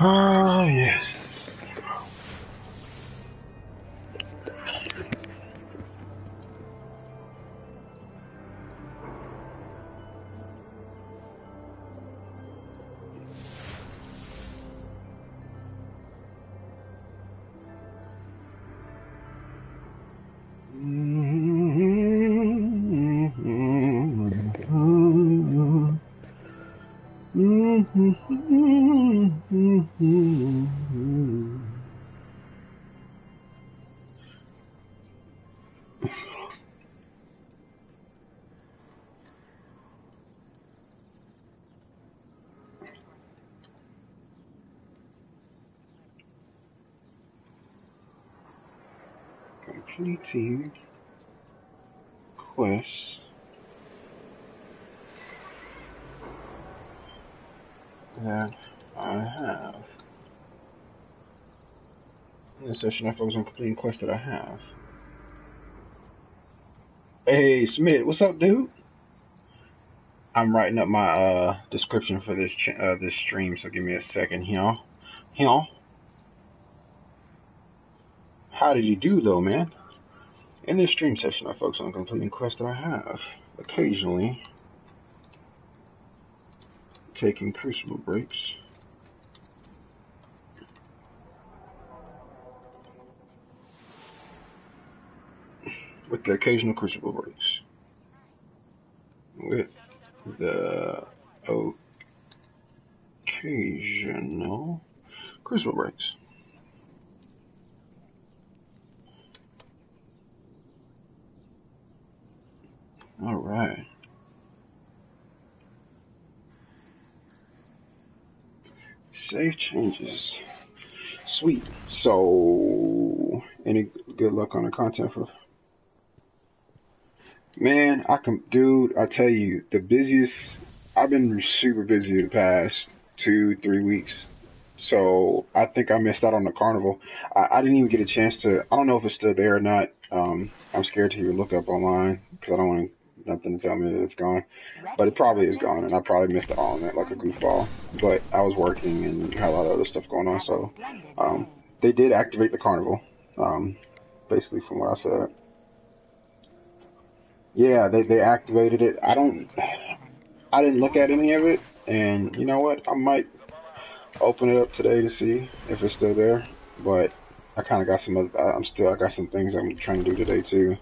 Ah, yes. Completing quests that I have. In this session, I focus on completing quests that I have. Hey, Smith, what's up, dude? I'm writing up my description for this this stream, so give me a second here. Here. How did you do, though, man? In this stream session, I focus on completing quests that I have. Occasionally, taking crucible breaks. With the occasional crucible breaks. With the occasional crucible breaks. All right. Save changes. Sweet. So, any good luck on the content for? Man, dude, I tell you, the busiest. I've been super busy the past 2, 3 weeks. So I think I missed out on the carnival. I didn't even get a chance to. I don't know if it's still there or not. I'm scared to even look up online because I don't want nothing to tell me that it's gone. But it probably is gone, and I probably missed it all on it like a goofball. But I was working and had a lot of other stuff going on. So they did activate the carnival. Basically, from what I said. Yeah, they activated it. I didn't look at any of it, and you know what? I might open it up today to see if it's still there. But I kind of got some other. I got some things I'm trying to do today too.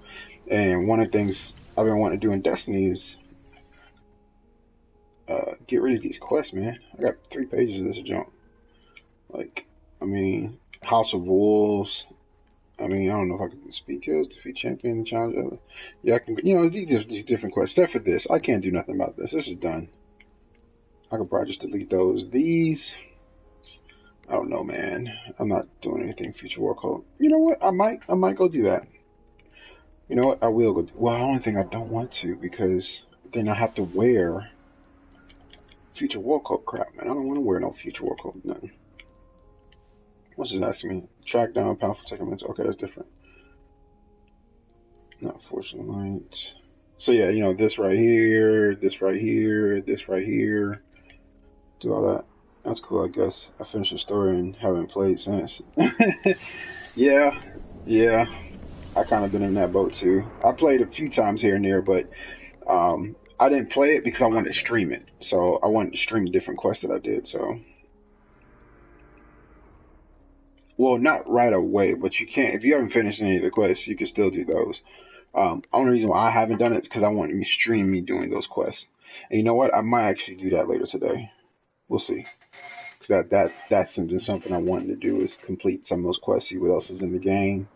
And one of the things I've been wanting to do in Destiny is get rid of these quests, man. I got 3 pages of this junk. Like, I mean, House of Wolves. I mean, I don't know if I can speak kills, defeat champion, and challenge other. Yeah, I can. You know, these different quests. Except for this, I can't do nothing about this. This is done. I could probably just delete those. These. I don't know, man. I'm not doing anything future war code. You know what? I might go do that. You know what? I will go. Well, the only thing I don't want to because then I have to wear future war code crap, man. I don't want to wear no future war code nothing. What's this asking me? Track down powerful segments. Okay, that's different. Not fortune light. So yeah, you know, this right here, this right here, this right here. Do all that. That's cool, I guess. I finished the story and haven't played since. Yeah, yeah. I kind of been in that boat too. I played a few times here and there, but I didn't play it because I wanted to stream it. So I wanted to stream the different quests that I did. So, well, not right away, but you can't. If you haven't finished any of the quests, you can still do those. Only reason why I haven't done it is because I want to stream me doing those quests. And you know what? I might actually do that later today. We'll see. Because that's something I wanted to do is complete some of those quests, see what else is in the game,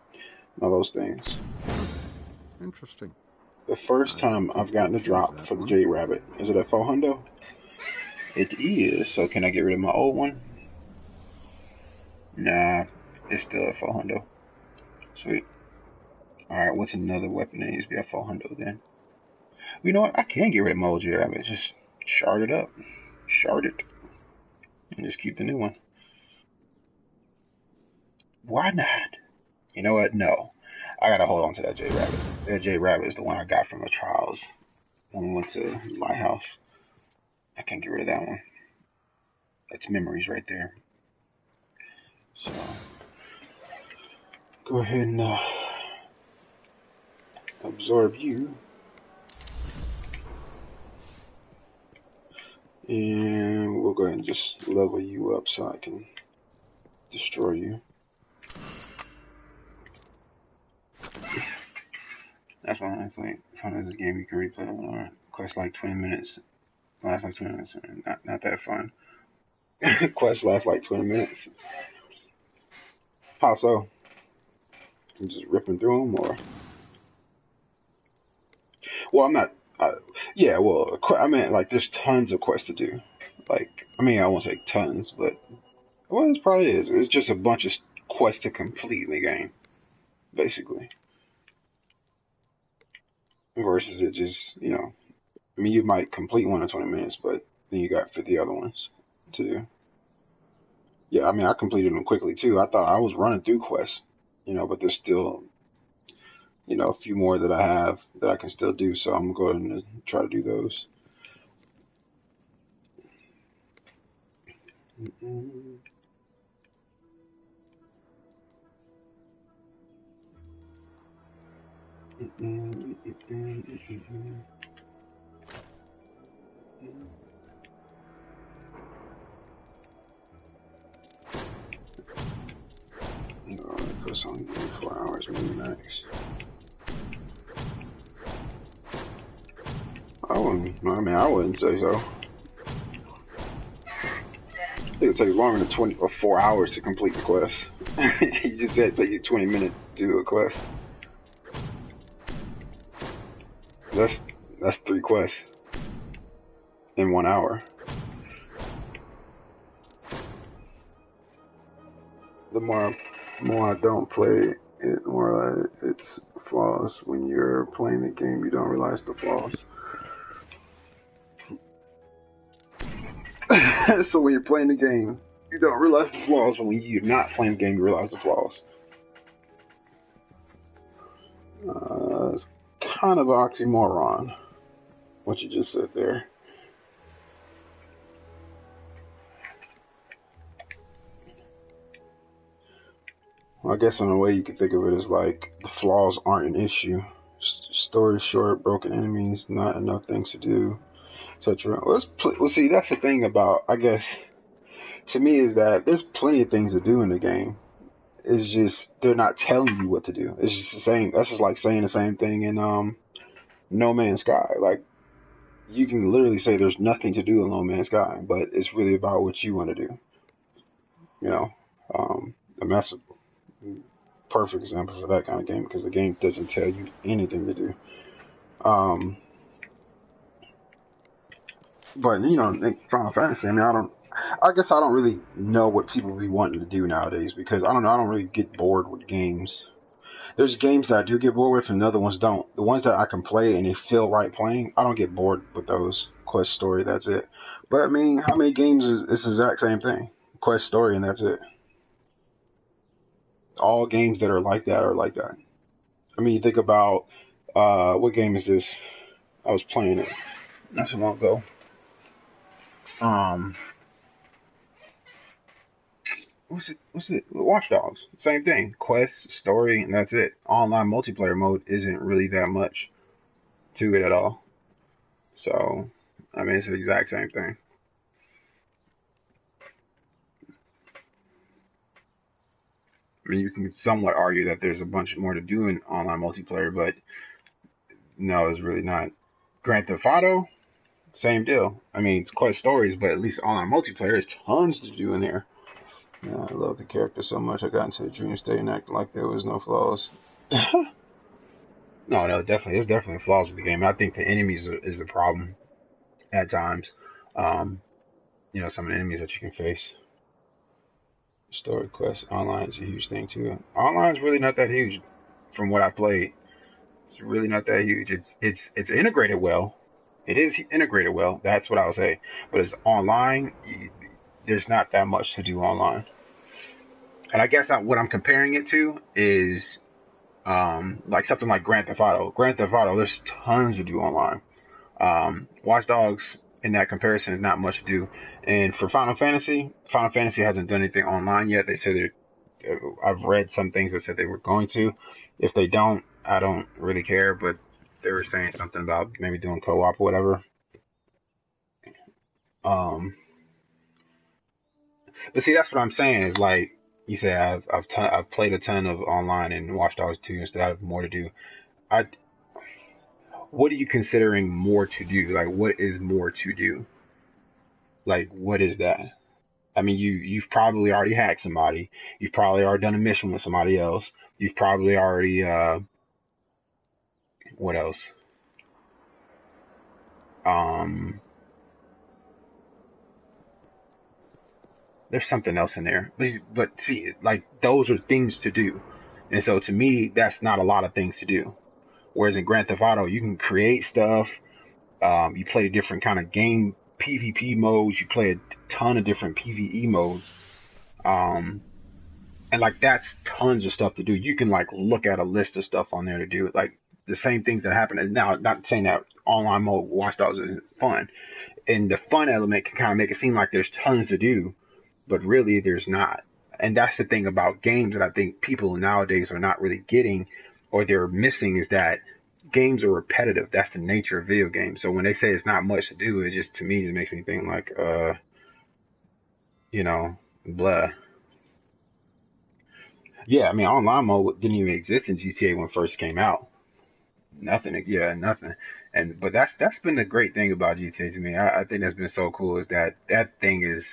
and all those things. Interesting. The first time I've gotten a drop for the J Rabbit. Is it a 400? It is. So can I get rid of my old one? Nah, it's still a 400. Sweet. Alright, what's another weapon that needs to be a 400 then? You know what? I can get rid of my old J Rabbit. Just shard it up. Shard it. And just keep the new one. Why not? You know what? No. I gotta hold on to that J Rabbit. That J Rabbit is the one I got from the trials when we went to my house. I can't get rid of that one. That's memories right there. So go ahead and absorb you. And we'll go ahead and just level you up so I can destroy you. That's why I play fun of this game. You can replay it or quest like 20 minutes. Lasts like 20 minutes. Not that fun. Quest lasts like 20 minutes. How so? I'm just ripping through them, or? Well, I'm not. Yeah, well, I mean, like, there's tons of quests to do. Like, I mean, I won't say tons, but well, it probably is. It's just a bunch of quests to complete in the game, basically. Versus it just, I mean, you might complete one in 20 minutes, but then you got 50 other ones to do. Yeah, I mean, I completed them quickly too. I thought I was running through quests, but there's still, a few more that I have that I can still do. So I'm going to try to do those. It's only 4 hours, maybe max. I wouldn't say so. It'll take longer than 20 or 4 hours to complete the quest. You just said it take you 20 minutes to do a quest. That's 3 quests in 1 hour. The more I don't play it, the more it's flaws. When you're playing the game, you don't realize the flaws. So when you're playing the game, you don't realize the flaws, but when you're not playing the game, you realize the flaws. It's kind of an oxymoron, what you just said there. Well, I guess in a way you could think of it as like the flaws aren't an issue. Story short, broken enemies, not enough things to do, etc. Well, see, that's the thing about, I guess, to me, is that there's plenty of things to do in the game. It's just they're not telling you what to do. It's just the same. That's just like saying the same thing in No Man's Sky. Like, you can literally say there's nothing to do in No Man's Sky, but it's really about what you want to do. And that's a perfect example for that kind of game, because the game doesn't tell you anything to do. But in Final Fantasy, I mean, I guess I don't really know what people be wanting to do nowadays, because I don't know. I don't really get bored with games. There's games that I do get bored with, and other ones don't. The ones that I can play and they feel right playing, I don't get bored with those. Quest story, that's it. But I mean, how many games is it's the exact same thing? Quest story, and that's it. All games that are like that are like that. I mean, you think about what game is this? I was playing it not so long ago. What's it? Watch Dogs. Same thing. Quest, story, and that's it. Online multiplayer mode isn't really that much to it at all. So, I mean, it's the exact same thing. I mean, you can somewhat argue that there's a bunch more to do in online multiplayer, but no, it's really not. Grand Theft Auto, same deal. I mean, it's quite stories, but at least online multiplayer, there's tons to do in there. Yeah, I love the character so much, I got into a dream state and acted like there was no flaws. No, definitely, there's definitely flaws with the game. I think the enemies is the problem at times. Um, some of the enemies that you can face. Story quest online is a huge thing too. Online is really not that huge, from what I played. It's really not that huge. It's integrated well. It is integrated well. That's what I would say. But it's online. There's not that much to do online. And I guess what I'm comparing it to is like something like Grand Theft Auto. Grand Theft Auto, there's tons to do online. Watch Dogs, in that comparison, is not much to do. And for Final Fantasy hasn't done anything online yet. They say I've read some things that said they were going to. If they don't, I don't really care. But they were saying something about maybe doing co-op or whatever. Um, but see, that's what I'm saying. Is like you said, I've played a ton of online and Watch Dogs 2 and still have more to do. I What are you considering more to do? Like, what is more to do? Like, what is that? I mean, you've probably already hacked somebody. You've probably already done a mission with somebody else. You've probably already what else? Um, there's something else in there. But see, like those are things to do, and so to me, that's not a lot of things to do. Whereas in Grand Theft Auto, you can create stuff. You play different kind of game PvP modes. You play a ton of different PvE modes. Um, and like that's tons of stuff to do. You can like look at a list of stuff on there to do. Like the same things that happen. And now, not saying that online mode Watch Dogs isn't fun, and the fun element can kind of make it seem like there's tons to do, but really there's not. And that's the thing about games that I think people nowadays are not really getting, or they're missing, is that games are repetitive. That's the nature of video games. So when they say it's not much to do, it just, to me, it makes me think like, you know, blah. Yeah, I mean, online mode didn't even exist in GTA when it first came out. Nothing, yeah, nothing. And but that's been the great thing about GTA to me. I think that's been so cool, is that that thing is,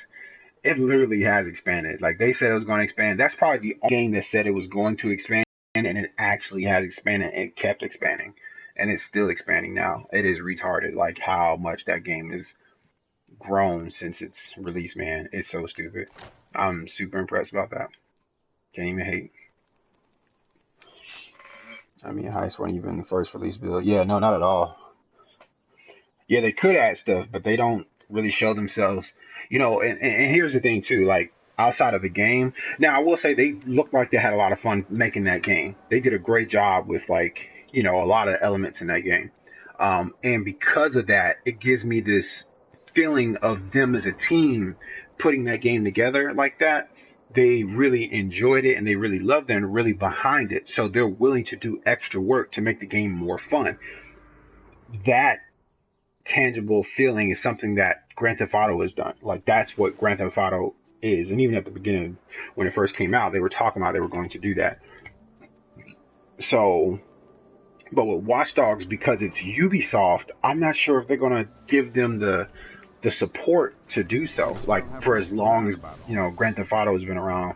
it literally has expanded. Like they said it was going to expand. That's probably the only game that said it was going to expand, and it actually has expanded and kept expanding, and it's still expanding now. It is retarded, like how much that game has grown since its release. Man, it's so stupid. I'm super impressed about that. Can't even hate. I mean, highest one even the first release build. Yeah, no, not at all. Yeah, they could add stuff, but they don't really show themselves. And here's the thing too, like outside of the game. Now I will say they looked like they had a lot of fun making that game. They did a great job with like, a lot of elements in that game. And because of that, it gives me this feeling of them as a team putting that game together like that. They really enjoyed it and they really loved it and really behind it. So they're willing to do extra work to make the game more fun. That tangible feeling is something that Grand Theft Auto has done. Like that's what Grand Theft Auto is. And even at the beginning, when it first came out, they were talking about they were going to do that. So, but with Watch Dogs, because it's Ubisoft, I'm not sure if they're going to give them the support to do so. Like for as long as Grand Theft Auto has been around,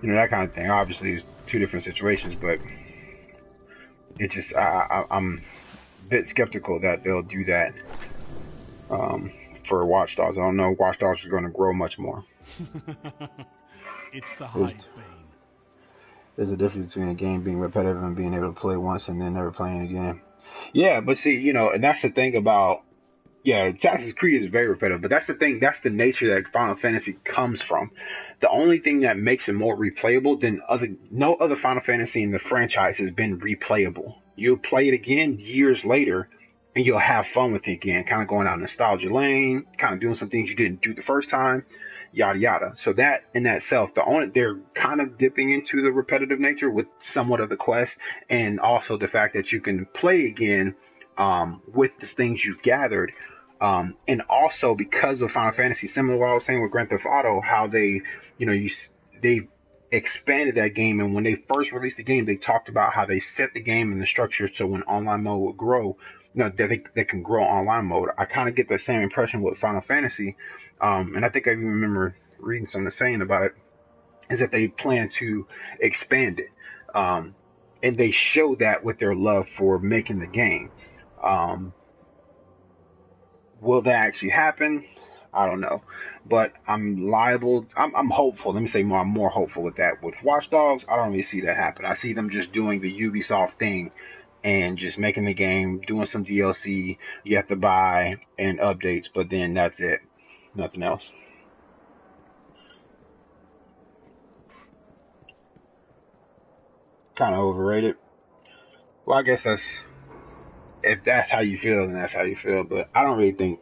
that kind of thing. Obviously, it's two different situations, but it just I'm a bit skeptical that they'll do that. For Watch Dogs. I don't know if Watch Dogs is going to grow much more. It's the There's, hive bane. there's a difference between a game being repetitive and being able to play once and then never playing again. Yeah, but see, and that's the thing about, Assassin's Creed is very repetitive, but that's the thing, that's the nature that Final Fantasy comes from. The only thing that makes it more replayable than no other Final Fantasy in the franchise has been replayable. You'll play it again years later and you'll have fun with it again, kind of going down nostalgia lane, kind of doing some things you didn't do the first time, yada yada. So that in that self, they're kind of dipping into the repetitive nature with somewhat of the quest, and also the fact that you can play again with the things you've gathered, and also because of Final Fantasy, similar to what I was saying with Grand Theft Auto, how they, they expanded that game, and when they first released the game, they talked about how they set the game and the structure so when online mode would grow, that they can grow online mode. I kind of get the same impression with Final Fantasy, and I think I even remember reading something saying about it, is that they plan to expand it, and they show that with their love for making the game. Um, will that actually happen? I don't know, but I'm hopeful. Let me say more. I'm more hopeful with that. With Watch Dogs, I don't really see that happen. I see them just doing the Ubisoft thing and just making the game, doing some DLC you have to buy and updates, but then that's it. Nothing else. Kind of overrated. Well, I guess if that's how you feel, then that's how you feel. But I don't really think,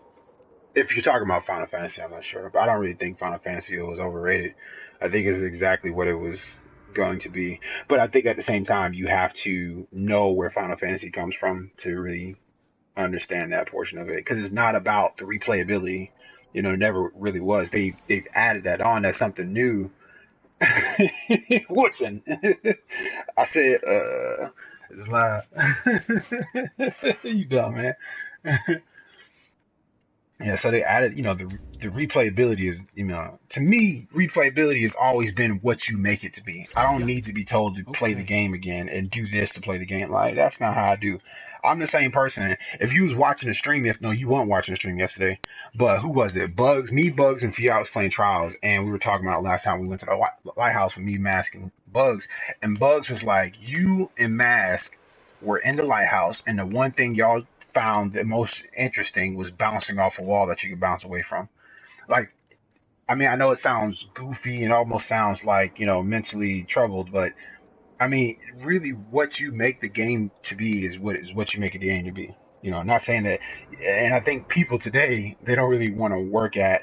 if you're talking about Final Fantasy, I'm not sure, but I don't really think Final Fantasy was overrated. I think it's exactly what it was. going to be. But I think at the same time, you have to know where Final Fantasy comes from to really understand that portion of it, because it's not about the replayability. You know, it never really was. They've added that on. That's something new. Woodson. I said, it's live. You dumb man. Yeah, so they added, the replayability is, to me, replayability has always been what you make it to be. I don't Yeah. need to be told to play the Okay. game again and do this to play the game. Like, that's not how I do. I'm the same person. If you was watching a stream, no, you weren't watching a stream yesterday, but who was it? Bugs, and Fiat was playing Trials, and we were talking about last time we went to the lighthouse with me, Mask, and Bugs, and Bugs was like, you and Mask were in the lighthouse, and the one thing y'all found the most interesting was bouncing off a wall that you could bounce away from. Like, I mean, I know it sounds goofy and almost sounds like, mentally troubled, but I mean, really what you make the game to be is what you make the game to be. Not saying that, and I think people today, they don't really want to work at,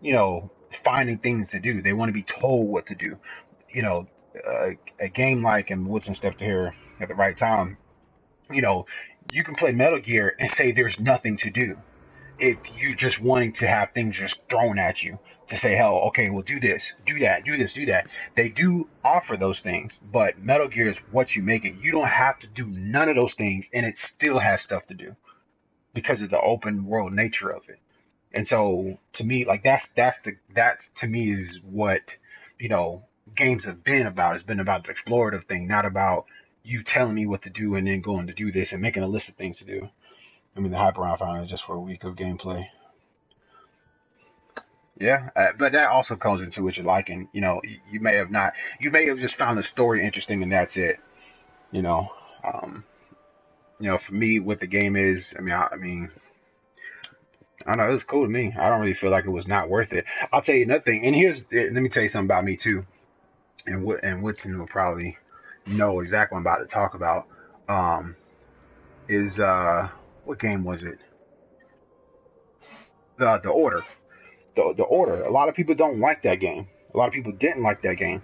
you know, finding things to do. They want to be told what to do. You know, a game like, and Woodson stepped here at the right time, you know, you can play Metal Gear and say there's nothing to do. If you're just wanting to have things just thrown at you to say, hell, okay, well, do this, do that, do this, do that. They do offer those things, but Metal Gear is what you make it. You don't have to do none of those things, and it still has stuff to do because of the open world nature of it. And so, to me, like that's to me is what you know games have been about. It's been about the explorative thing, not about you telling me what to do and then going to do this and making a list of things to do. I mean, the hype around Final is just for a week of gameplay. Yeah, but that also comes into what you're liking. You may have not, you may have just found the story interesting and that's it. You know, um, for me, what the game is, I don't know, it was cool to me. I don't really feel like it was not worth it. I'll tell you another thing, and let me tell you something about me too, and Woodson will probably know exactly what I'm about to talk about. Um, is what game was it? The Order. The Order. A lot of people don't like that game. A lot of people didn't like that game.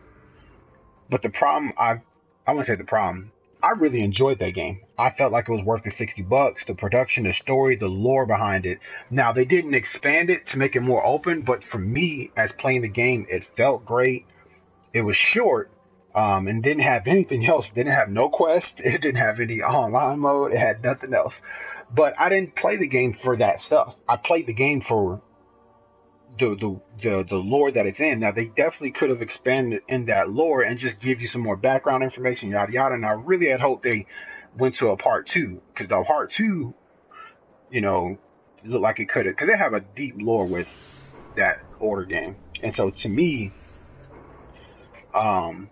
But the problem, I wouldn't say the problem. I really enjoyed that game. I felt like it was worth the $60. The production, the story, the lore behind it. Now they didn't expand it to make it more open, but for me, as playing the game, it felt great. It was short, and didn't have anything else. It didn't have no quest. It didn't have any online mode. It had nothing else. But I didn't play the game for that stuff. I played the game for the lore that it's in. Now they definitely could have expanded in that lore and just give you some more background information, yada yada. And I really had hoped they went to a part two, because the part two, you know, looked like it could have, because they have a deep lore with that Order game. And so to me, um,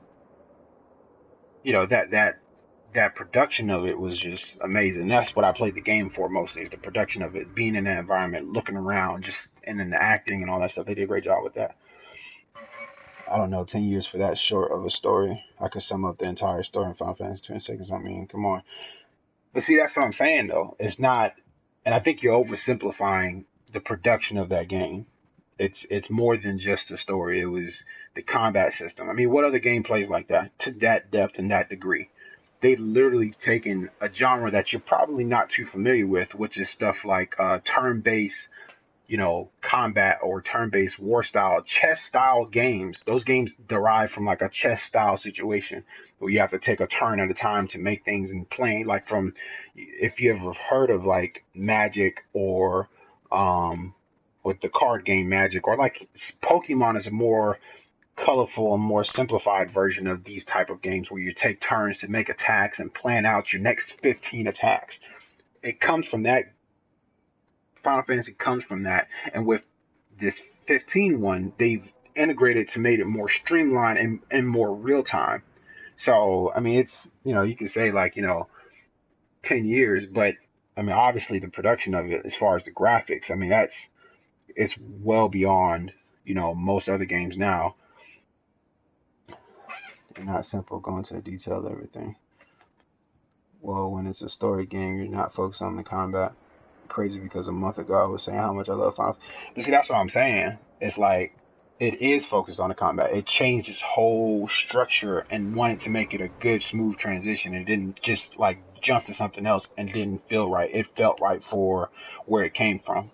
that production of it was just amazing. That's what I played the game for mostly, is the production of it, being in that environment, looking around, just and then the acting and all that stuff. They did a great job with that. I don't know, 10 years for that short of a story. I could sum up the entire story in Final Fantasy 20 seconds. I mean, come on. But see, that's what I'm saying, though. It's not, and I think you're oversimplifying the production of that game. It's more than just a story. It was the combat system. I mean, what other game plays like that to that depth and that degree? They literally taken a genre that you're probably not too familiar with, which is stuff like turn-based, combat or turn-based war style, chess style games. Those games derive from like a chess style situation where you have to take a turn at a time to make things in playing. Like from, if you ever heard of like Magic or with the card game Magic, or like Pokemon is a more colorful and more simplified version of these type of games where you take turns to make attacks and plan out your next 15 attacks. It comes from that. Final Fantasy comes from that, and with this 15 one, they've integrated to make it more streamlined and more real time. So I mean, it's you can say like 10 years, but I mean obviously the production of it, as far as the graphics, I mean it's well beyond most other games now. They're not simple, going to the detail of everything. Well, when it's a story game, you're not focused on the combat. Crazy, because a month ago I was saying how much I love Final. But see, that's what I'm saying. It's like it is focused on the combat. It changed its whole structure and wanted to make it a good, smooth transition. It didn't just like jump to something else and didn't feel right. It felt right for where it came from.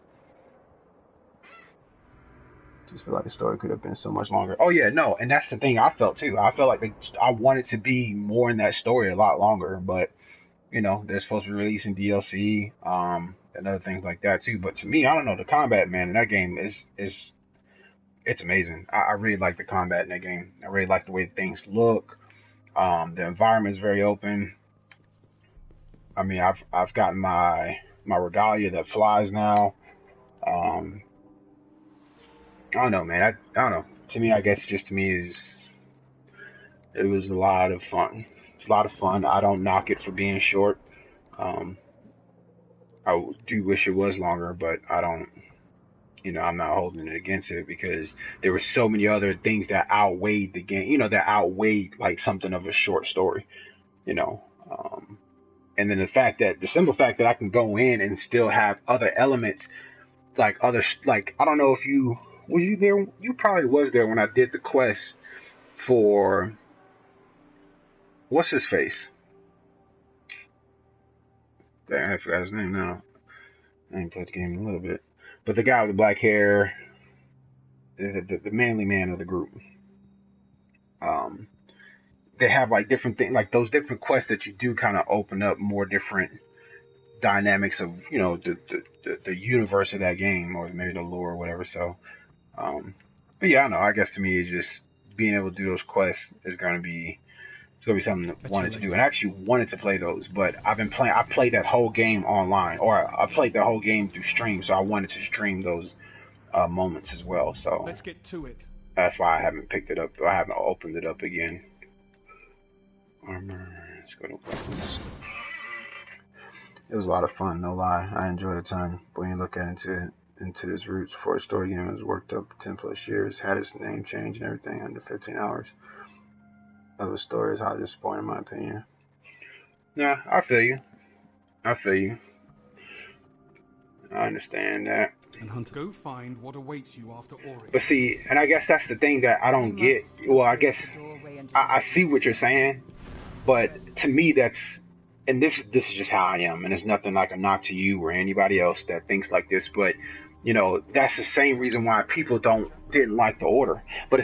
Just feel like the story could have been so much longer. Oh yeah, no, and that's the thing I felt too. I felt like I wanted to be more in that story a lot longer, but you know, they're supposed to be releasing DLC, and other things like that too. But to me, I don't know, the combat, man, in that game is it's amazing. I really like the combat in that game. I really like the way things look. The environment is very open. I mean, I've gotten my regalia that flies now. Um, I don't know, man. I don't know. To me, I guess just to me is it was a lot of fun. It's a lot of fun. I don't knock it for being short. Um, I do wish it was longer, but I don't. You know, I'm not holding it against it because there were so many other things that outweighed the game. You know, that outweighed like something of a short story. You know, and then the simple fact that I can go in and still have other elements, like I don't know if you was you there. You probably was there when I did the quest for what's his face. Damn, I forgot his name now. I ain't played the game in a little bit, but the guy with the black hair, the manly man of the group. Um, they have like different things, like those different quests that you do kind of open up more different dynamics of the universe of that game or maybe the lore or whatever. So, but yeah, I don't know. I guess to me, it's just being able to do those quests is gonna be something I wanted to do, and I actually wanted to play those. But I've been playing. I played that whole game online, or I played the whole game through stream. So I wanted to stream those moments as well. So let's get to it. That's why I haven't picked it up. I haven't opened it up again. Armor. Let's go to weapons. It was a lot of fun, no lie. I enjoyed the time. But when you look into its roots, for a story game, it was worked up 10 plus years, had its name changed and everything under 15 hours. Of a story is highly disappointing in my opinion. Nah, I feel you. I understand that. And Hunter, go find what awaits you after Ori. But see, and I guess that's the thing that I don't get. Well, I guess I see what you're saying, but to me that's, and this is just how I am, and it's nothing like a knock to you or anybody else that thinks like this, but you know, that's the same reason why people didn't like the order. But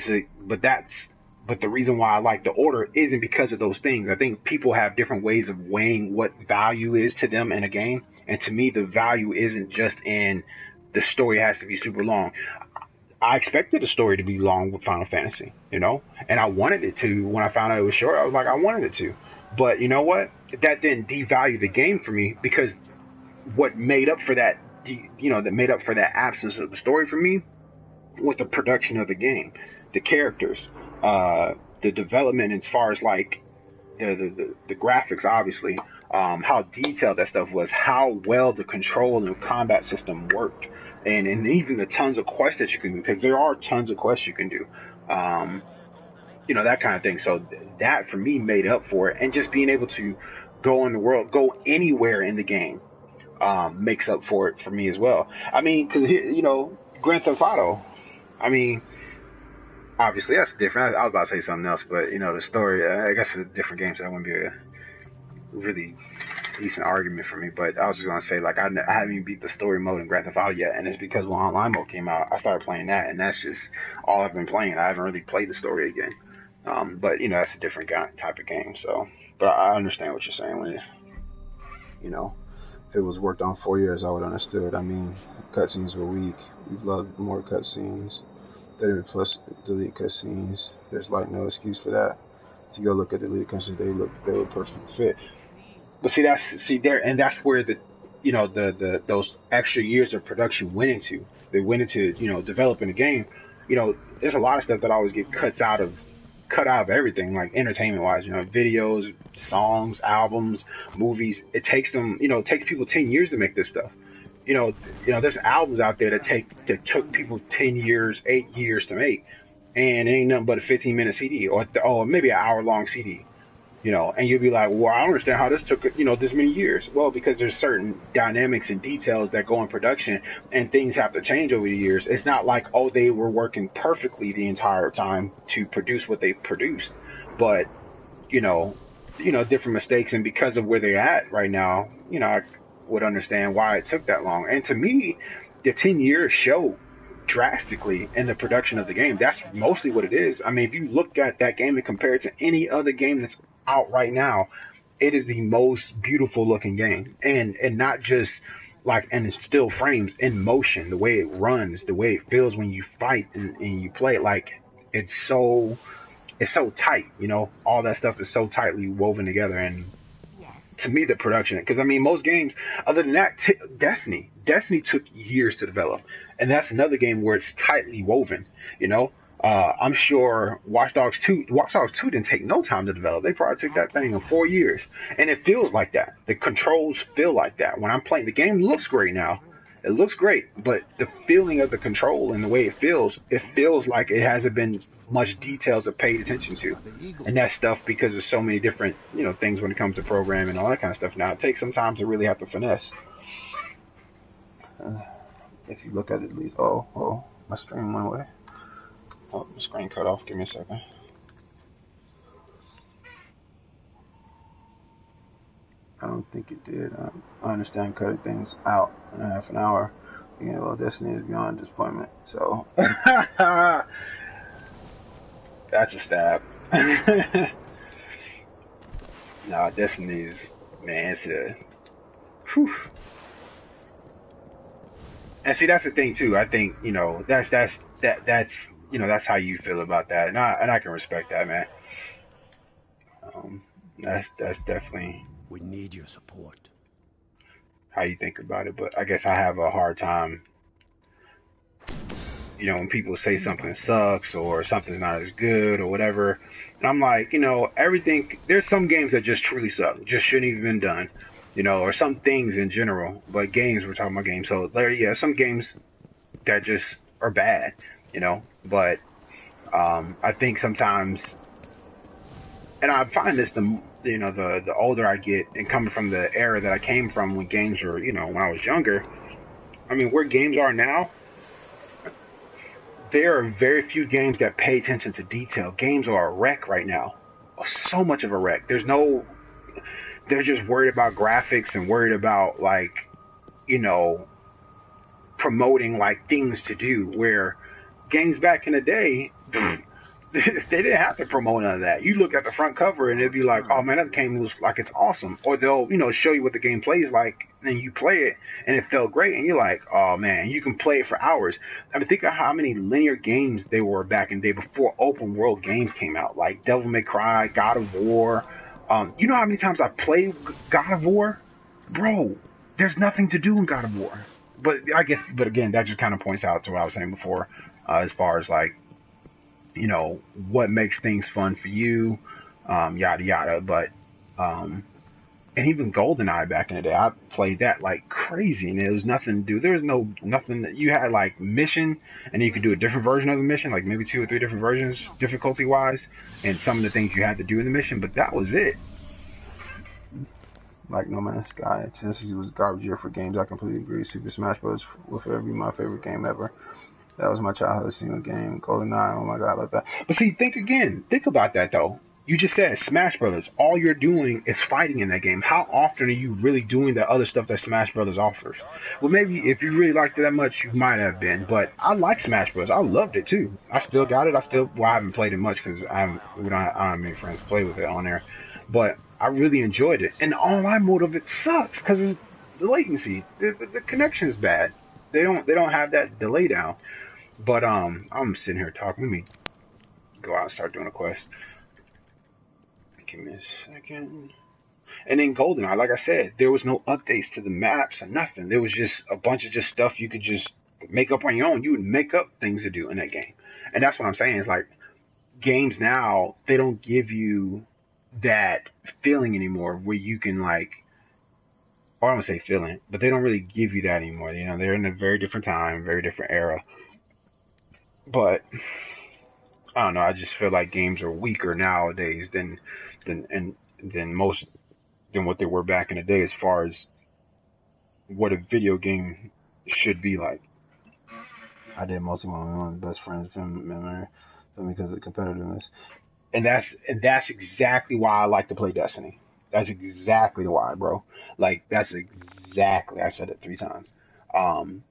the reason why I like the order isn't because of those things. I think people have different ways of weighing what value is to them in a game, and to me the value isn't just in the story has to be super long. I expected the story to be long with Final Fantasy, you know, and I wanted it to. When I found out it was short, I was like, I wanted it to. But you know what? That didn't devalue the game for me, because what made up for that, that made up for that absence of the story for me was the production of the game, the characters, the development as far as like the graphics, obviously, how detailed that stuff was, how well the control and combat system worked, and even the tons of quests that you can do, because there are tons of quests you can do, that kind of thing. So that for me made up for it, and just being able to go in the world, go anywhere in the game, makes up for it for me as well. I mean, because Grand Theft Auto, I mean, obviously that's different. I was about to say something else, but the story, I guess it's a different game, so that wouldn't be a really decent argument for me. But I was just gonna say, like, I haven't even beat the story mode in Grand Theft Auto yet, and it's because when online mode came out, I started playing that, and that's just all I've been playing. I haven't really played the story again. But that's a different type of game. So, but I understand what you're saying when if it was worked on 4 years, I would have understood. I mean, cutscenes were weak. We've loved more cutscenes. 30 plus delete cutscenes. There's like no excuse for that. If you go look at the deleted cutscenes, they look perfect fit. But that's where those extra years of production went into. They went into developing the game. There's a lot of stuff that always get cut out of everything, like entertainment wise. Videos, songs, albums, movies. It takes them. It takes people 10 years to make this stuff. There's albums out there that took people 10 years, 8 years to make, and it ain't nothing but a 15-minute CD or maybe an hour-long CD. And you'll be like, well, I don't understand how this took, this many years. Well, because there's certain dynamics and details that go in production and things have to change over the years. It's not like, oh, they were working perfectly the entire time to produce what they produced, but, you know, different mistakes. And because of where they're at right now, I would understand why it took that long. And to me, the 10 years show drastically in the production of the game. That's mostly what it is. I mean, if you look at that game and compare it to any other game that's out right now, it is the most beautiful looking game. And not just like in still frames, in motion, the way it runs, the way it feels when you fight and you play it, like it's so it's so tight, all that stuff is so tightly woven together. And to me, the production, because I mean, most games, other than that, Destiny took years to develop, and that's another game where it's tightly woven. You know, I'm sure Watch Dogs 2 didn't take no time to develop. They probably took that thing in 4 years, and it feels like that. The controls feel like that when I'm playing. The game looks great now. It looks great, but the feeling of the control and the way it feels like it hasn't been much details or paid attention to. And that stuff, because there's so many different, things when it comes to programming and all that kind of stuff now, it takes some time to really have to finesse. If you look at it, my screen went away. Oh, my screen cut off. Give me a second. I don't think it did. I understand cutting things out in a half an hour. Destiny is beyond disappointment. So that's a stab. No, Destiny's, man, it's a whew. And see, that's the thing too. I think that's how you feel about that, and I can respect that, man. That's definitely We need your support. how you think about it. But I guess I have a hard time, when people say something sucks or something's not as good or whatever. And I'm like, everything. There's some games that just truly suck, just shouldn't even been done, or some things in general. But games, we're talking about games. So there, yeah, some games that just are bad, But I think sometimes, and I find this the older I get, and coming from the era that I came from when games were, when I was younger. I mean, where games are now, there are very few games that pay attention to detail. Games are a wreck right now. So much of a wreck. They're just worried about graphics and worried about you know, promoting things to do. Where games back in the day, they didn't have to promote none of that. You look at the front cover and it'd be like, oh man, that game looks like it's awesome. Or they'll, show you what the game plays like, and you play it and it felt great, and you're like, oh man, you can play it for hours. I mean, think of how many linear games there were back in the day before open world games came out, like Devil May Cry, God of War. You know how many times I played God of War? Bro, there's nothing to do in God of War. But again, that just kind of points out to what I was saying before, as far as what makes things fun for you, yada yada. But and even GoldenEye back in the day, I played that like crazy, and there was nothing to do. There was nothing that you had mission, and you could do a different version of the mission, like maybe 2 or 3 different versions, difficulty wise, and some of the things you had to do in the mission. But that was it. Like No Man's Sky, Tennessee was a garbage year for games. I completely agree. Super Smash Bros. Will forever be my favorite game ever. That was my childhood single game. GoldenEye, oh my god, I love that. But see, think about that though. You just said Smash Brothers. All you're doing is fighting in that game. How often are you really doing the other stuff that Smash Brothers offers? Well, maybe if you really liked it that much, you might have been. But I like Smash Brothers. I loved it too. I still got it. I haven't played it much because I don't have many friends to play with it on there. But I really enjoyed it. And the online mode of it sucks because it's the latency. The connection is bad. They don't have that delay down. But I'm sitting here talking. Let me go out and start doing a quest. Give me a second. And then GoldenEye, like I said, there was no updates to the maps or nothing. There was just a bunch of just stuff you could just make up on your own. You would make up things to do in that game. And that's what I'm saying. Is games now, they don't give you that feeling anymore where you can or I don't want to say feeling, but they don't really give you that anymore. They're in a very different time, very different era. But I don't know. I just feel like games are weaker nowadays than and than what they were back in the day as far as what a video game should be like. I did most of my best friends memory because of the competitiveness, and that's exactly why I like to play Destiny. That's exactly why, bro. Like that's exactly. I said it 3 times. Um,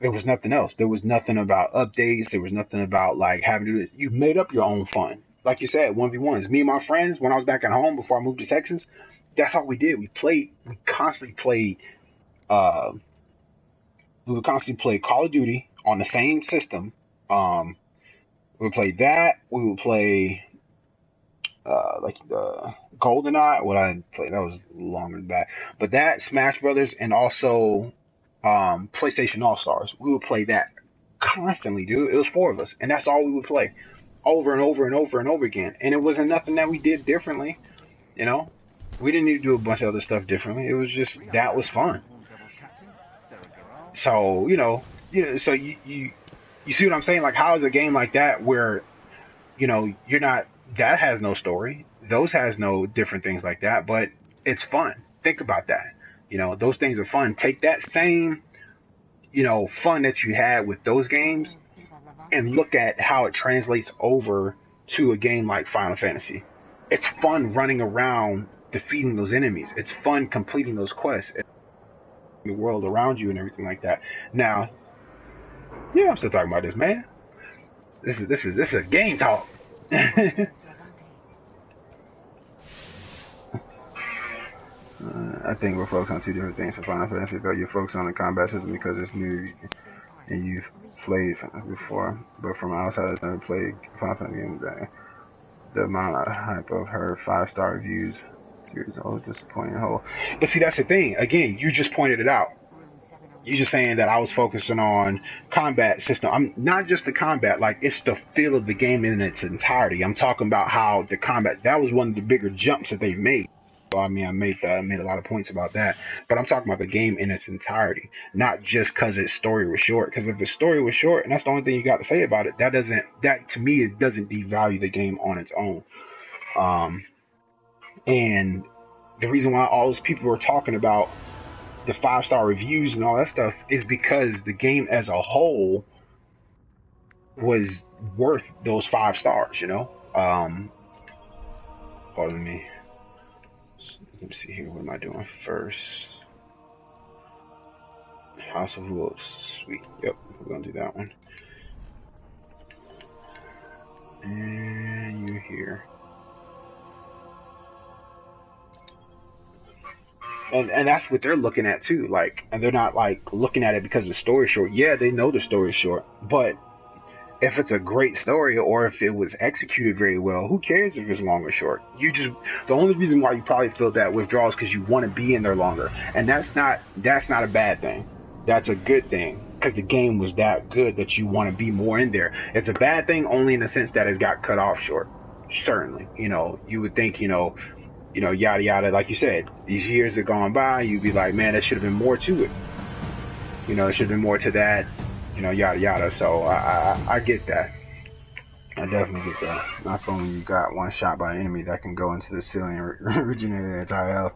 there was nothing else. There was nothing about updates. There was nothing about like having to do it. You made up your own fun. Like you said, 1v1s. Me and my friends, when I was back at home before I moved to Texas, that's all we did. We constantly played, uh, we would constantly play Call of Duty on the same system. Um, we would play that. We would play, like the GoldenEye. What I played, that was longer than that. But that, Smash Brothers, and also PlayStation All Stars. We would play that constantly, dude. It was 4 of us, and that's all we would play over and over and over and over again. And it wasn't nothing that we did differently, you know. We didn't need to do a bunch of other stuff differently. It was just that was fun. So so you see what I'm saying? Like, how is a game like that where you're not, that has no story, those has no different things like that, but it's fun. Think about that. Those things are fun. Take that same fun that you had with those games and look at how it translates over to a game like Final Fantasy. It's fun running around defeating those enemies. It's fun completing those quests, the world around you and everything like that. Now, yeah, I'm still talking about this, man. This is a game talk. I think we're focused on 2 different things for Final Fantasy, though. You're focused on the combat system because it's new and you've played before, but from outside, I've never played Final Fantasy games. The amount of hype of her 5-star reviews, series, always disappointing whole. But see, that's the thing. Again, you just pointed it out. You're just saying that I was focusing on combat system. I'm not just the combat, like it's the feel of the game in its entirety. I'm talking about how the combat, that was one of the bigger jumps that they've made. So, I mean, I made a lot of points about that, but I'm talking about the game in its entirety, not just because its story was short. Because if the story was short, and that's the only thing you got to say about it, that to me, it doesn't devalue the game on its own. And the reason why all those people were talking about the 5-star reviews and all that stuff is because the game as a whole was worth those 5 stars, Pardon me. Let me see here. What am I doing first? House of Wolves. Sweet. Yep, we're gonna do that one. And you're here. And that's what they're looking at too. Like, and they're not like looking at it because the story's short. Yeah, they know the story's short, but if it's a great story or if it was executed very well, who cares if it's long or short? The only reason why you probably feel that withdrawal is because you want to be in there longer, and that's not a bad thing. That's a good thing because the game was that good that you want to be more in there. It's a bad thing only in the sense that it got cut off short. Certainly, you would think, yada yada. Like you said, these years have gone by. You'd be like, man, there should have been more to it. There should have been more to that. Yada yada. So I get that. I definitely get that. Not only you got one shot by an enemy that can go into the ceiling and regenerate the entire health.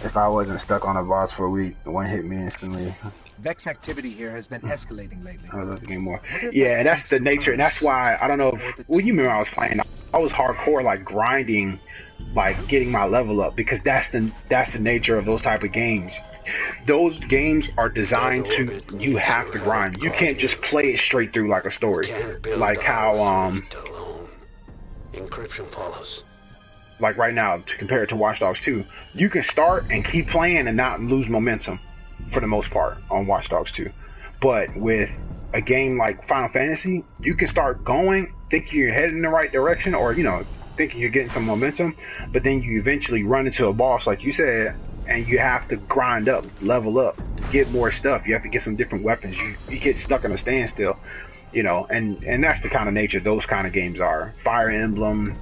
If I wasn't stuck on a boss for a week, one hit me instantly. Vex activity here has been escalating lately. I love the game more. Yeah, that's the nature, and that's why I don't know. You remember I was playing? I was hardcore, like grinding, like getting my level up, because that's the nature of those type of games. Those games are designed to, you have to grind. You can't just play it straight through like a story. Like how encryption follows. Like right now, to compare it to Watch Dogs 2, you can start and keep playing and not lose momentum for the most part on Watch Dogs 2. But with a game like Final Fantasy, you can start going, thinking you're heading in the right direction, or thinking you're getting some momentum, but then you eventually run into a boss, like you said, and you have to grind up, level up, get more stuff. You have to get some different weapons. You get stuck in a standstill, and that's the kind of nature those kind of games are. Fire Emblem,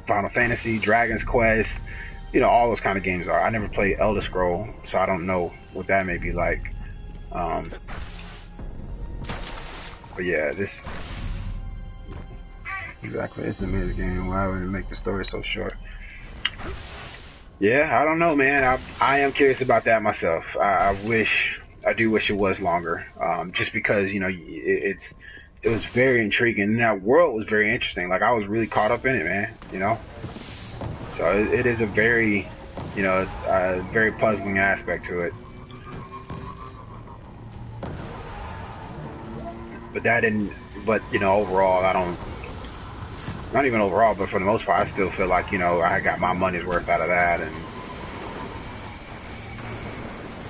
Final Fantasy, Dragon's Quest, all those kind of games are. I never played Elder Scroll, so I don't know what that may be like. But yeah, this exactly. It's an amazing game. Why would it make the story so short? Yeah, I don't know, man. I am curious about that myself. I do wish it was longer. Just because it was very intriguing. And that world was very interesting. Like I was really caught up in it, man. So it is a very, very puzzling aspect to it. But that didn't. But overall, I don't. Not even overall, but for the most part, I still feel like I got my money's worth out of that. And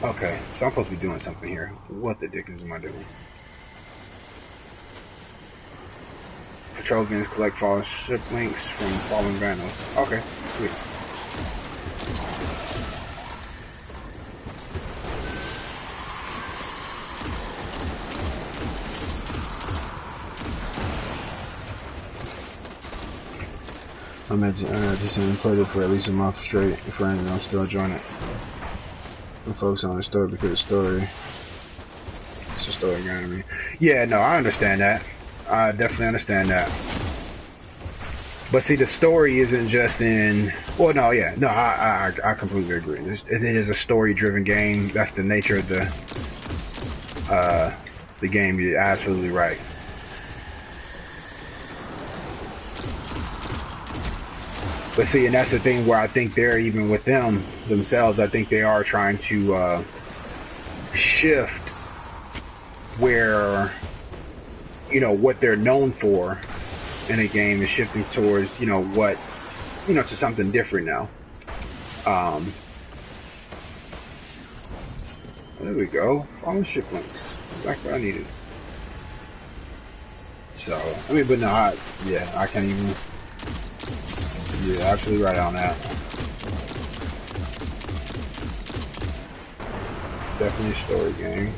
okay, so I'm supposed to be doing something here. What the dickens am I doing? Patrol vents collect fallen ship links from fallen vandals. Okay, sweet. I'm just unemployed for at least a month straight. Friends, and I'm still enjoying it. I'm focusing on the story because the story. It's a story game to me. Yeah, no, I understand that. I definitely understand that. But see, the story isn't just in. Well, no, yeah, no, I completely agree. It is a story-driven game. That's the nature of the game. You're absolutely right. But see, and that's the thing where I think they're even with themselves. I think they are trying to shift where what they're known for in a game is shifting towards what to something different now. There we go. Fallen ship links. Exactly what I needed. So I mean, but no, yeah, I can't even. You're absolutely right on that. Definitely a story game.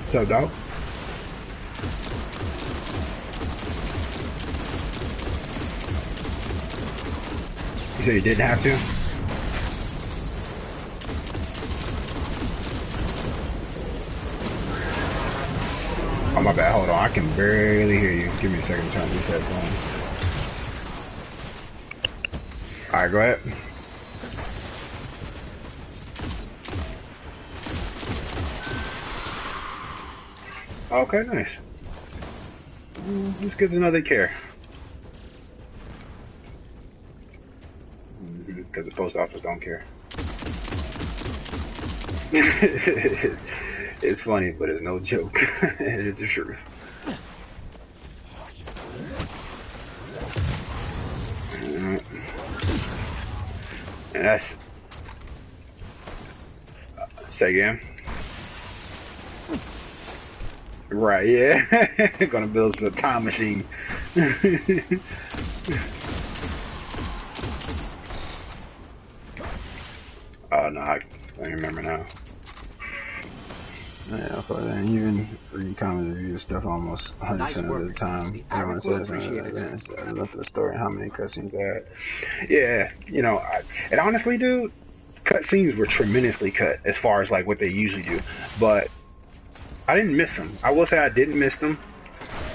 What's up, dog? You said you didn't have to? Oh, my bad. Hold on. I can barely hear you. Give me a second to turn these headphones. Alright, go ahead. Okay, nice. It's good to know they care. Because the post office don't care. It's funny, but it's no joke. It is the truth. And that's... Say again? Right, yeah. Gonna build a time machine. Oh, no, I remember now. Yeah, but then even read comment review stuff almost 100% of the time. Everyone says I love the story and how many cutscenes they had. Yeah, and honestly, dude, cutscenes were tremendously cut as far as like what they usually do. But I didn't miss them. I will say I didn't miss them,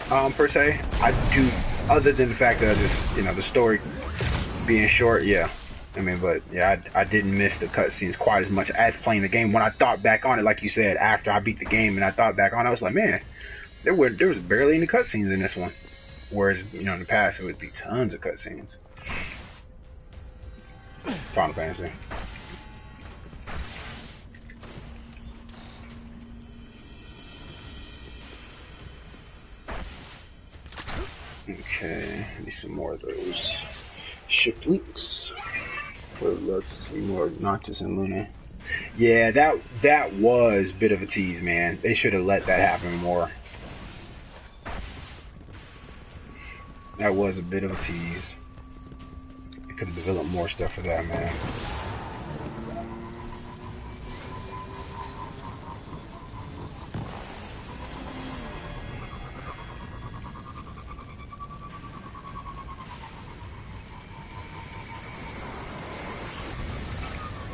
per se. I do, other than the fact that the story being short, yeah. I mean, but yeah, I didn't miss the cutscenes quite as much as playing the game. When I thought back on it, like you said, after I beat the game and I thought back on it, I was like, man, there was barely any cutscenes in this one. Whereas, in the past, it would be tons of cutscenes. Final Fantasy. Okay, need some more of those ship links. Would love to see more Noctis and Luna. Yeah, that was a bit of a tease, man. They should have let that happen more. That was a bit of a tease. They could have developed more stuff for that, man.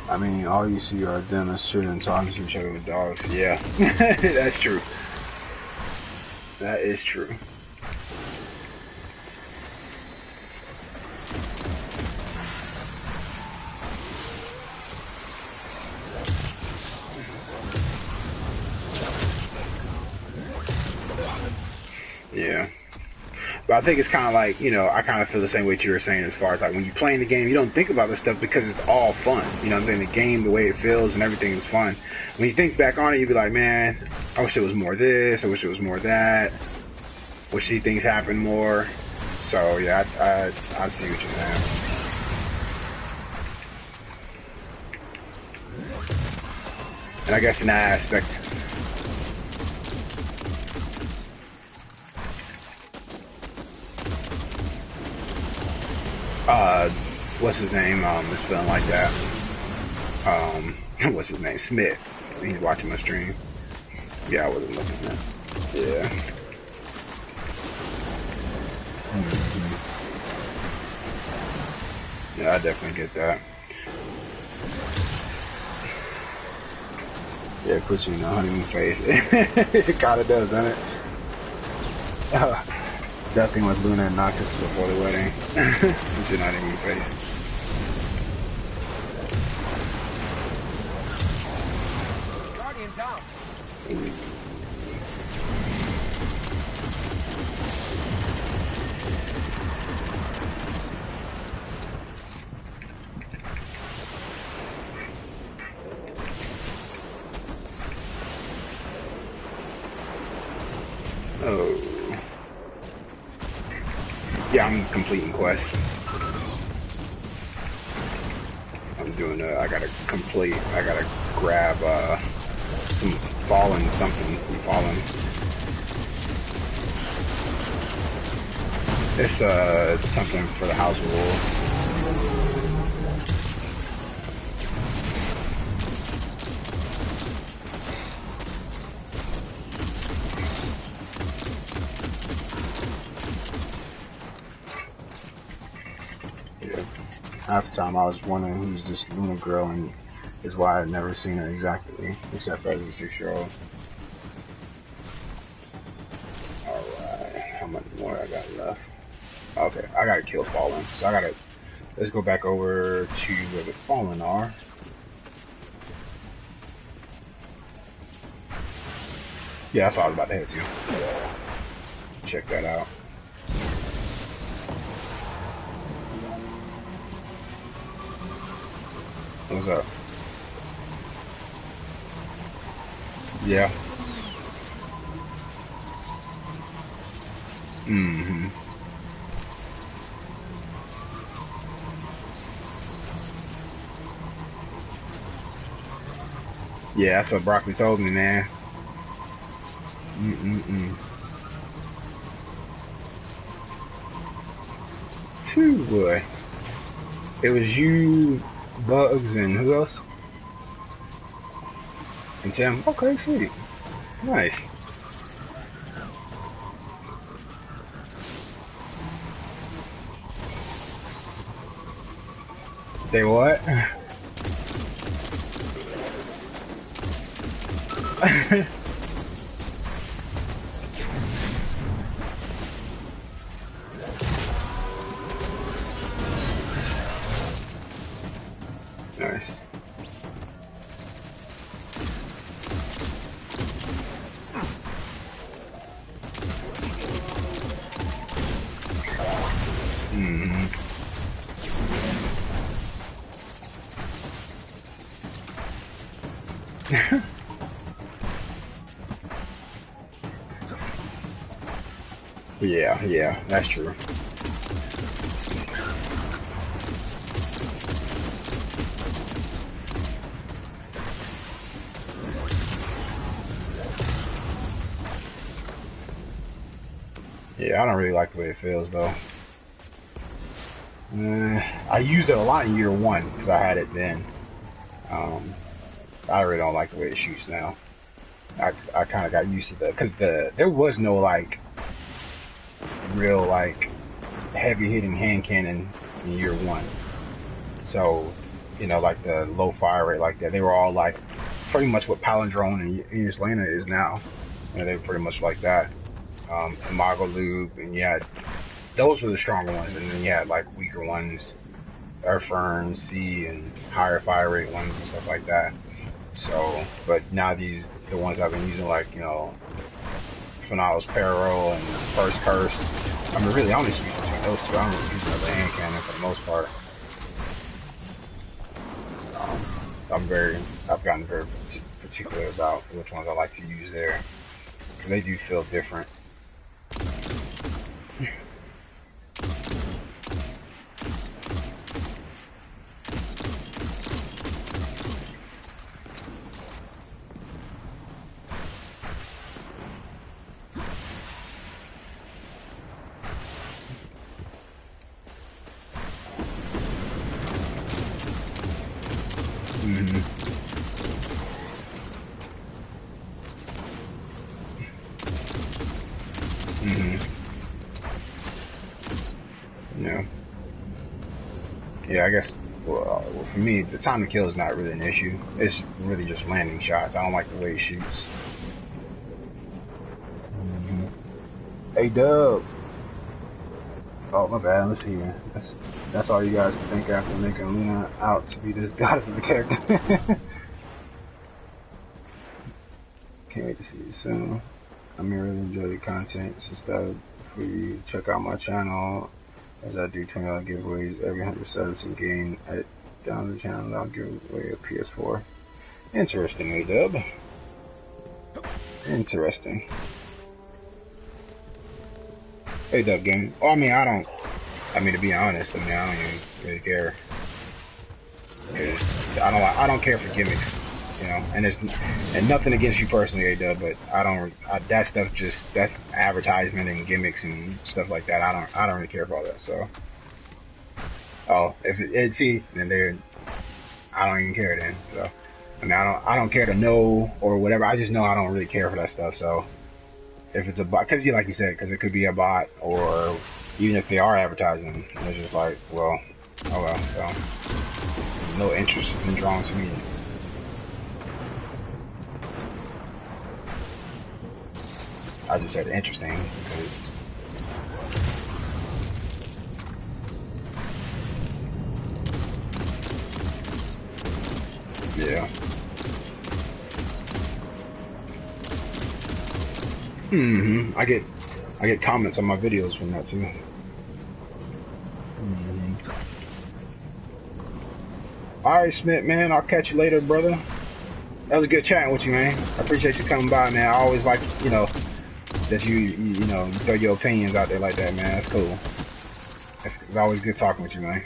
I mean, all you see are them as children talking to each other with dogs. Yeah, that's true. That is true. Yeah. But I think it's kind of like, you know, I kind of feel the same way you were saying as far as like when you're playing the game, you don't think about this stuff because it's all fun. You know what I'm saying? The game, the way it feels and everything is fun. When you think back on it, you be like, man, I wish it was more this. I wish it was more that. Wish these things happened more. So, yeah, I see what you're saying. And I guess in that aspect, what's his name? Is feeling like that. What's his name? Smith. He's watching my stream. Yeah, I wasn't looking at that. Yeah. Mm-hmm. Yeah, I definitely get that. Yeah, it puts you in a honeymoon phase. It kind of does, doesn't it? Definitely was Luna and Noxus before the wedding. Puts you in a honeymoon phase. Down. Oh. Yeah, I'm completing quests. I'm doing I gotta grab some something from Fallens. It's something for the House of Wolves. Yeah. Half the time I was wondering who's this Luna girl, and is why I'd never seen her exactly, except as a 6-year-old. Alright, how much more I got left? Okay, I gotta kill Fallen, so let's go back over to where the Fallen are. Yeah, that's what I was about to head to. Check that out. What's up? Yeah. Mm-hmm. Yeah, that's what Broccoli told me, man. Phew, boy. It was you, Bugs, and who else? And Tim. Okay, sweet. Nice. They what? Nice. Mm-hmm. Yeah, that's true. Yeah, I don't really like the way it feels though. I used it a lot in year 1 because I had it then. I really don't like the way it shoots now. I kind of got used to that because there was no like real like heavy hitting hand cannon in year 1. So you know, like the low fire rate like that. They were all like pretty much what Palindrome and Lena is now. You know, they were pretty much like that. Imago Loop, and you had, those were the stronger ones, and then you had like weaker ones, Earthfern, C, and higher fire rate ones and stuff like that. So, but now the ones I've been using, like, you know, Finale's Peril and First Curse. I mean, really, I only switch between those two. I don't really use another hand cannon for the most part. I've gotten very particular about which ones I like to use there, because they do feel different. Yeah. Yeah, I guess, well, for me, the time to kill is not really an issue. It's really just landing shots. I don't like the way he shoots. Hey, Dub. Oh, my bad. Let's see, man. That's all you guys can think after making Luna out to be this goddess of a character. Can't wait to see you soon. I mean, really enjoy the content. Since that, for you check out my channel, as I do $20 giveaways every 100 subs and gain at down the channel. I'll give away a PS4. Interesting, A-Dub. Interesting. A-Dub game. Oh, I mean, to be honest, I don't even really care. I don't care for gimmicks, you know, and nothing against you personally, A-Dub, but that stuff that's advertisement and gimmicks and stuff like that. I don't really care for all that, so. Oh, if it's see, then I don't even care then, so. I mean, I don't care to know or whatever. I just know I don't really care for that stuff, so. If it's a bot, because like you said, because it could be a bot, or even if they are advertising, it's just like, well, oh well, so no interest has been drawn to me. I just said interesting because yeah. I get comments on my videos from that too. Alright, Smith, man, I'll catch you later, brother. That was a good chatting with you, man. I appreciate you coming by, man. I always like, you know, that you throw your opinions out there like that, man. That's cool. It's always good talking with you, man.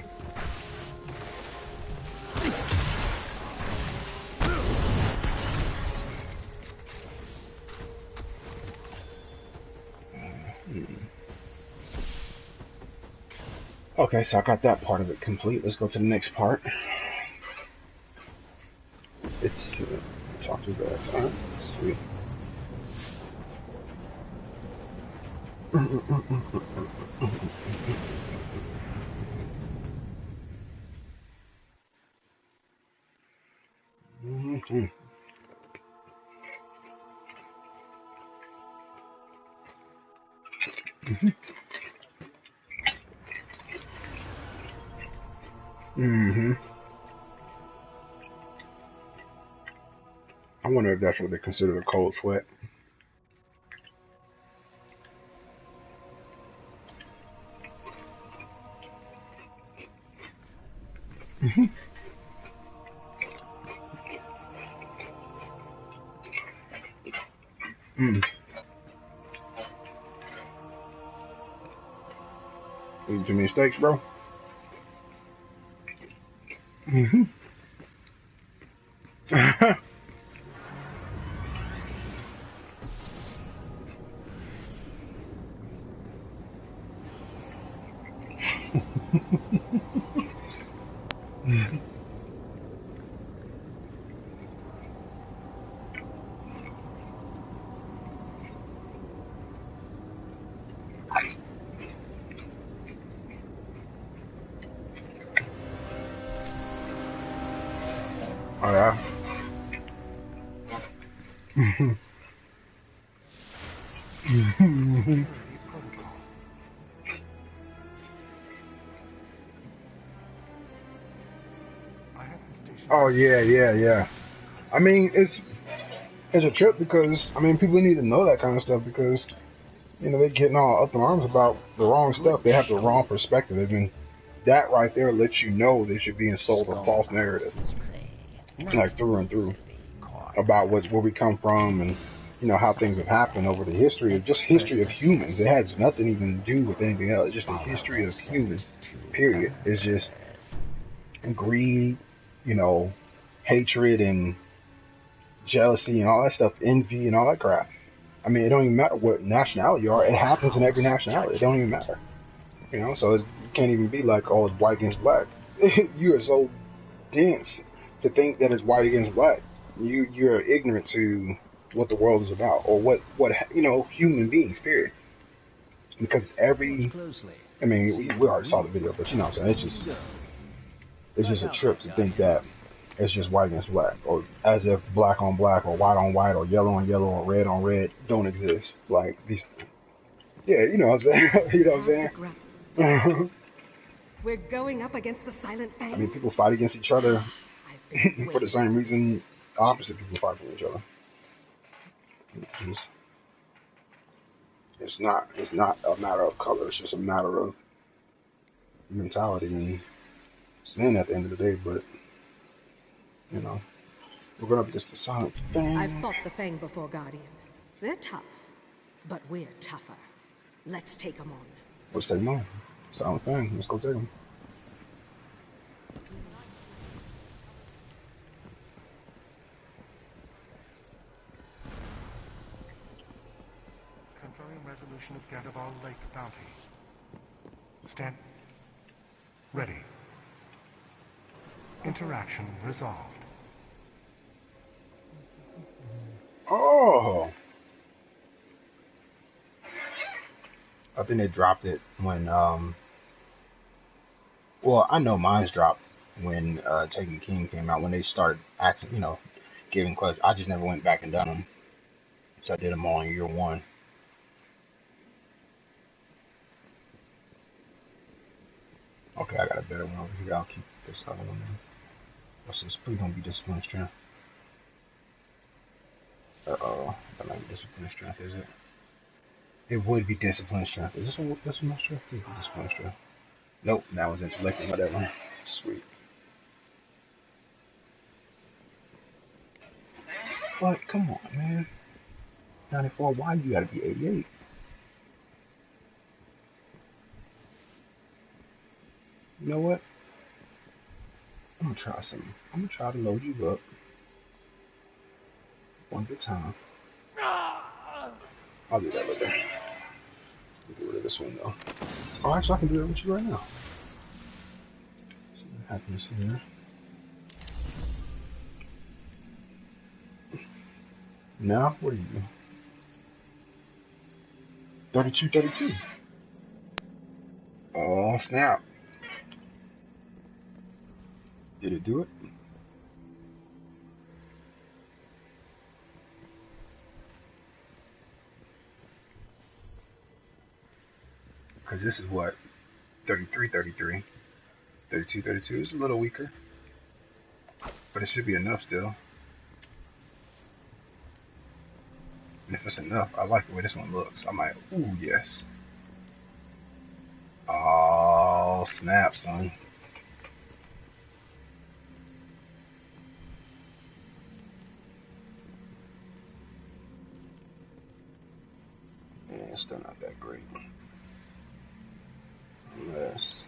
Okay, so I got that part of it complete. Let's go to the next part. It's talk to that time. Sweet. I wonder if that's what they consider a cold sweat. Eat too many steaks, bro. Oh yeah. Security protocol. I have been stationed. Oh yeah, yeah, yeah. I mean, it's a trip because I mean people need to know that kind of stuff because you know they're getting all up in arms about the wrong stuff. They have the wrong perspective. I mean, that right there lets you know they should be sold a false narrative, like through and through, about where we come from and you know how things have happened over the history of just history of humans. It has nothing even to do with anything else. It's just the history of humans. Period. It's just greed, you know, hatred and jealousy and all that stuff, envy and all that crap. I mean, it don't even matter what nationality you are. It happens in every nationality. It don't even matter. You know, so you can't even be like, oh, it's white against black. You are so dense to think that it's white against black. You're ignorant to what the world is about or what you know human beings. Period. Because I mean, we already saw the video, but you know what I'm saying. It's just a trip to think that it's just white against black, or as if black on black, or white on white, or yellow on yellow, or red on red don't exist. Like these, yeah, you know what I'm saying. You know what I'm saying. We're going up against the Silent Fang. I mean, people fight against each other for the same reason. Opposite people fight for each other. It's not a matter of color. It's just a matter of mentality and sin at the end of the day. But you know, we're going up against the Silent Fang. I've fought the Fang before, Guardian. They're tough, but we're tougher. Let's take them on. Let's take them on. Silent Fang. Let's go take them. Confirming resolution of Gandaval Lake bounty. Stand. Ready. Interaction resolved. Oh. I think they dropped it when well, I know mine's dropped when Taken King came out, when they started asking, you know, giving quests. I just never went back and done them. So I did them all in year one. Okay, I got a better one over here. I'll keep this other one in. What's this? Please don't be discipline strength. Uh-oh. That might be discipline strength, is it? It would be discipline strength. Is this one discipline strength? Discipline strength. Nope, that was intellect and whatever. Sweet. But come on, man. 94, why you gotta be 88? You know what? I'm gonna try something. I'm gonna try to load you up one good time. I'll do that later. Get rid of this one though. Oh, actually, I can do that with you right now. See what happens here. Now, what are you? 32. Oh, snap. Did it do it? Because this is what? 33. 32 is a little weaker. But it should be enough still. And if it's enough, I like the way this one looks. I might, ooh, yes. Oh, snap, son. Yeah, it's still not that great. Unless...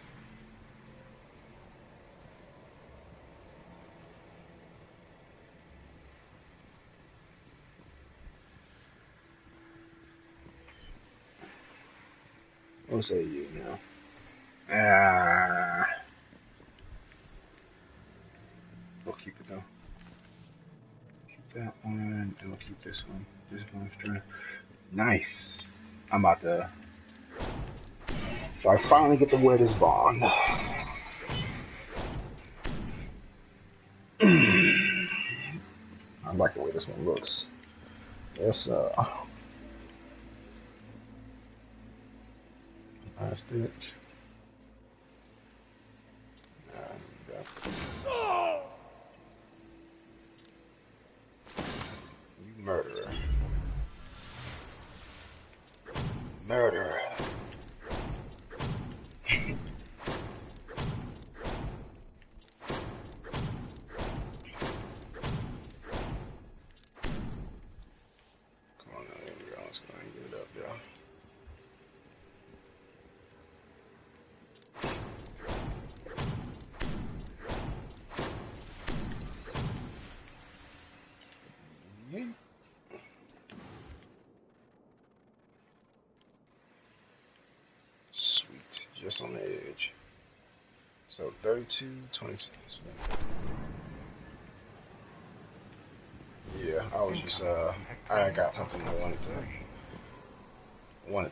We'll say you now. We'll keep it though. Keep that one, and we'll keep this one. This one's trying. Nice. I'm about to. So I finally get to wear this bond. like the way this one looks. Yes, last ditch. You murderer. Murderer. Come on now, there we go. Let's go ahead and get it up, y'all. Sweet, just on the edge. So 32, 22. Yeah, I was just I got something I wanted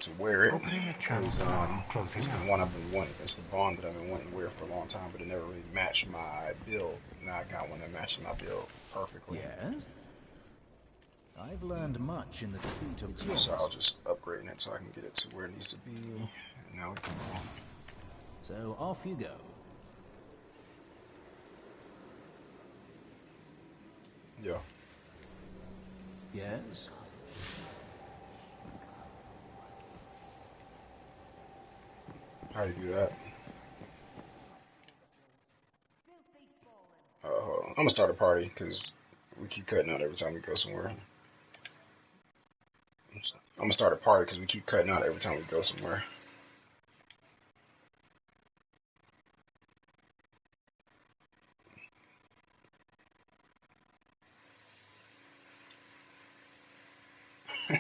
to wear it because this is the one I've been wanting. It's the bond that I've been wanting to wear for a long time, but it never really matched my build. Now I got one that matches my build perfectly. Yes? I've learned much in the defeat of its yours. So I'll just upgrade it so I can get it to where it needs to be. And now we can go on. So off you go. Yeah. Yes? How do you do that? Hold on. I'm gonna start a party because we keep cutting out every time we go somewhere. I'm gonna start a party because we keep cutting out every time we go somewhere.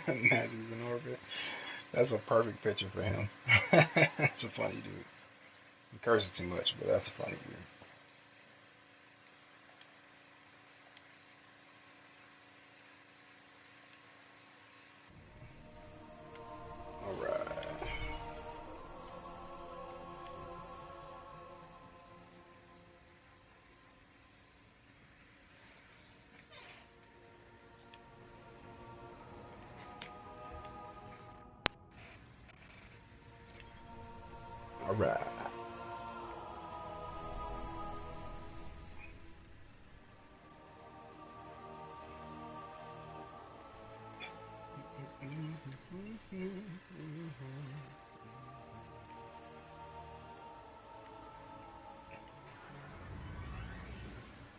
Nazis in orbit. That's a perfect picture for him. That's a funny dude. He curses too much, but that's a funny dude. Alright. Alright.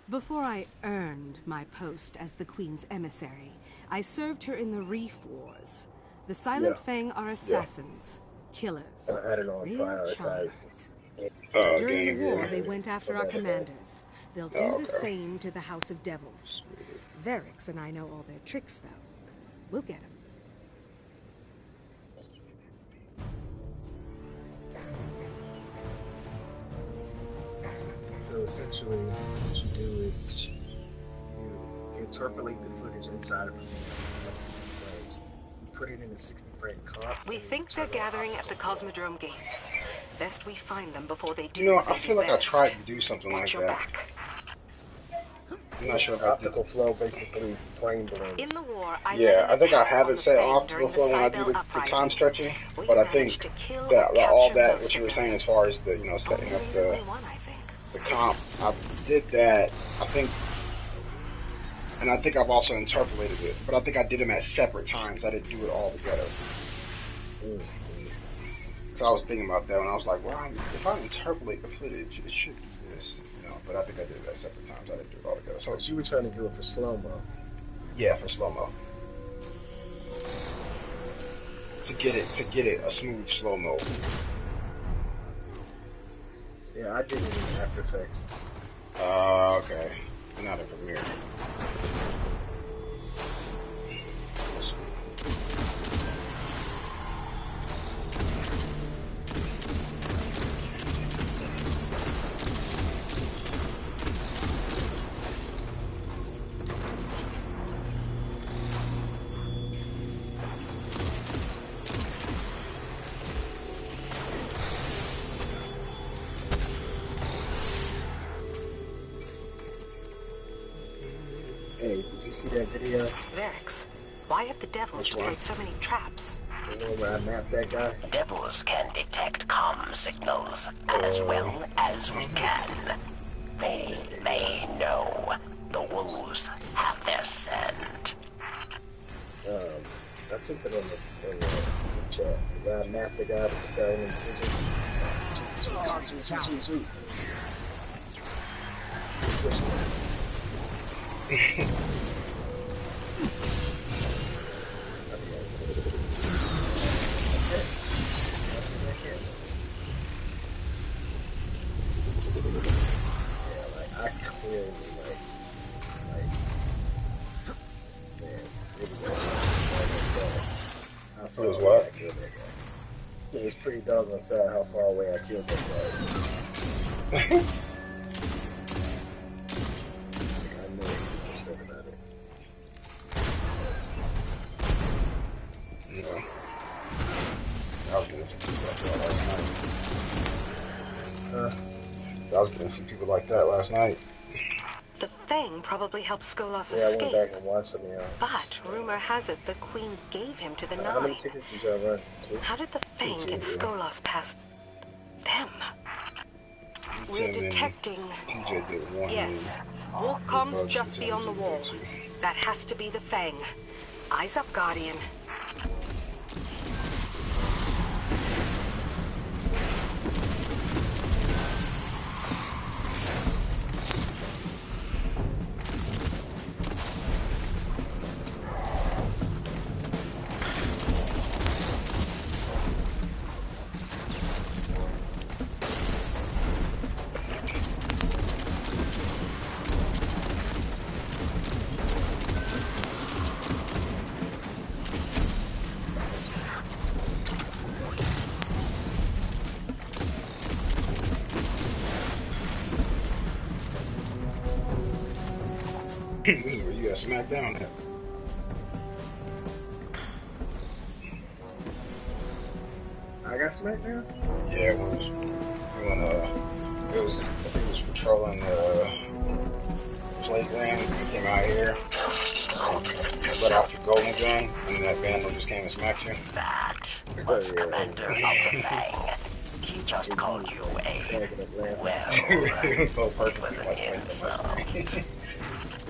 Before I earned my post as the Queen's emissary, I served her in the Reef Wars. The Silent Fang are assassins, killers, real charmers. During the war, they went after our commanders. They'll do the same to the House of Devils. Verix and I know all their tricks, though. We'll get them. So essentially, what you do is you interpolate the footage inside of a 60 frames. You put it in a 60 frame comp. We think they're gathering at the Cosmodrome gates. Best we find them before they do. You know, I feel like I tried to do something like that. Back. I'm not sure if optical flow, basically flame balloons. In the war, I think I have it set optical flow when I do the time stretching, but I think that all that what you were saying as far as the setting up the comp, I did that. I think, and I think I've also interpolated it, but I think I did them at separate times. I didn't do it all together. So I was thinking about that, and I was like, well, if I interpolate the footage, it should do this, But I think I did it at separate times. I didn't do it all together. So but you were trying to do it for slow-mo. Yeah, for slow-mo. To get it a smooth slow-mo. Yeah, I did it in After Effects. Okay. Not in Premiere. you see that video? Vex, why have the devils deployed so many traps? The one where I mapped that guy? Devils can detect comm signals as well as we can. They know the wolves have their scent. I sent it in the chat. The guy mapped the guy with the silent intrusion. I clearly It was what? It was pretty doggone sad how far away I killed that guy. I knew he was upset about it. Yeah. I was getting some people like that last night. I was getting some people like that last night. The Fang probably helped Skolas Yeah, I escape. went back and watched some of y'all. But rumor has it the Queen gave him to the How many Nine. tickets did y'all run? Two? How did the Fang get Skolas past them? We're Tim and detecting. TJ did one. Yes. Wolfcom's just beyond the wall. That has to be the Fang. Eyes up, Guardian. This is where you got smacked down at. I got smacked down? Yeah, it was doing I think it was patrolling playground. We came out here, let off your golden gun, and that vandal just came and smacked you. That was Commander of the Fang. He just called you a, well, It was so it perfect. was an Like, insult.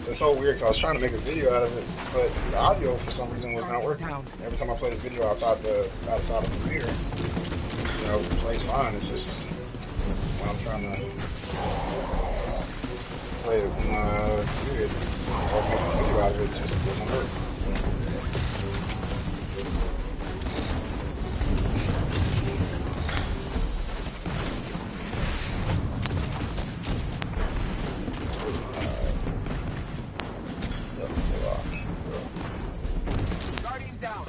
it's so weird because I was trying to make a video out of it, but the audio for some reason was not working. Every time I play the video outside the computer, you know, it plays fine. It's just when I'm trying to play it on my computer or make a video out of it, it just doesn't work. Guardian down.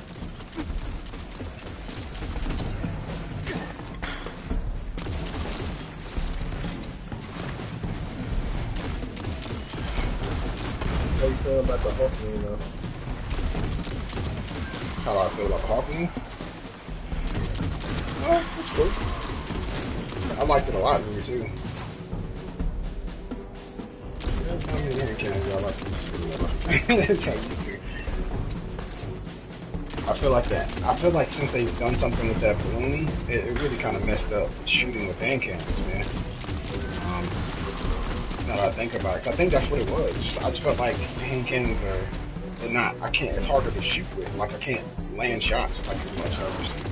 How you feeling about the Hulk, you know? How I feel about Hawking? Oh, it's cool. I liked it a lot here too. There's how many other cannons I like this. I feel like that. I feel like since they've done something with that balloon, it really kind of messed up shooting with hand cannons, man. Now that I think about it, 'cause I think that's what it was. I just felt like hand cannons they're not. I can't. It's harder to shoot with. Like I can't land shots like as much as I used to.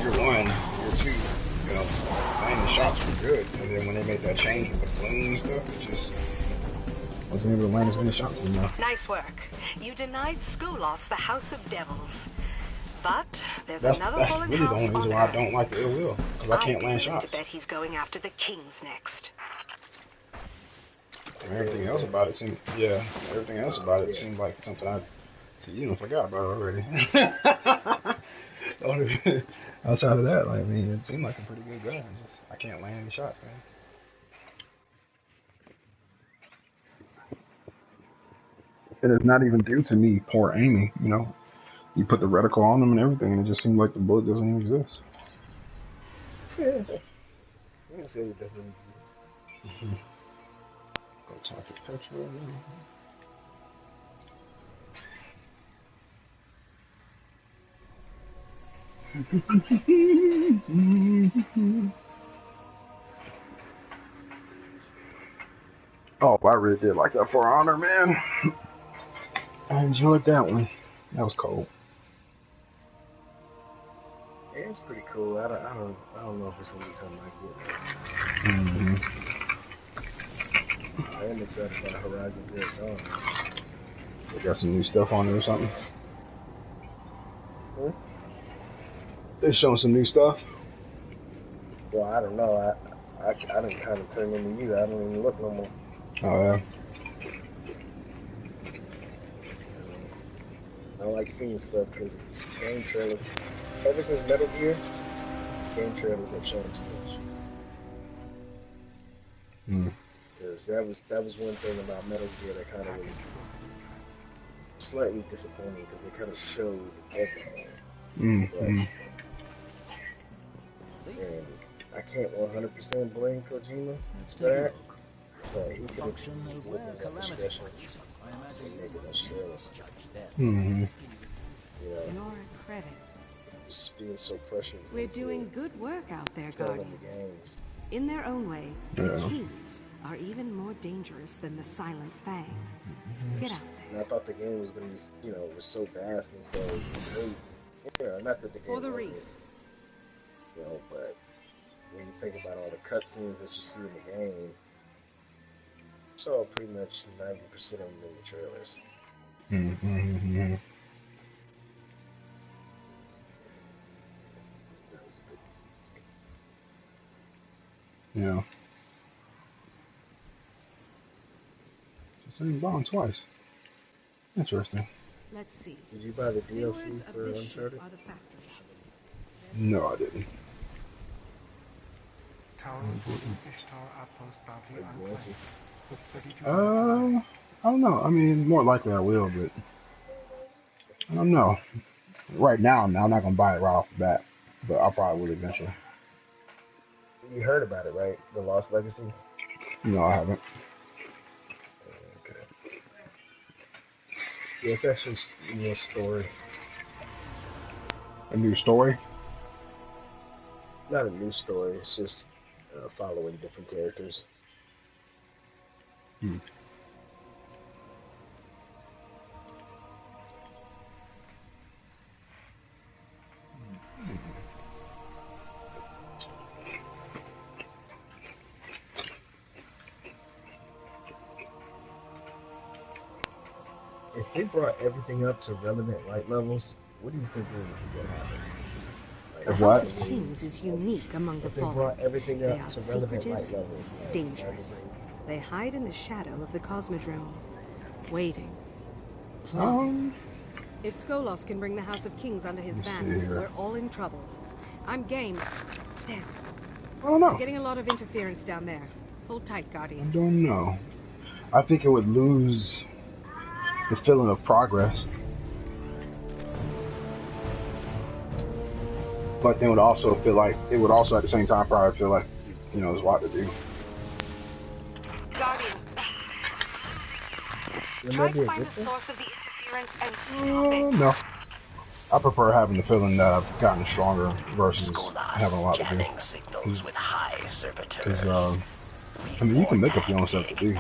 Year one, year two, you know, landing shots were good, and then when they made that change with the balloon and stuff, it just wasn't able to land as many shots anymore. Nice work. You denied Skolas the House of Devils. But there's That's another fallen really the house only reason on why I Earth. don't like the ill will, because I can't land I'm willing to shots. bet he's going after the Kings next. And everything else about it seemed, everything else about it seemed like something I, forgot about already. Outside of that, like, I mean, it seemed like a pretty good gun. I can't land any shots, man. And it's not even due to me poor aiming, you know. You put the reticle on them and everything, and it just seems like the bullet doesn't even exist. You say it doesn't exist. Go talk to Petra. Oh, I really did like that For Honor, man. I enjoyed that one. That was cold. Yeah, it's pretty cool. I don't know if it's gonna be something like it. I am excited about Horizon Zero Dawn. They got some new stuff on it or something. Hmm? They showing some new stuff. Well, I don't know. I didn't kind of turn into you. I don't even look no more. Oh yeah. I don't like seeing stuff because game trailers. Ever since Metal Gear, game trailers have shown too much. Because that was one thing about Metal Gear that kind of was slightly disappointing because they kind of showed everything. And I can't 100% blame Kojima for that, but he could have just given that discretion in making those trailers. Mm-hmm. Yeah. You're a credit. Just being so pressured. We're doing good work out there, Guardian. The games. In their own way, the Kings are even more dangerous than the Silent Fang. Get out there. And I thought the game was going to be, was so vast and so great. Not that the game For the reef. But when you think about all the cutscenes that you see in the game, you saw pretty much 90% of them in the trailers. Mm-hmm. Yeah. Same bond twice. Interesting. Let's see. Did you buy the DLC for Uncharted? No, I didn't. Tower Ishtar Outpost bounty unclaimed. I don't know. I mean, more likely I will, but I don't know. Right now, I'm not gonna buy it right off the bat, but I probably will eventually. You heard about it, right? The Lost Legacies? No, I haven't. Okay. Yeah, it's actually a new story. A new story? Not a new story. It's just following different characters. If they brought everything up to relevant light levels, what do you think would happen? The House of Kings is unique among the Fallen. Brought everything up they are to relevant secretive, light levels, dangerous. They hide in the shadow of the Cosmodrome, waiting. If Skolos can bring the House of Kings under his banner, we're all in trouble. I'm game. Damn. I don't know. I'm getting a lot of interference down there. Hold tight, Guardian. I don't know. I think it would lose the feeling of progress. But then would also feel like it would also at the same time probably feel like there's a lot to do. Guardian. Try to find the source of the interference and stop it. No. I prefer having the feeling that I've gotten stronger versus having a lot to do. Because, I mean, you can make up your own stuff to do.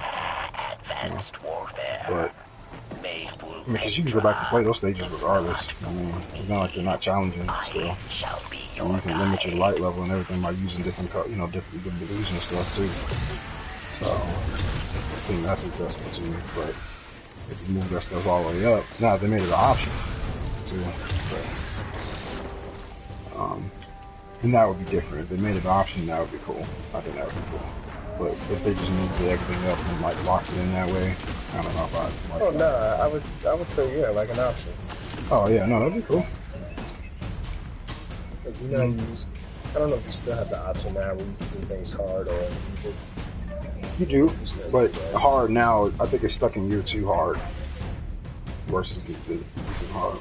But, because you can go back and play those stages regardless. I mean, it's not like they're not challenging still. And you can limit your light level and everything by using different different blues and stuff too. So, I think that's successful too. But if you move that stuff all the way up, now they made it an option too. But, and that would be different. If they made it an option, that would be cool. I think that would be cool. But if they just moved everything up and like locked it in that way, I don't know if I'd like that. No, I would say yeah, like an option. Oh yeah, no, that'd be cool. But I don't know if you still have the option now where you can do things hard or easy. You do, but hard now, I think it's stuck in year 2 hard versus the hard.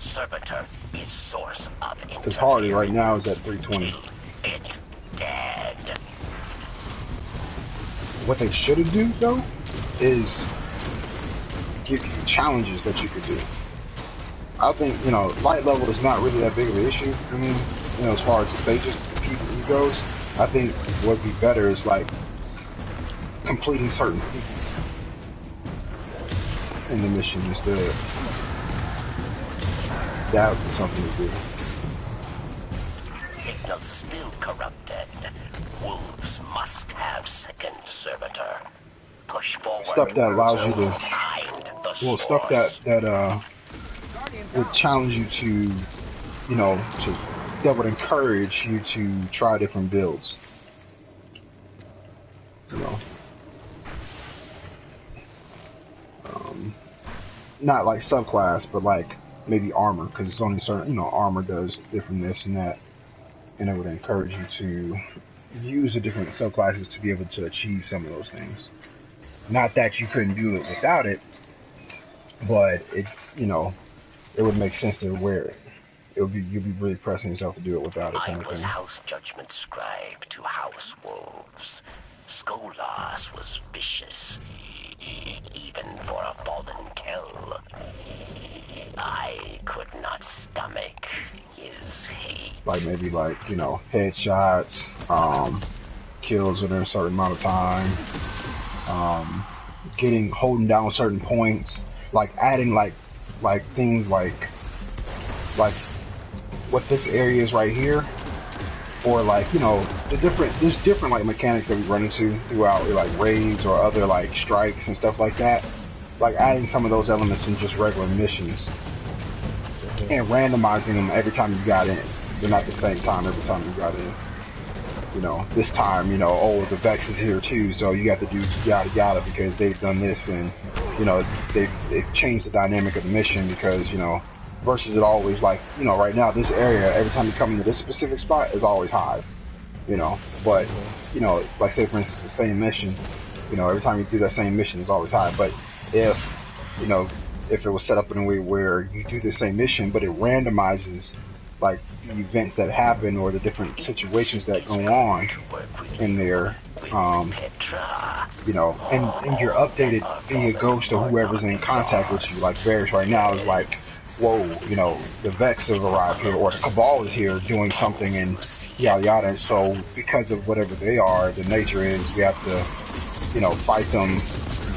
Servitor is source of interference. Because hard right now is at 320. It dead. What they should have do though is give you challenges that you could do. I think, you know, light level is not really that big of an issue. I mean, you know, as far as the stages goes, I think what would be better is like completing certain feats in the mission instead. That would be something to do. Signal still corrupted. Wolves must have second servitor. Push forward. Stuff that allows you to, find the well, stuff that would challenge you to, you know, that would encourage you to try different builds. You know, not like subclass, but like maybe armor, because it's only certain, you know, armor does different this and that, and it would encourage you to use the different subclasses to be able to achieve some of those things. Not that you couldn't do it without it, but it, you know, it would make sense to wear it. It would be, you'd be really pressing yourself to do it without it, kind of I was thing. House Judgment Scribe to House Wolves. Skolas was vicious, even for a fallen kill. I could not stomach his hate. Like maybe like, you know, headshots, kills within a certain amount of time, holding down certain points, like adding like things like what this area is right here, or like, you know, there's different like mechanics that we run into throughout like raids or other like strikes and stuff like that, like adding some of those elements in just regular missions and randomizing them every time you got in. They're not the same time every time you got in. You know, this time, you know, oh, the Vex is here too, so you got to do yada yada because they've done this, and you know, they've changed the dynamic of the mission, because, you know, versus it always like, you know, right now this area, every time you come into this specific spot is always Hive, you know, but, you know, like say for instance the same mission, you know, every time you do that same mission is always Hive. But if, you know, if it was set up in a way where you do the same mission but it randomizes like the events that happen or the different situations that go on in there, you know, and you're updated in your ghost or whoever's in contact with you. Like Varys right now is like, whoa, you know, the Vex have arrived here, or the Cabal is here doing something, and yada yada. And so because of whatever they are, the nature is we have to, you know, fight them,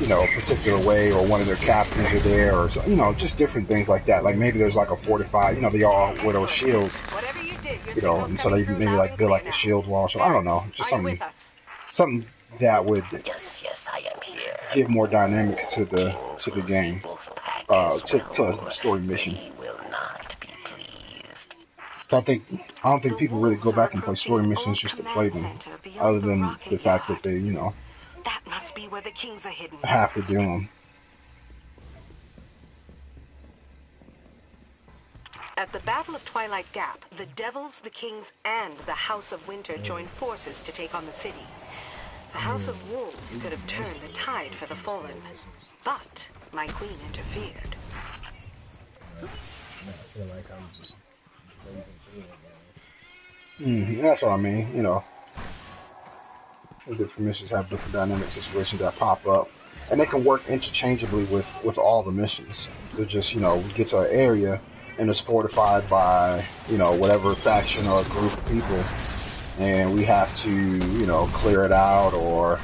you know, a particular way, or one of their captains are there, or so, you know, just different things like that. Like maybe there's like a fortified, you know, they all with those shields, you know, and so they maybe like build like a shield wall. So I don't know, just something that would Yes, I am here. give more dynamics to the game, to a story mission. Will not be pleased. So I don't think people really go back and play story missions just to play them, other than the fact that they, you know, That must be where the kings are hidden. have to do them. At the Battle of Twilight Gap, the Devils, the Kings, and the House of Winter joined forces to take on the city. The House of Wolves could have turned the tide for the fallen, but my queen interfered. I feel like I'm just That's what I mean, you know. The different missions have different dynamic situations that pop up, and they can work interchangeably with all the missions. They're just, you know, we get to an area and it's fortified by, you know, whatever faction or group of people, and we have to, you know, clear it out or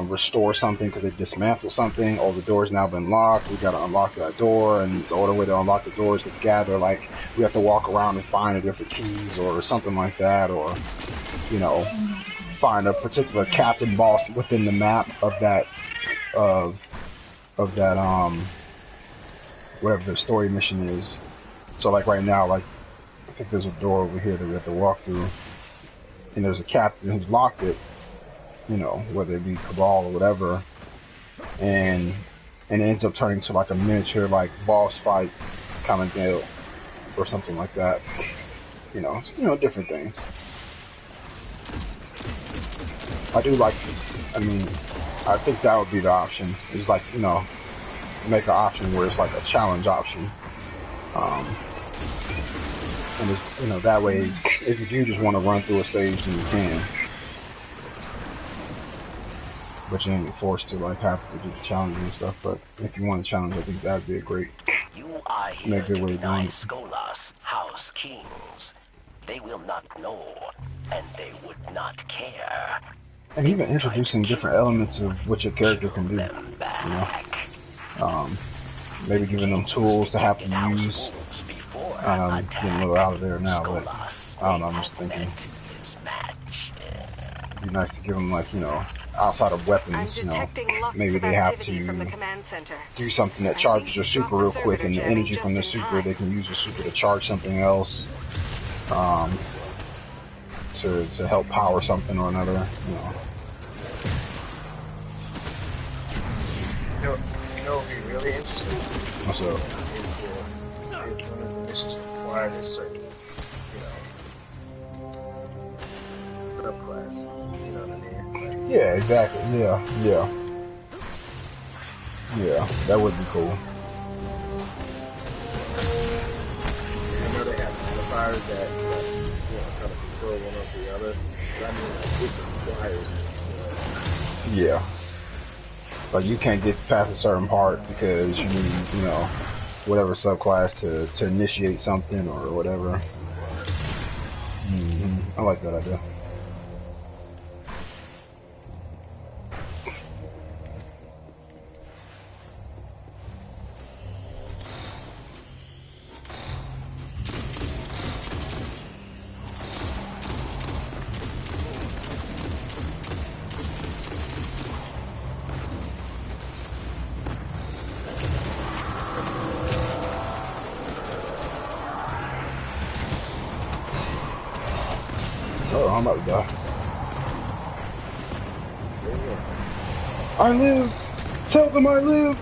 restore something because they dismantled something, or the door's now been locked. We got to unlock that door, and the only way to unlock the door is to gather, like, we have to walk around and find the different keys or something like that, or, you know, find a particular captain boss within the map of that whatever the story mission is. So like right now, like I think there's a door over here that we have to walk through, and there's a captain who's locked it, you know, whether it be Cabal or whatever, and it ends up turning to like a miniature like boss fight kind of deal or something like that. You know, different things. I do like, I mean, I think that would be the option. It's like, you know, make an option where it's like a challenge option. And it's, you know, that way, if you do just want to run through a stage, then you can. But you ain't forced to like have to do the challenges and stuff. But if you want a challenge, I think that'd be a great. You are Make here a good to way of deny doing it. Skolas house kings. They will not know, and they would not care. And even introducing different elements of what your character can do. You know, maybe giving them tools to have to use. I'm getting a little out of there now, but I don't know. I'm just thinking it'd be nice to give them, like, you know, outside of weapons. You know, maybe they have to do something that charges your super real quick, and the energy from the super, they can use the super to charge something else. To help power something or another, you know. You know, it'd be really interesting. What's up? If one of the missions required a certain, subclass. You know what I mean? Like, Yeah, exactly. Yeah, that would be cool. I know they have modifiers that kind of prefer one over the other. But I mean, like, it requires. Yeah. Like, you can't get past a certain part because you need, you know, whatever subclass to initiate something or whatever. I like that idea. Oh, I'm about to die. I live! Tell them I live!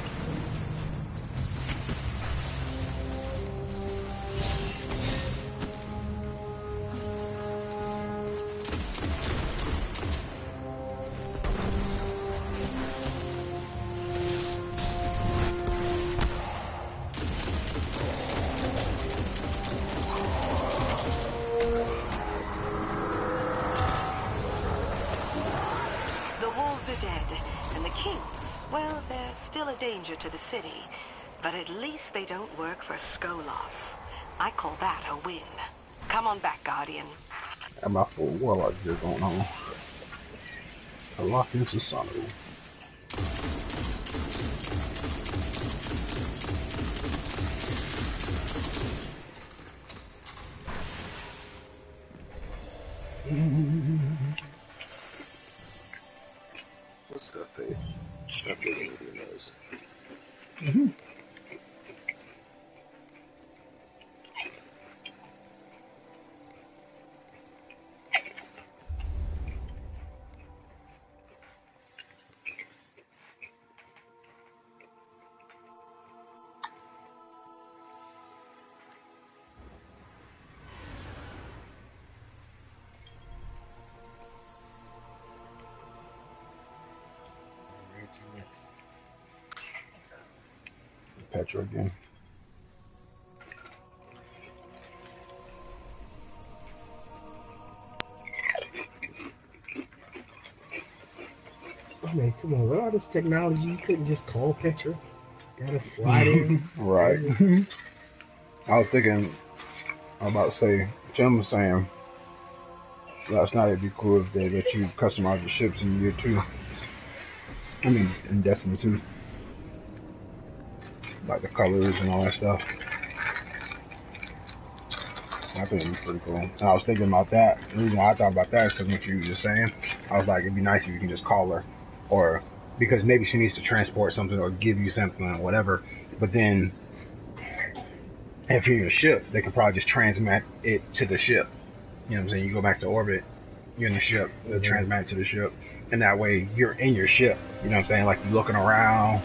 Are dead, and the kings, well, they're still a danger to the city, but at least they don't work for Skolas. I call that a win. Come on back, Guardian. Got my full warlock gear going on. A lock in society. What's up, Faith? Stuff getting in your nose. Petra again. I mean, come on, with all this technology, you couldn't just call Petra. Gotta fly there. Right. I was thinking, I'm about to say, Jim was saying last night it'd be cool if they let you customize your ships in year 2. I mean, in Destiny 2. Like the colors and all that stuff. I think it'd be pretty cool. And I was thinking about that. The reason why I thought about that is because what you were just saying. I was like, it'd be nice if you can just call her. Or, because maybe she needs to transport something or give you something or whatever. But then, if you're in a ship, they could probably just transmit it to the ship. You know what I'm saying? You go back to orbit, you're in the ship, they'll transmit it to the ship. And that way, you're in your ship. You know what I'm saying? Like, you're looking around.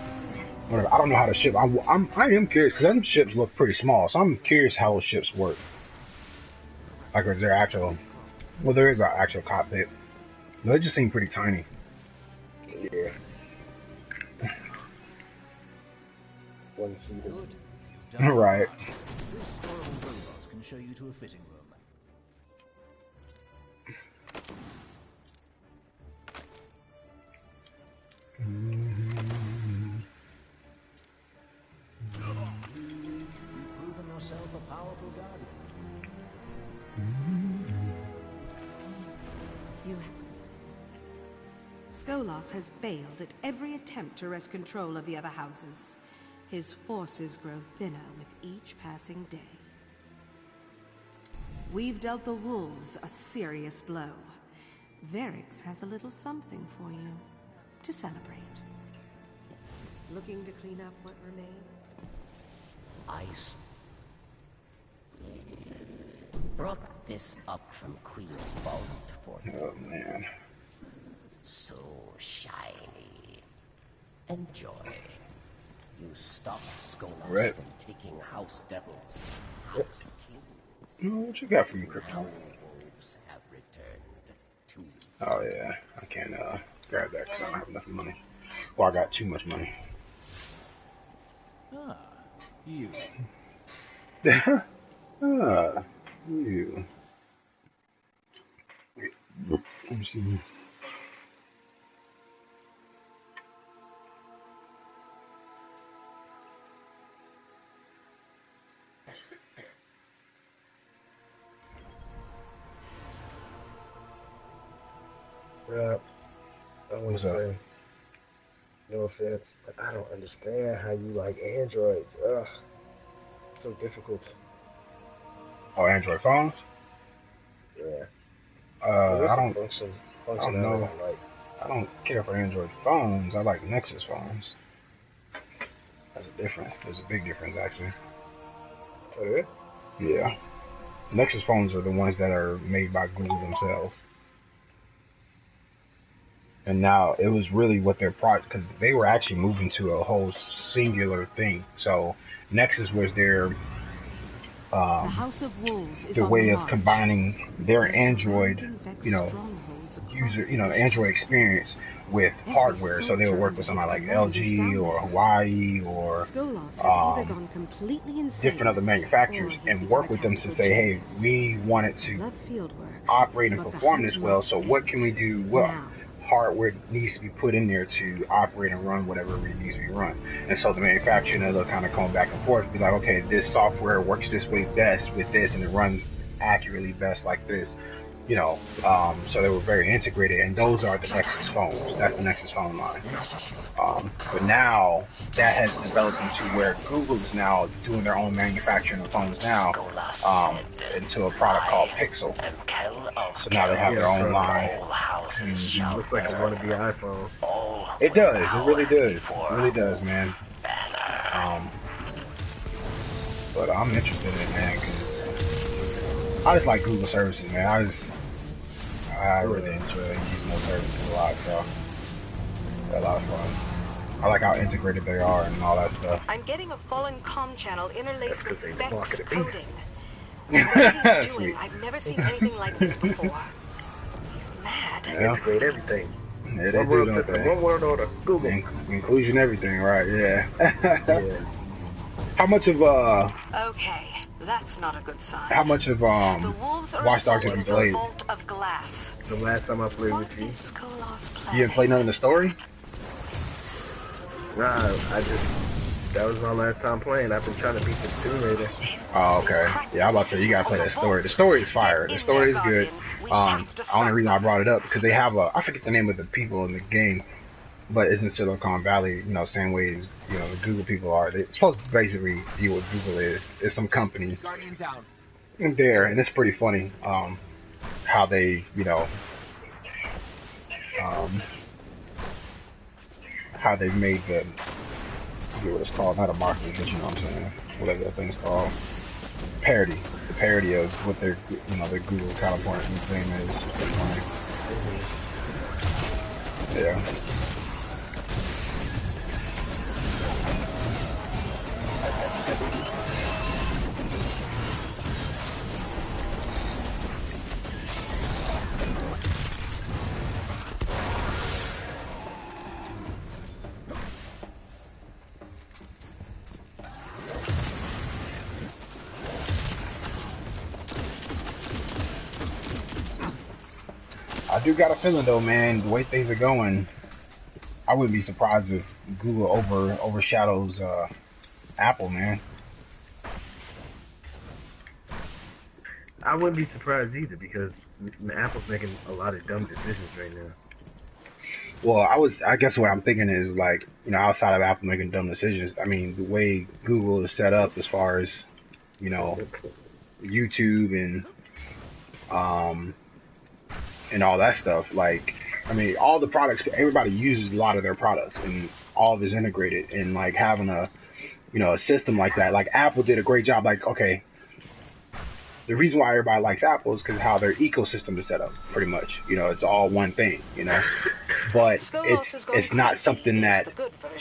Whatever. I don't know how the ship. I am curious because them ships look pretty small, so I'm curious how those ships work. Like, is there actual? Well, there is an actual cockpit. They just seem pretty tiny. Yeah. One seaters. Right. This horrible robot can show you to a fitting room. Skolas has failed at every attempt to wrest control of the other houses. His forces grow thinner with each passing day. We've dealt the wolves a serious blow. Verix has a little something for you to celebrate. Looking to clean up what remains? I brought this up from Queen's Vault for you. Oh man. So shiny. Enjoy. You stopped Skolas Right. from taking House Devils, House Kings. What you got for me, Crypto? Now wolves have returned to you. Oh yeah, I can't grab that because I don't have enough money. Well, I got too much money. Ah, you. You. Wait, let me see. I want What's to up? say, no offense, but I don't understand how you like androids. Ugh, so difficult. Oh, Android phones? Yeah. I There's some don't functionality know. I like. I don't care for Android phones. I like Nexus phones. That's a difference. There's a big difference, actually. Oh, yeah? Yeah. Nexus phones are the ones that are made by Google themselves. And now it was really what their product, because they were actually moving to a whole singular thing. So Nexus was their The House of Wolves is the on way the of march. combining their They're Android, surrounding Vex you know, strongholds across user, the the Android East. experience with Every hardware. So they would soldier work under with his somebody like command is LG down or there. Hawaii or Skolas has either gone completely insane, different other or manufacturers he's and become work a with them to tactical say, hey, genius. we wanted to Love field work, operate and but the perform hunt this well, must so what end. can we do? What Now. hardware needs to be put in there to operate and run whatever it needs to be run? And so the manufacturer and they'll kind of come back and forth, be like, okay, this software works this way best with this, and it runs accurately best like this. So they were very integrated, and those are the Nexus phones. That's the Nexus phone line. But now that has developed into where Google is now doing their own manufacturing of phones now, into a product called Pixel. So now they have their own line. Looks like a wannabe iPhone. It does. It really does. It really does, man. But I'm interested in it, man, because I just like Google services, man. I really enjoy using those services a lot, so they're a lot of fun. I like how integrated they are and all that stuff. I'm getting a fallen comm channel interlaced with That's 'cause they Vex walk at the coding. Sweet. He's doing, I've never seen anything like this before. He's mad. Yeah. Integrate everything. Yeah, they One do, world don't system, they? one world order. Google. Inclusion, everything, right? Yeah. Yeah. How much of Okay, that's not a good sign. How much of The wolves are Watch Dogs have you assaulting the played? vault of glass. The last time I played What with you. is Skolas You planning? didn't play none of the story? Nah, that was my last time playing. I've been trying to beat this Tomb Raider. Oh, okay. Yeah, I'm about to say you gotta play that story. The story is fire. The story is good. The only reason I brought it up because they have I forget the name of the people in the game, but it's in Silicon Valley. Same way as the Google people are. They're supposed to basically be what Google is. It's some company Guardian down. in there, and it's pretty funny. How they how they made the I forget what it's called, not a marketing, but you know what I'm saying, whatever that thing's called. Parody. The parody of what their their Google counterpart thing is. It's pretty funny. Yeah. I do got a feeling though, man, the way things are going, I wouldn't be surprised if Google overshadows Apple, man. I wouldn't be surprised either because Apple's making a lot of dumb decisions right now. Well, I guess what I'm thinking is like, you know, outside of Apple making dumb decisions, I mean, the way Google is set up as far as, you know, YouTube um, and all that stuff. Like, I mean, all the products, everybody uses a lot of their products and all of it is integrated, and like having a, you know, a system like that, like Apple did a great job. Like, okay, the reason why everybody likes Apple is because how their ecosystem is set up, pretty much. You know, it's all one thing, you know, but it's not something that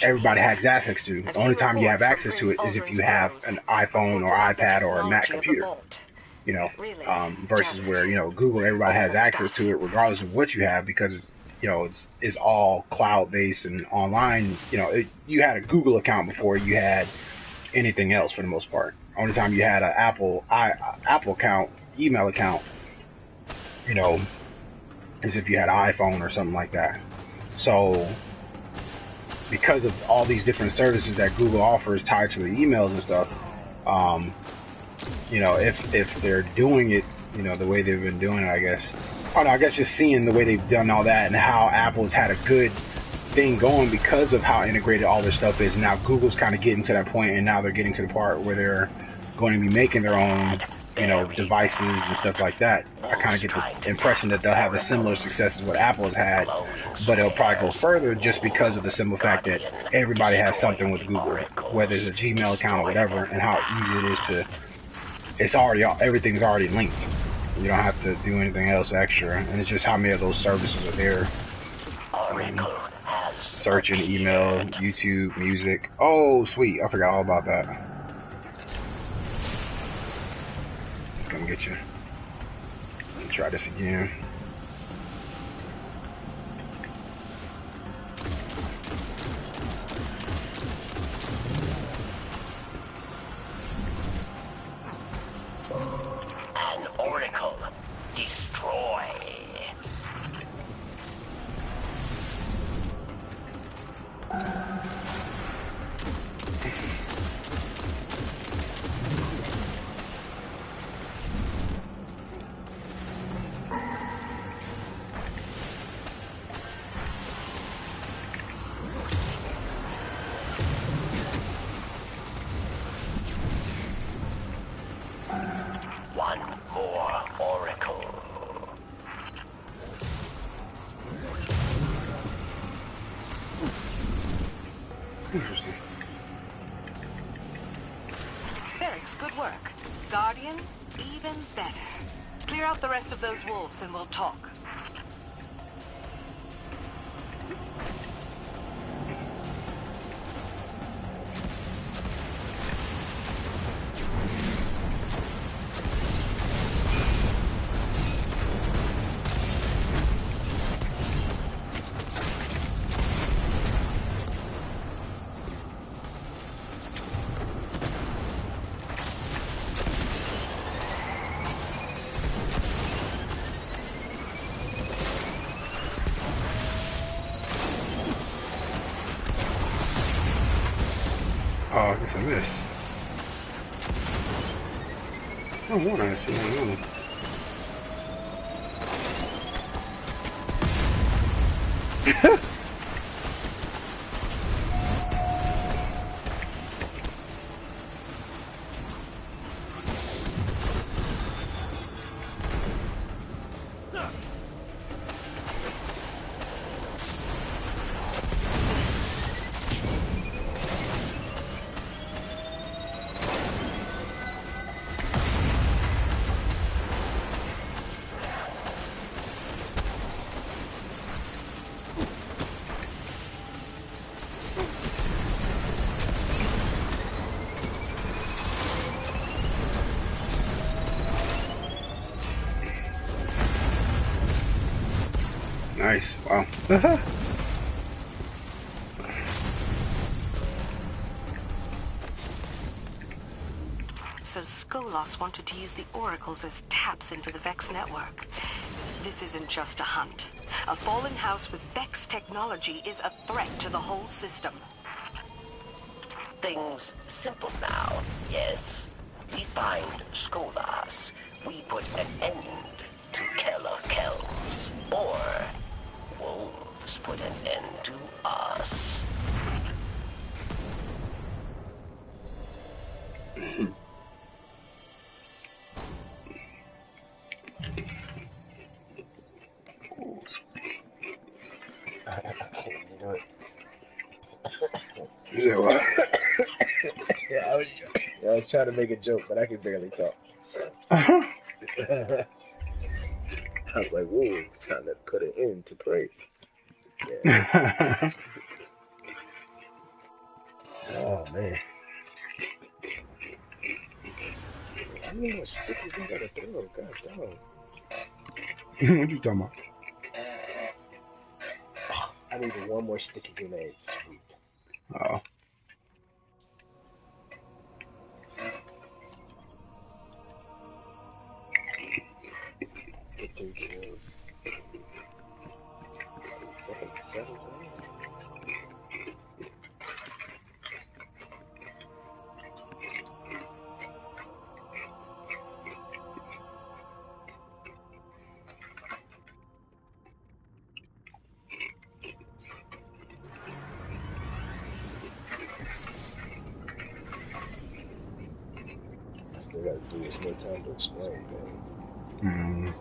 everybody has access to. The only time you have access to it is if you have an iPhone or iPad or a Mac computer, you know, versus where, you know, Google, everybody has access to it regardless of what you have, because, you know, it's all cloud based and online. You know, you had a Google account before you had anything else for the most part. Only time you had an Apple account, email account, you know, is if you had an iPhone or something like that. So because of all these different services that Google offers tied to the emails and stuff, you know, if they're doing it, you know, the way they've been doing it, I guess. I don't know, I guess just seeing the way they've done all that and how Apple's had a good thing going because of how integrated all this stuff is. Now Google's kind of getting to that point, and now they're getting to the part where they're going to be making their own, you know, devices and stuff like that. I kind of get the impression that they'll have a similar success as what Apple has had, but it'll probably go further just because of the simple fact that everybody has something with Google, whether it's a Gmail account or whatever, and how easy it is to, it's already, everything's already linked. You don't have to do anything else extra, and it's just how many of those services are there. Search and email, YouTube, music. Oh, sweet. I forgot all about that. Come get you. Let me try this again. An oracle. Destroy. One more oracle. Interesting. Ferrex, good work. Guardian, even better. Clear out the rest of those wolves and we'll talk. Oh, I guess I missed. I don't want to see one. Nice. Wow. So Skolos wanted to use the oracles as taps into the Vex network. This isn't just a hunt. A fallen house with Vex technology is a threat to the whole system. Things simple now, yes? We find Skolas. We put an end to Keller Kells. Or wolves put an end Yeah, well. Yeah, I was trying to make a joke, but I could barely talk. Uh-huh. I was like, whoa, it's trying to put an end to praise. Yeah. Oh, man. How many more stickers we gotta throw? God damn. What you talking about? I needed one more sticky grenade. Sweet. Oh. 3 kills. 7 times? I still gotta do this. No time to explain, man.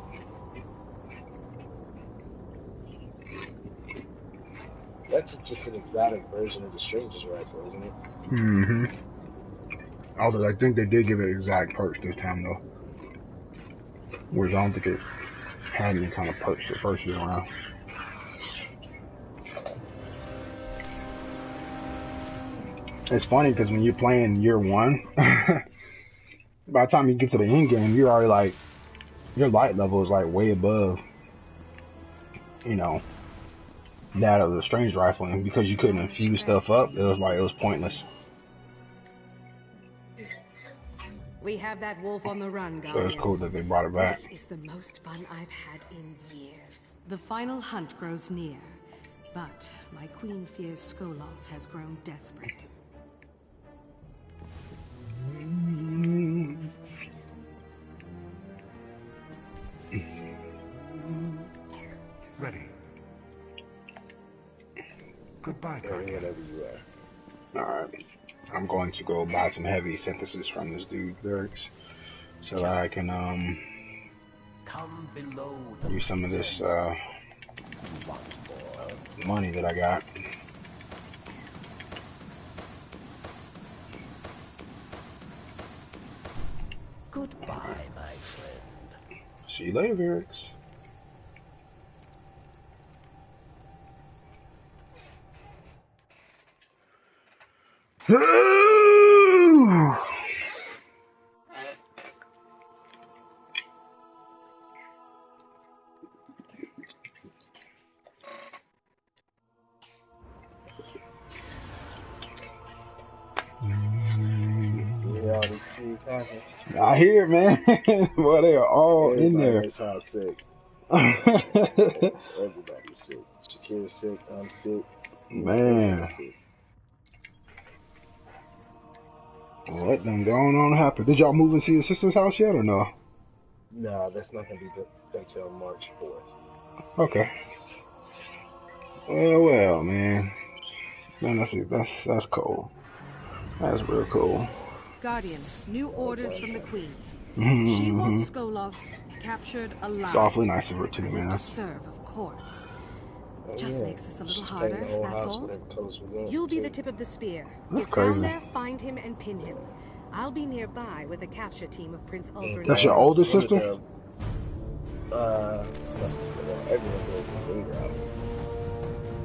That's just an exotic version of the Stranger's Rifle, isn't it? Mm-hmm. Although I think they did give it exact perks this time, though. Whereas I don't think it had any kind of perks the first year around. It's funny because when you're playing year one, by the time you get to the end game, you're already like, your light level is like way above, you know, that of the Strange Rifle. And because you couldn't infuse stuff up, it was pointless. We have that wolf on the run, Guardian. So it's cool that they brought it back. This is the most fun I've had in years. The final hunt grows near, but my queen fears Skolos has grown desperate. Ready. Goodbye, Guardian. Whatever you are. Alright. I'm going to go buy some heavy synthesis from this dude, Lyrics, so that I can use some of this money that I got. Goodbye, my friend. See you later, Lyrics. I hear, man. Well, they are all in there. Everybody's all sick. Everybody's sick. Shakira's sick. I'm sick. Man. Sick. What done going on happen? Did y'all move into your sister's house yet or no? No, that's not gonna be good until March 4th. Okay. Well, man. Man, that's cool. That's real cool. Guardian, new orders from the Queen. She wants Skolos captured alive. It's awfully nice of her too, man. To serve, of course. Just makes this a little harder, that's all. You'll be the tip of the spear. That's Get crazy. down there, find him, and pin him. I'll be nearby with a capture team of Prince Uldren's. That's your oldest sister? Everyone's older.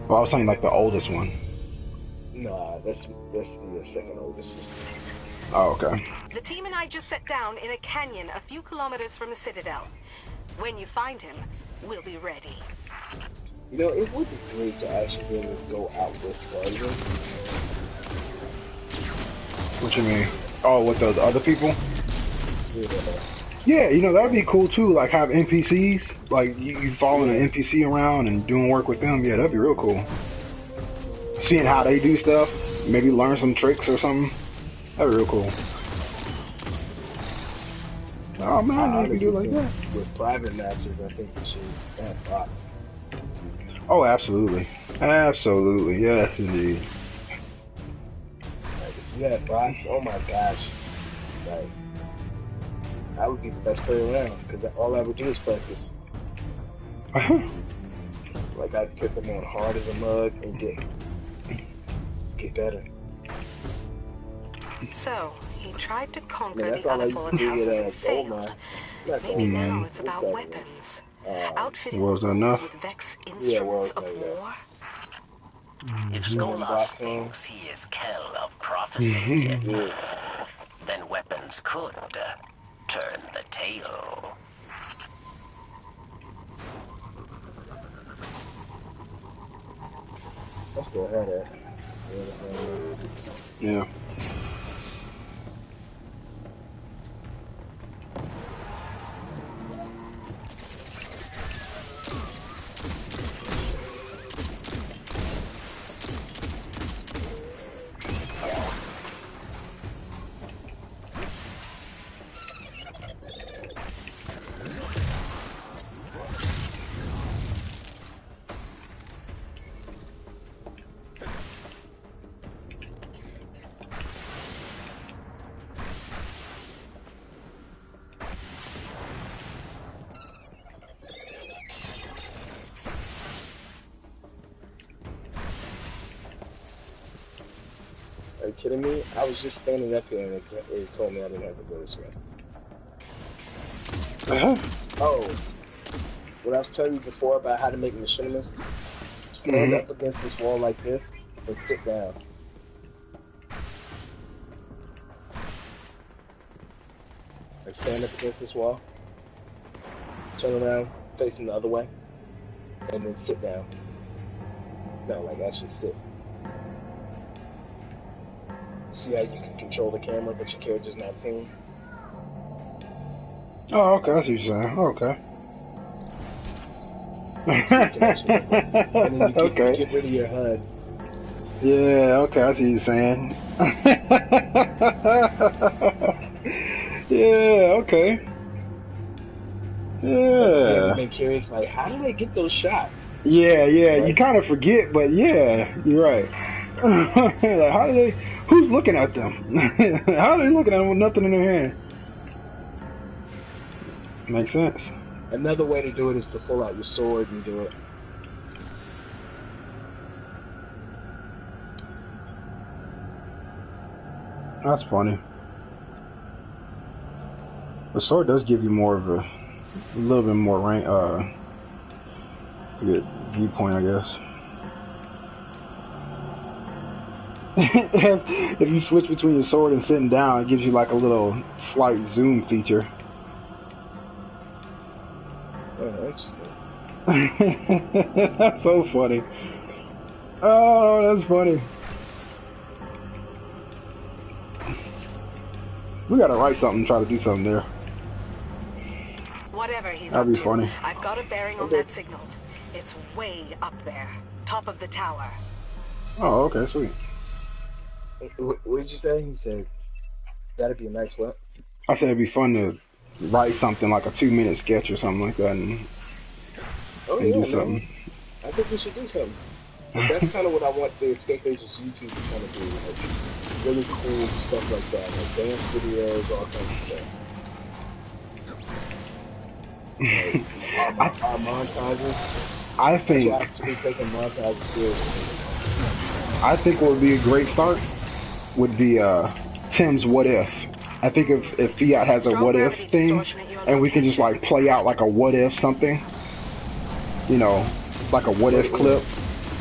Well, I was saying like the oldest one. Nah, that's the second oldest sister. Oh, okay. The team and I just sat down in a canyon a few kilometers from the Citadel. When you find him, we'll be ready. You know, it would be great to actually be able to go out with Guardian. What you mean? Oh, with the other people? Yeah. Yeah, you know, that'd be cool too. Like have NPCs, like you following an NPC around and doing work with them. Yeah, that'd be real cool. Seeing how they do stuff, maybe learn some tricks or something. That'd be real cool. Oh man, I know you can do it like that. With private matches, I think we should have bots. Oh, absolutely. Absolutely. Yes, indeed. Like, if you had bots, oh my gosh. Like, I would be the best player around, because all I would do is practice. Like, I'd put them on hard as a mug and get better. So, he tried to conquer that's the all I other used fallen to do houses with and Gold failed. Not Maybe Gold now Mine. it's What's about that weapons. one? Outfitting Was that wolves enough? with Vex Yeah, instruments well, of war. If Cinnamon Skolas Black Phone. thinks he is Kell of prophecy, Yeah. then weapons could turn the tail. I still had it. Yeah. Are you kidding me? I was just standing up here and it told me I didn't have to go this way. Oh, what I was telling you before about how to make machinists? Stand up against this wall like this and sit down. Like stand up against this wall, turn around, facing the other way, and then sit down. No, like actually sit. See how you can control the camera, but your character's not seen? Oh, okay, I see what you're saying. Okay. So you can actually, and then you get rid of your HUD. Yeah, okay, I see what you're saying. Yeah, okay. Yeah. I've been curious, like, how do they get those shots? Yeah, Like, you kind of forget, but yeah, you're right. Like, how do they? Who's looking at them? How are they looking at them with nothing in their hand? Makes sense. another way to do it is to pull out your sword and do it. That's funny. The sword does give you more of a little bit more range, good viewpoint, I guess. If you switch between your sword and sitting down, it gives you like a little slight zoom feature. Oh, interesting. That's so funny. Oh, that's funny. We gotta write something, try to do something there. Whatever he's That'd up be to, funny. I've got a bearing on that signal. It's way up there, top of the tower. Oh, okay, sweet. What did you say? He said, that'd be a nice what? I said it'd be fun to write something like a 2-minute sketch or something like that and do something. Man. I think we should do something. But that's kind of what I want the Escape Agents YouTube to kind of do. Like, really cool stuff like that. Like dance videos, all kinds of stuff. Like, our montages. I think That's why I actually taking montages seriously. I think what would be a great start would be Tim's what if. I think if Fiat has a what if thing and we can just like play out like a what if something, you know, like a what if clip.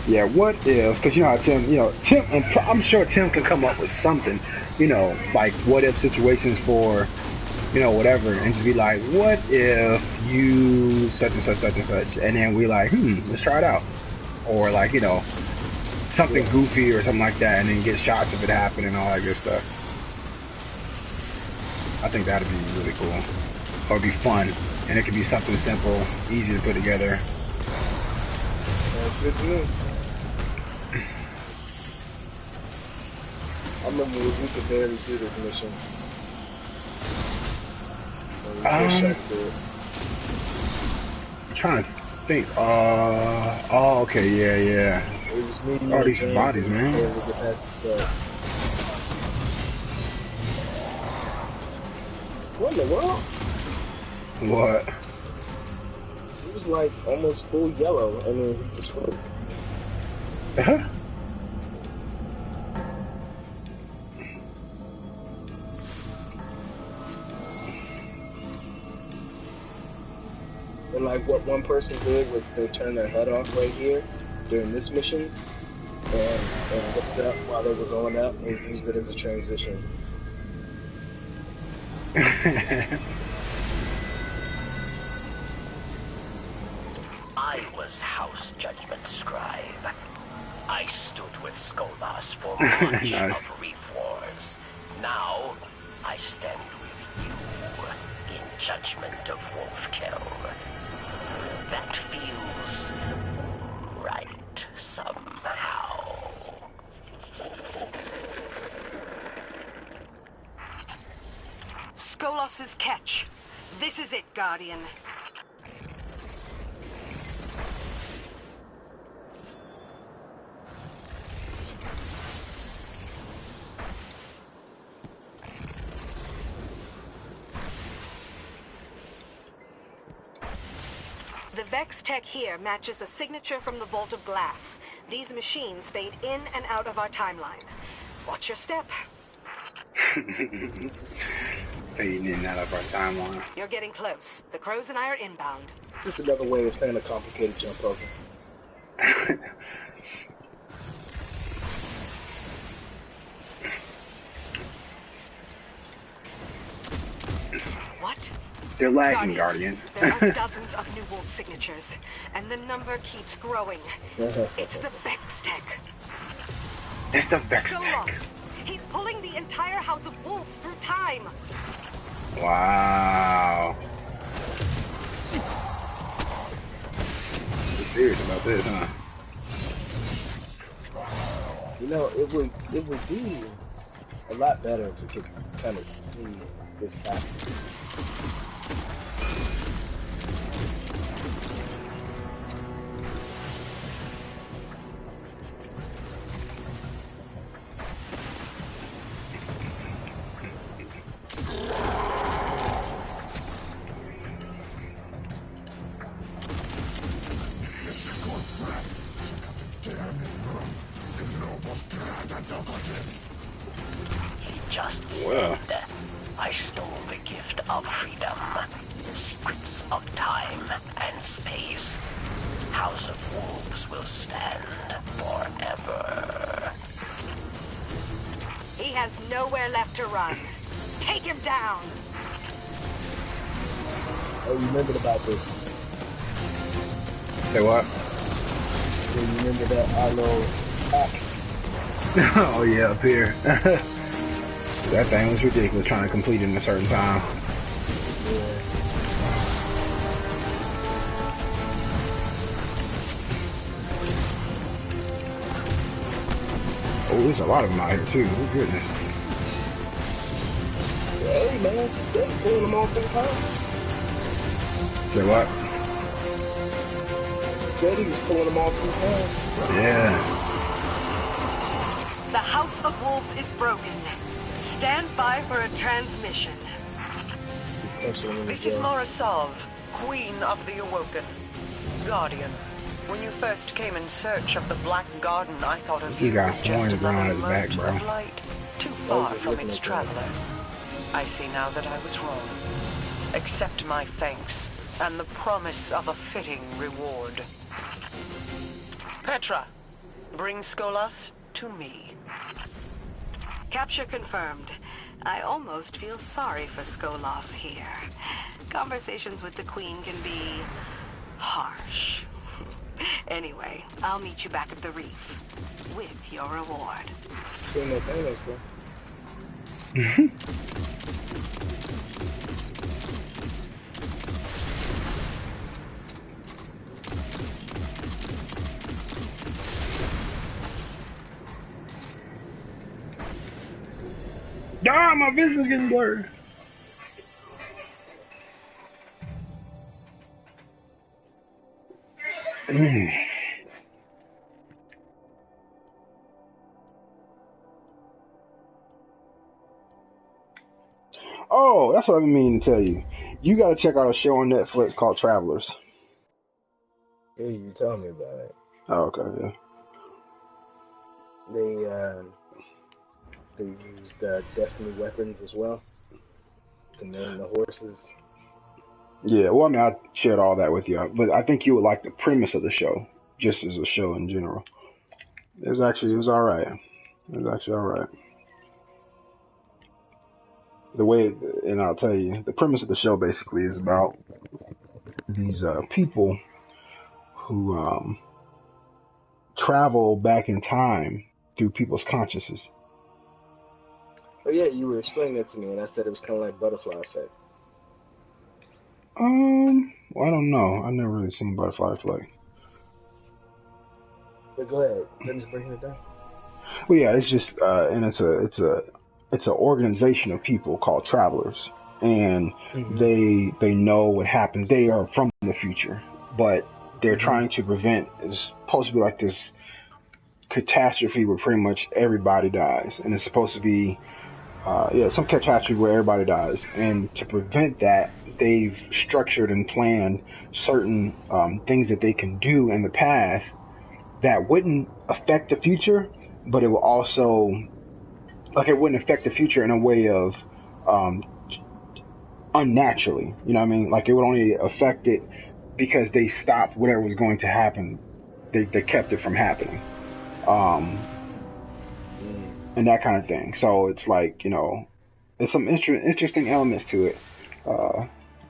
Yeah, what if, because you know how Tim, and I'm sure Tim can come up with something, like what if situations for, whatever, and just be like, what if you such and such, such and such, and then we like, let's try it out. Or like, something goofy or something like that, and then get shots of it happen and all that good stuff. I think that'd be really cool. Or it'd be fun, and it could be something simple, easy to put together. That's good to me. I remember we could barely do this mission. I'm trying to think. Oh, okay, yeah. It was me. Oh, these bodies, man. What in the world? What? It was like almost full yellow. I mean, it's And like what one person did was they turned their head off right here during this mission and looked up while they were going up and used it as a transition. I was House Judgment Scribe. I stood with Skolas for much Nice. of Reef Wars. Now, I stand with you in judgment of Wolfkill. That feels right somehow. Skolas's catch. This is it, Guardian. The Vex tech here matches a signature from the Vault of Glass. These machines fade in and out of our timeline. Watch your step. Fading in and out of our timeline. You're getting close. The crows and I are inbound. Just another way of saying a complicated jump puzzle. What? They're lagging, Guardian. There are dozens of new wolf signatures, and the number keeps growing. It's the Vex tech. It's the Vex tech. Skolas. He's pulling the entire House of Wolves through time. Wow. You're serious about this, huh? You know, it would be a lot better if we could kind of see this happen. He just said, I stole the gift of freedom, secrets of time and space. House of Wolves will stand forever. He has nowhere left to run. Take him down. Oh, you remembered about this. Say what? Yeah, you remember that our little hack? Oh yeah, up here. That thing was ridiculous trying to complete it in a certain time. Yeah. Oh, there's a lot of them out here too. Oh goodness. Hey man, they're pulling them all through time. Say what? Said he was pulling them all through time. Yeah. The House of Wolves is broken. Stand by for a transmission. This is Morasov, Queen of the Awoken. Guardian, when you first came in search of the Black Garden, I thought of He you got as just horns around another his back, mote bro. of light, too far from its traveler. I see now that I was wrong. Accept my thanks, and the promise of a fitting reward. Petra, bring Skolas to me. Capture confirmed. I almost feel sorry for Skolas here. Conversations with the Queen can be harsh. Anyway, I'll meet you back at the reef with your reward. Doing no Thanos though. Ah, my vision's getting blurred. Oh, that's what I mean to tell you. You gotta check out a show on Netflix called Travelers. Yeah, you tell me about it. Oh, okay, yeah. They used Destiny weapons as well to name the horses. Yeah, well, I mean, I shared all that with you, but I think you would like the premise of the show, just as a show in general. It was all right. It was actually all right. The way, and I'll tell you, the premise of the show basically is about these people who travel back in time through people's consciousness. Oh yeah, you were explaining that to me, and I said it was kind of like butterfly effect. Well, I don't know. I've never really seen Butterfly Effect. But go ahead, finish breaking it down. Well, yeah, it's just, and it's an organization of people called travelers, and they know what happens. They are from the future, but they're trying to prevent. It's supposed to be like this catastrophe where pretty much everybody dies, and it's supposed to be some catastrophe where everybody dies, and to prevent that, they've structured and planned certain things that they can do in the past that wouldn't affect the future, but it will also, like, it wouldn't affect the future in a way of unnaturally. You know what I mean? Like, it would only affect it because they stopped whatever was going to happen. They kept it from happening. And that kind of thing. So it's like, there's some interesting elements to it.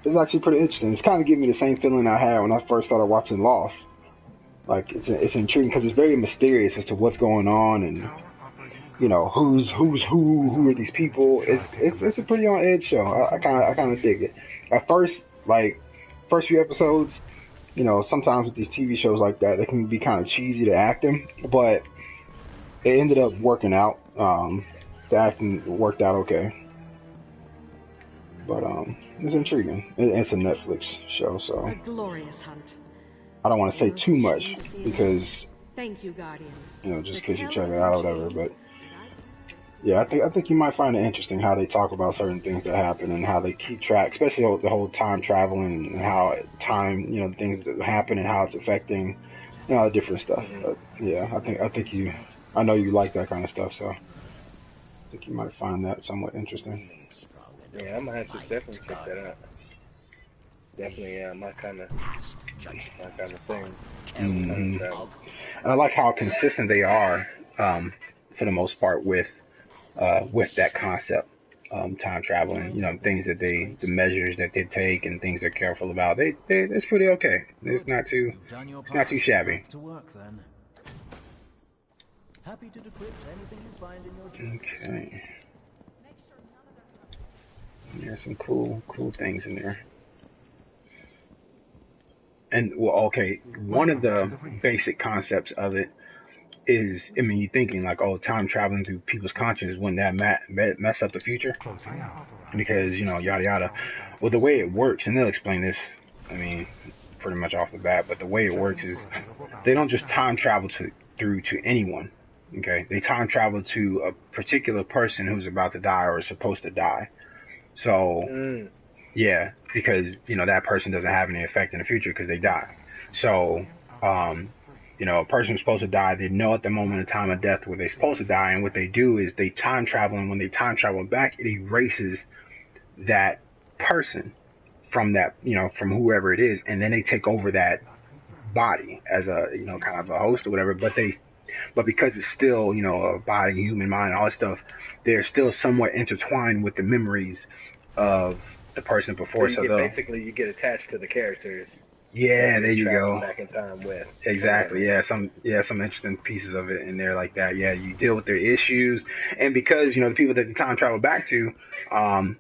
It's actually pretty interesting. It's kind of giving me the same feeling I had when I first started watching Lost. Like, it's intriguing because it's very mysterious as to what's going on, and who's who are these people. It's a pretty on edge show. I kind of dig it. At first, like, first few episodes, sometimes with these TV shows like that, they can be kind of cheesy to acting, but it ended up working out. The acting worked out okay. But it's intriguing. It's a Netflix show, so A glorious hunt. I don't want to say too much because Thank you, Guardian. just in case you check it out or whatever. But yeah, I think you might find it interesting how they talk about certain things that happen and how they keep track, especially the whole time traveling and how time, things that happen and how it's affecting, different stuff. But yeah, I know you like that kind of stuff, so I think you might find that somewhat interesting. Yeah, I'm gonna have to definitely check that out. Definitely, my kind of thing. And I like how consistent they are, for the most part, with that concept, time traveling. Things that the measures that they take and things they're careful about. It's pretty okay. It's not too shabby. To work then. Happy to decrypt anything you find in your journals. Okay. There's some cool things in there. And okay, one of the basic concepts of it is, you're thinking like, oh, time traveling through people's consciousness, wouldn't that mess up the future? Because yada yada. Well, the way it works, and they'll explain this, pretty much off the bat, but the way it works is they don't just time travel through to anyone. Okay, they time travel to a particular person who's about to die or is supposed to die. So, yeah, because, that person doesn't have any effect in the future because they die. So, a person who's supposed to die, they know at the moment of time of death where they're supposed to die, and what they do is they time travel, and when they time travel back, it erases that person from that, from whoever it is, and then they take over that body as a, kind of a host or whatever, but because it's still, a body, human mind, all that stuff, they're still somewhat intertwined with the memories of the person before. So you get attached to the characters. Yeah, there you go. Back in time with. Exactly. Yeah, some interesting pieces of it in there like that. Yeah, you deal with their issues, and because the people that the time travel back to, some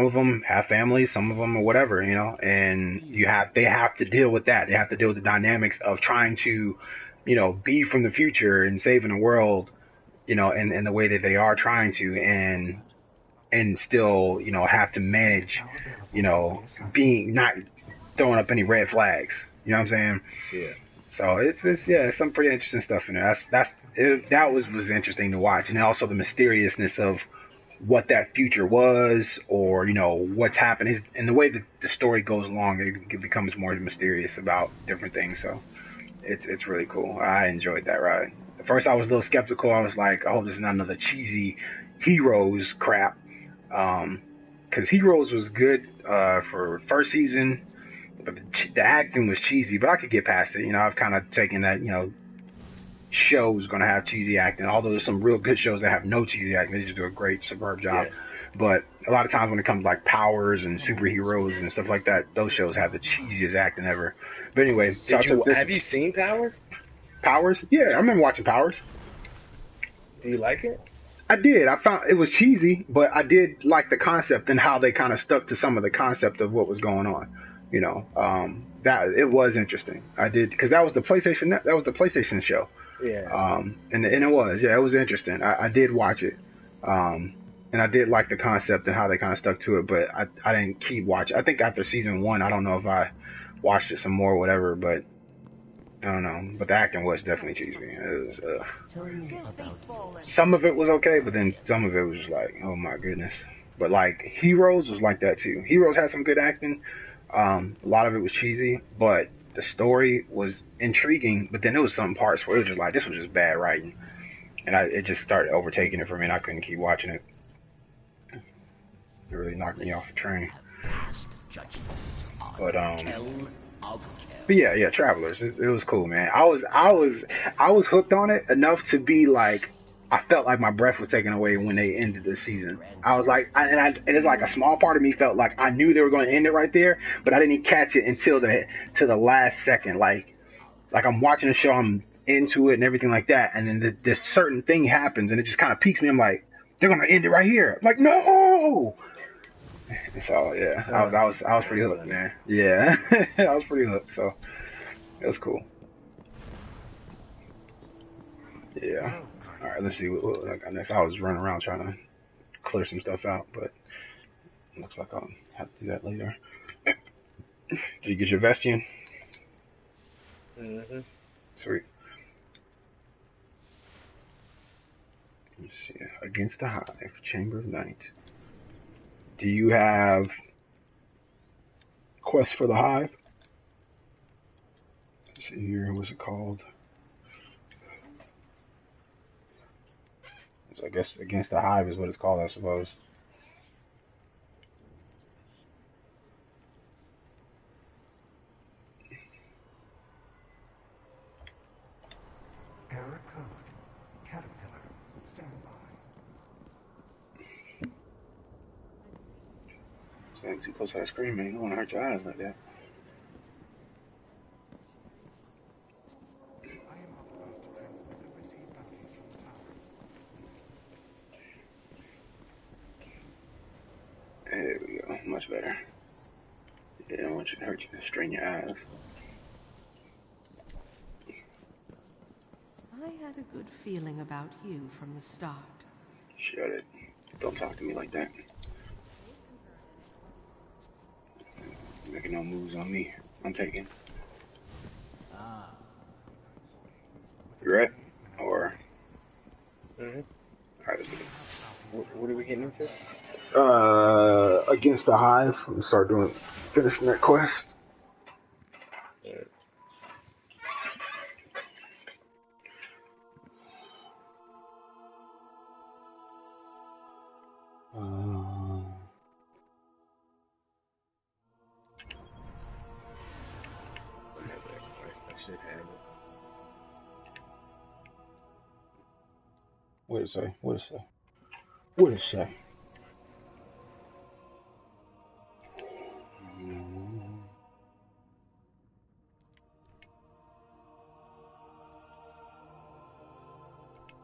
of them have families, some of them or whatever, and they have to deal with that. They have to deal with the dynamics of trying to, be from the future and saving the world, in the way that they are trying to, and still, have to manage, being not throwing up any red flags. You know what I'm saying? Yeah. So it's some pretty interesting stuff in there. That was interesting to watch, and also the mysteriousness of what that future was, or what's happened, and the way that the story goes along, it becomes more mysterious about different things. So it's really cool. I enjoyed that ride. At first, I was a little skeptical. I was like, I hope this is not another cheesy Heroes crap, because Heroes was good for first season. but the acting was cheesy. But I could get past it. You know, I've kind of taken that. You know, shows gonna have cheesy acting. Although there's some real good shows that have no cheesy acting, they just do a great, superb job. Yeah. But a lot of times when it comes to like powers and superheroes and stuff like that, those shows have the cheesiest acting ever. But anyway, so I took this. Have you seen Powers? Powers? Yeah, I remember watching Powers. Do you like it? I did. I found it was cheesy, but I did like the concept and how they kind of stuck to some of the concept of what was going on. You know, that it was interesting. I did because that was the PlayStation show. Yeah. And it was, yeah, it was interesting. I did watch it. And I did like the concept and how they kind of stuck to it, but I didn't keep watching. I think after season 1, I don't know if I watched it some more or whatever, but I don't know. But the acting was definitely cheesy. It was, some of it was okay, but then some of it was just like, oh my goodness. But like Heroes was like that too. Heroes had some good acting. A lot of it was cheesy, but the story was intriguing. But then there was some parts where it was just like, this was just bad writing, and it just started overtaking it for me, and I couldn't keep watching it. It really knocked me off the train. But yeah, Travelers. It was cool, man. I was hooked on it enough to be like, I felt like my breath was taken away when they ended the season. I was like, and it's like a small part of me felt like I knew they were going to end it right there, but I didn't catch it until the last second. Like I'm watching the show, I'm into it and everything like that, and then this certain thing happens, and it just kind of piques me. I'm like, they're going to end it right here. I'm like, no. So yeah, I was pretty hooked, man. Yeah, I was pretty hooked. So it was cool. Yeah. All right, let's see what I got next. I was running around trying to clear some stuff out, but it looks like I'll have to do that later. Did you get your Vestian? Mm-hmm. Sweet. Let's see. Against the Hive, Chamber of Night. Do you have Quest for the Hive? Let's see here. What's it called? So I guess Against the Hive is what it's called, I suppose. Error code. Caterpillar. Stand by. Standing too close to that screen, man. You don't want to hurt your eyes like that. I am authorized to transmit and receive bounties from the tower. There we go. Much better. Yeah, I don't want you to hurt you, strain your eyes. I had a good feeling about you from the start. Shut it. Don't talk to me like that. You're making no moves on me. I'm taking. You ready? Or? Mm-hmm. Alright, let's get it. What are we getting into? Against the Hive. I'm gonna start finishing that quest. Yeah. I should have it. What did it say? What did it say? What did it say?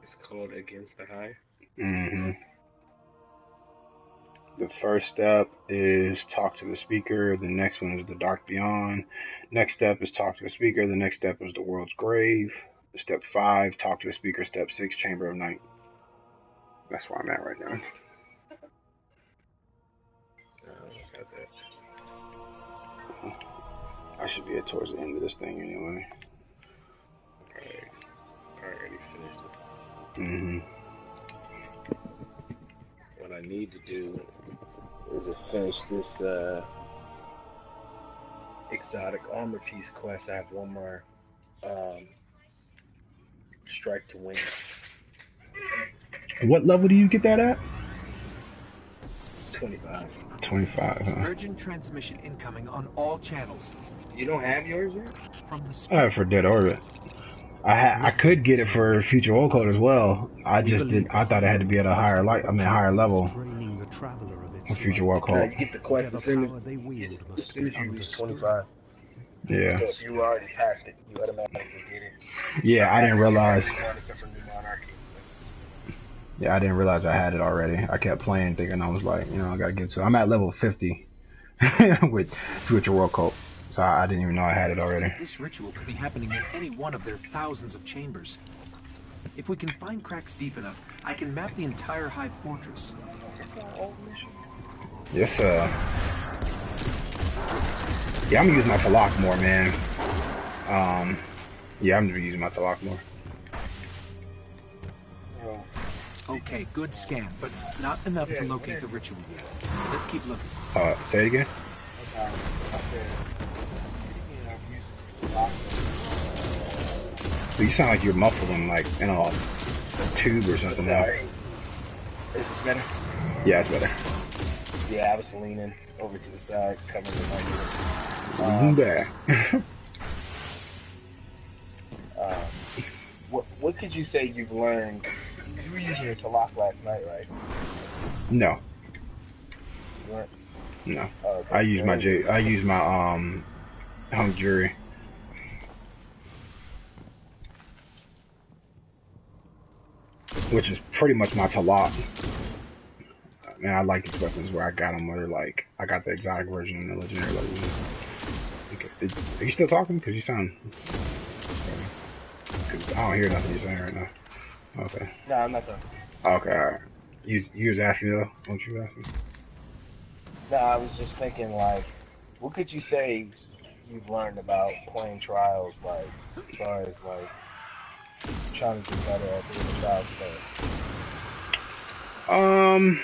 It's called Against the Hive. Mm-hmm. The first step is talk to the speaker. The next one is the Dark Beyond. Next step is talk to the speaker. The next step is the World's Grave. Step 5, talk to the speaker. Step 6, Chamber of Night. That's where I'm at right now. Got that. I should be at towards the end of this thing anyway. I already finished it. Mm-hmm. What I need to do is to finish this exotic armor piece quest. I have one more strike to win. What level do you get that at? 25. 25, huh? Urgent transmission incoming on all channels. You don't have yours yet? From the I have it for Dead Orbit. I could get it for Future World Code as well. I just did. I thought it had to be at a higher higher level of Future World Code. You get the quest as soon as you reach 25. Yeah. So if you already passed it, you automatically get it. Yeah, I didn't realize. Yeah, I didn't realize I had it already. I kept playing, thinking I was like, I gotta get to it. I'm at level 50 with Future World Code, so I didn't even know I had it already. This ritual could be happening in any one of their thousands of chambers. If we can find cracks deep enough, I can map the entire Hive Fortress. Yes, yeah, I'm gonna use my Talak more, man. Yeah, I'm gonna be using my Talak more. Okay, good scan, but not enough to locate the ritual yet. Let's keep looking. Say it again? You sound like you're muffled in in a tube or something now. Is this better? Yeah, it's better. Yeah, I was leaning over to the side, covering the mic. What could you say you've learned? You were using your Talak last night, right? No. You weren't? No. Oh, okay. I use my hung jury. Which is pretty much my Talak. Man, I like these weapons where I got them where like I got the exotic version and the legendary level. Okay. Are you still talking? Cause you sound. Cause I don't hear nothing you're saying right now. Okay. No, I'm not done. Okay, alright. You was asking me though? What you asking? No, I was just thinking like, what could you say you've learned about playing trials, like as far as like trying to do better at doing the trials play?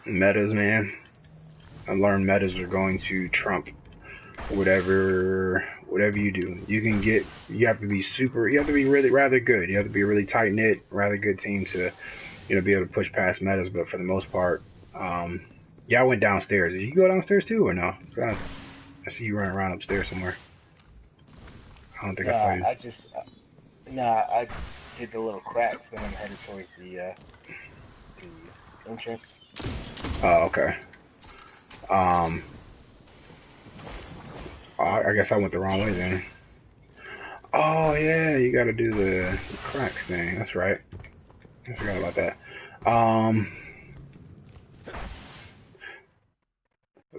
Metas, man. I learned metas are going to trump whatever you do. You have to be really rather good. You have to be a really tight knit, rather good team to, be able to push past metas. But for the most part, yeah, I went downstairs. Did you go downstairs too or no? I see you running around upstairs somewhere. I don't think I saw you. I did the little cracks, then I'm headed towards the entrance. Oh, okay. I guess I went the wrong way then. Oh yeah, you gotta do the cracks thing. That's right. I forgot about that.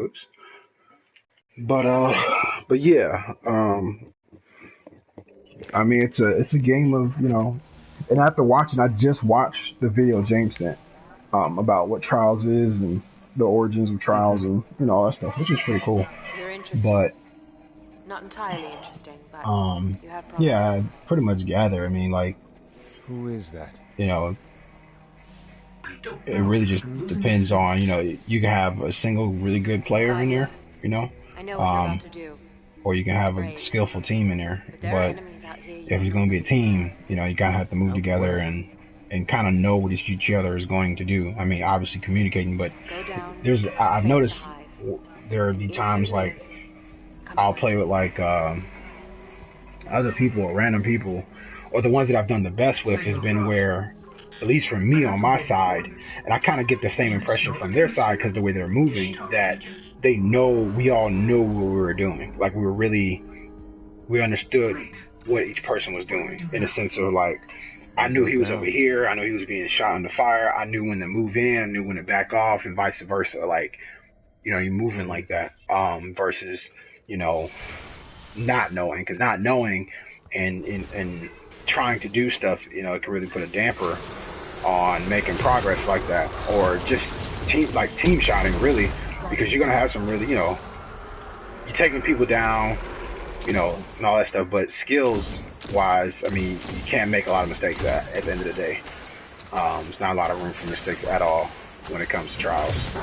Oops. But yeah. I mean, it's a game of and after watching, I just watched the video James sent about what Trials is and the origins of Trials and all that stuff, which is pretty cool. You're interesting. But not entirely interesting, but you have promise. Yeah, I pretty much gather. I mean, like, who is that? It really just depends on you can have a single really good player in there, I know what you're about to do. or you can have a skillful team in there. But if it's going to be a team, you kind of have to move together and kind of know what each other is going to do. I mean, obviously communicating, but I've noticed there be times like I'll play with like other people or random people, or the ones that I've done the best with has been where, at least for me on my side, and I kind of get the same impression from their side because the way they're moving, that we all knew what we were doing. Like we understood what each person was doing in a sense of like, I knew he was over here, I knew he was being shot in the fire, I knew when to move in, I knew when to back off, and vice versa. Like, you're moving like that, versus, not knowing, because not knowing and trying to do stuff, it can really put a damper on making progress like that, or just team shotting really, because you're gonna have some really, you're taking people down, and all that stuff, but skills wise, I mean, you can't make a lot of mistakes at the end of the day. There's not a lot of room for mistakes at all when it comes to Trials.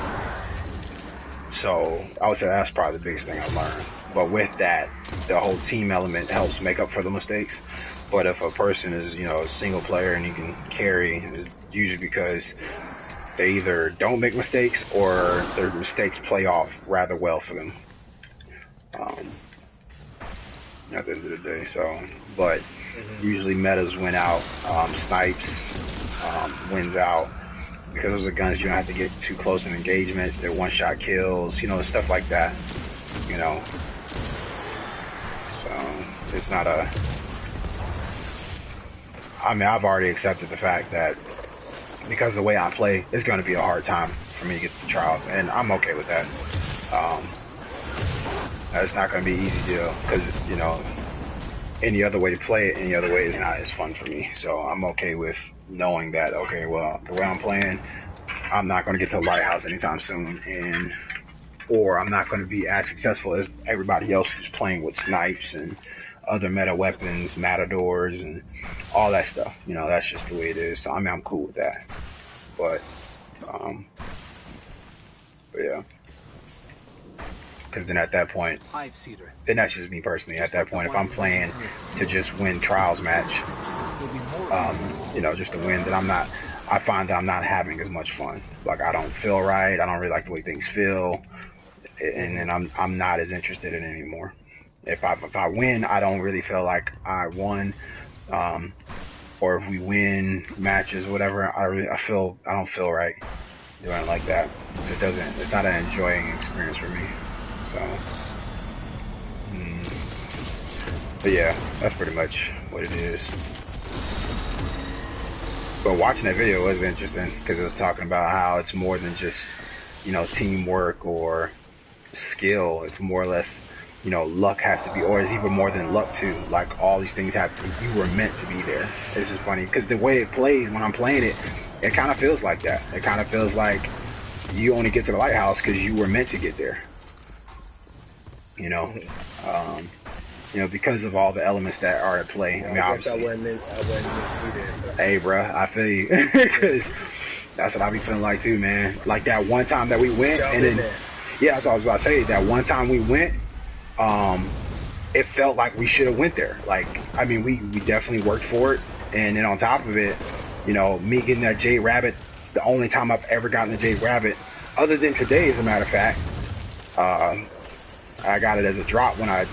So I would say that's probably the biggest thing I learned. But with that, the whole team element helps make up for the mistakes. But if a person is, a single player and you can carry, it's usually because they either don't make mistakes or their mistakes play off rather well for them. At the end of the day, so, but usually metas win out. Snipes wins out because those are guns you don't have to get too close in engagements. They're one-shot kills, you know, stuff like that. You know, so it's not a. I mean, I've already accepted the fact that because of the way I play, it's going to be a hard time for me to get the trials, and I'm okay with that. It's not going to be an easy deal because, you know, any other way to play it, any other way is not as fun for me. So I'm okay with knowing that, okay, well, the way I'm playing, I'm not going to get to the lighthouse anytime soon, or I'm not going to be as successful as everybody else who's playing with snipes and other meta weapons, matadors, and all that stuff. You know, that's just the way it is. So I mean, I'm cool with that. But yeah. Because then at that point, then that's just me personally. At that point, if I'm playing to just win trials match, you know, just to win, then I find that I'm not having as much fun. Like, I don't feel right. I don't really like the way things feel. And then I'm not as interested in it anymore. If I win, I don't really feel like I won. Or if we win matches, whatever, I don't feel right doing it like that. It's not an enjoying experience for me. So, but yeah, that's pretty much what it is. But watching that video was interesting because it was talking about how it's more than just, you know, teamwork or skill. It's more or less, you know, luck has to be, or it's even more than luck too. Like, all these things have to, you were meant to be there. It's just funny because the way it plays when I'm playing it, it kind of feels like that. It kind of feels like you only get to the lighthouse because you were meant to get there. You know, because of all the elements that are at play. I mean, obviously. I wasn't meant to be there. Hey, bruh, I feel you. Because that's what I be feeling like too, man. Like that one time that we went, and then, yeah, that's what I was about to say. That one time we went, it felt like we should have went there. Like, I mean, we definitely worked for it. And then on top of it, you know, me getting that Jade Rabbit, the only time I've ever gotten a Jade Rabbit, other than today, as a matter of fact, I got it as a drop when I,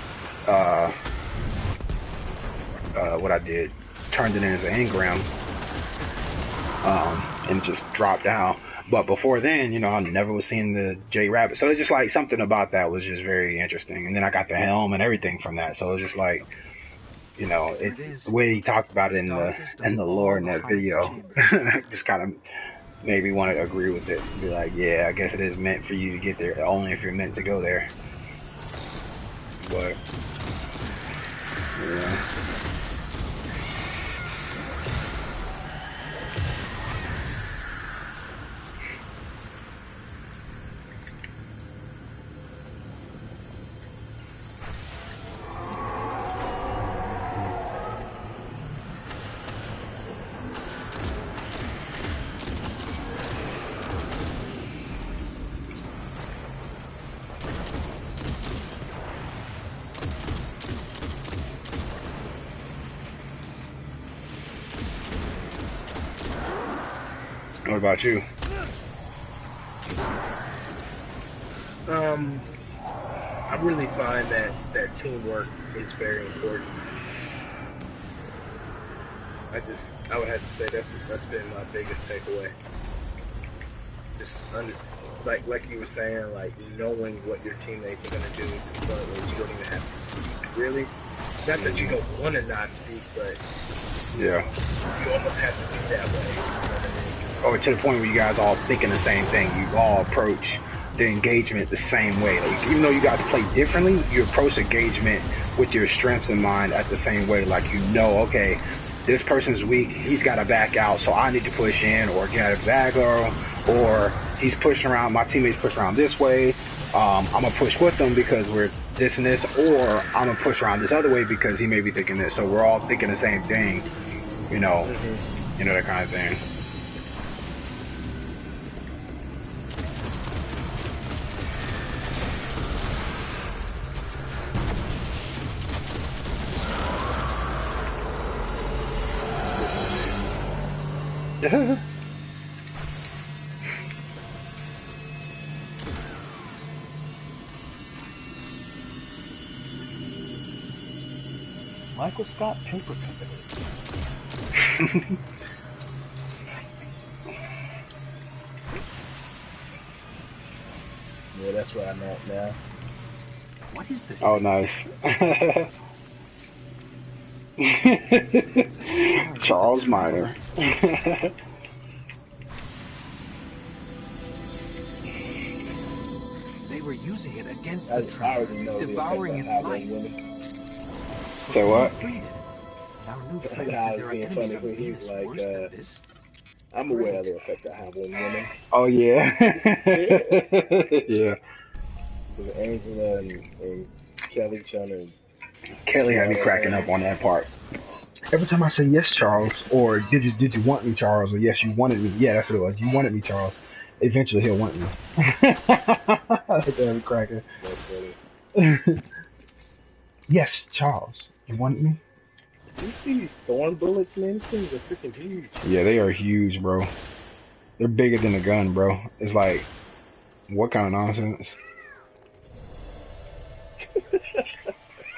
what I did, turned it in as an engram, and just dropped down. But before then, you know, I never was seeing the J Rabbit. So it's just like something about that was just very interesting. And then I got the helm and everything from that. So it was just like, you know, the way he talked about it in the lore in that video, just kind of made me want to agree with it. Be like, yeah, I guess it is meant for you to get there, only if you're meant to go there. But yeah. What about you? I really find that teamwork is very important. I would have to say that's been my biggest takeaway. Just like you were saying, like knowing what your teammates are gonna do to the point where you don't even have to speak. Really, not that you don't want to not speak, but yeah, you almost have to be that way. You know what I mean? Or to the point where you guys all thinking the same thing. You all approach the engagement the same way. Like, even though you guys play differently, you approach engagement with your strengths in mind at the same way. Like, you know, okay, this person's weak, he's got to back out, so I need to push in or get out of his aggro, or he's pushing around, my teammates push around this way, I'm going to push with them because we're this and this, or I'm going to push around this other way because he may be thinking this. So we're all thinking the same thing, you know, you know, that kind of thing. Michael Scott Paper Company. Yeah, that's where I'm at now. What is this? Oh, nice. Charles Minor. They were using it against the traveler, devouring its light. Say what? Freed it. Our new friend said there are enemies on Venus worse than this. I'm aware of the effect I have on women. Oh yeah. Yeah. With Angela and Kelly trying to. Kelly had me cracking up on that part. Every time I say yes, Charles, or did you want me, Charles, or yes, you wanted me. Yeah, that's what it was. You wanted me, Charles. Eventually, he'll want me. Damn cracking. Yes, Charles, you wanted me. You see these thorn bullets, man? These things are freaking huge. Yeah, they are huge, bro. They're bigger than a gun, bro. It's like, what kind of nonsense?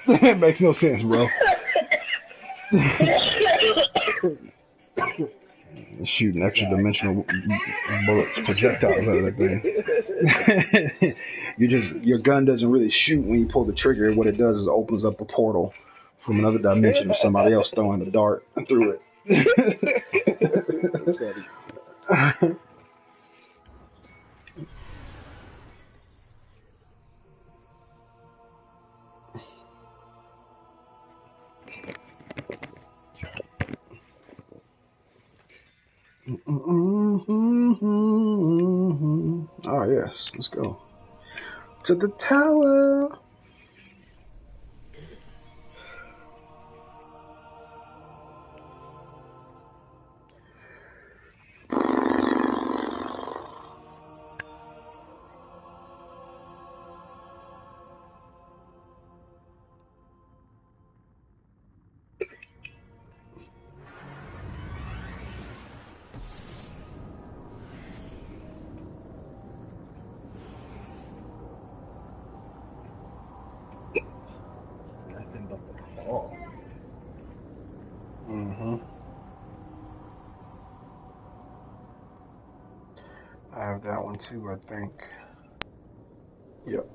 It makes no sense, bro. Shooting extra dimensional bullets, projectiles out of that thing. Your gun doesn't really shoot when you pull the trigger. What it does is it opens up a portal from another dimension of somebody else throwing a dart through it. That's funny. Oh yes, let's go to the tower. Nothing but the fall. I have that one too, I think. Yep.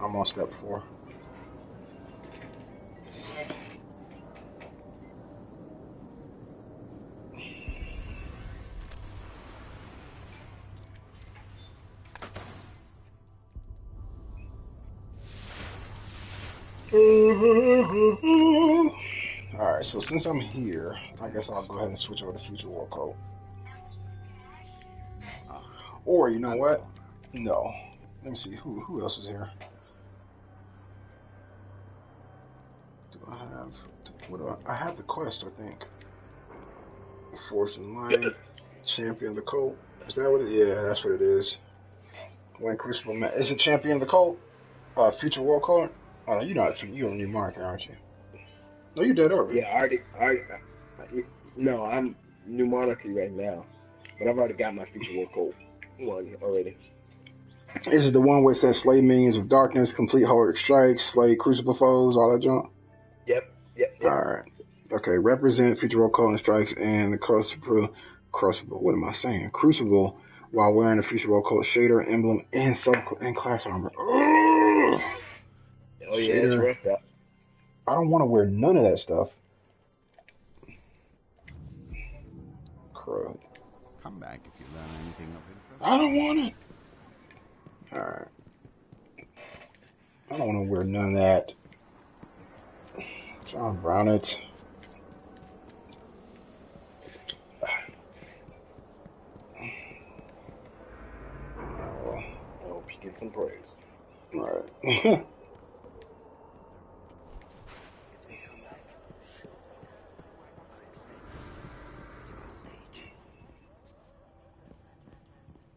I'm on step 4. Alright, so since I'm here, I guess I'll go ahead and switch over to Future War Code. Or, you know what? No. Let me see, who else is here? I have the quest, I think. Force and Lion, Champion of the Cult. Is that what it is? Yeah, that's what it is. When Crucible Match. Is it Champion of the Cult? Future War Code? Oh, no, you're a new marker, aren't you? No, you did already. Yeah, no, I'm New Monarchy right now. But I've already got my Future War Code one already. Is it the one where it says slay minions of darkness, complete horrid strikes, slay crucible foes, all that junk? Yep. Alright. Okay, represent Future War Code and strikes and the Crucible, what am I saying? Crucible while wearing the Future War Code shader, emblem, and class armor. Oh yeah, it's rough up. I don't want to wear none of that stuff. Crud. Come back if you learn anything of interest. I don't want it. Alright. I don't want to wear none of that. John Brown it. I hope you get some praise. Alright.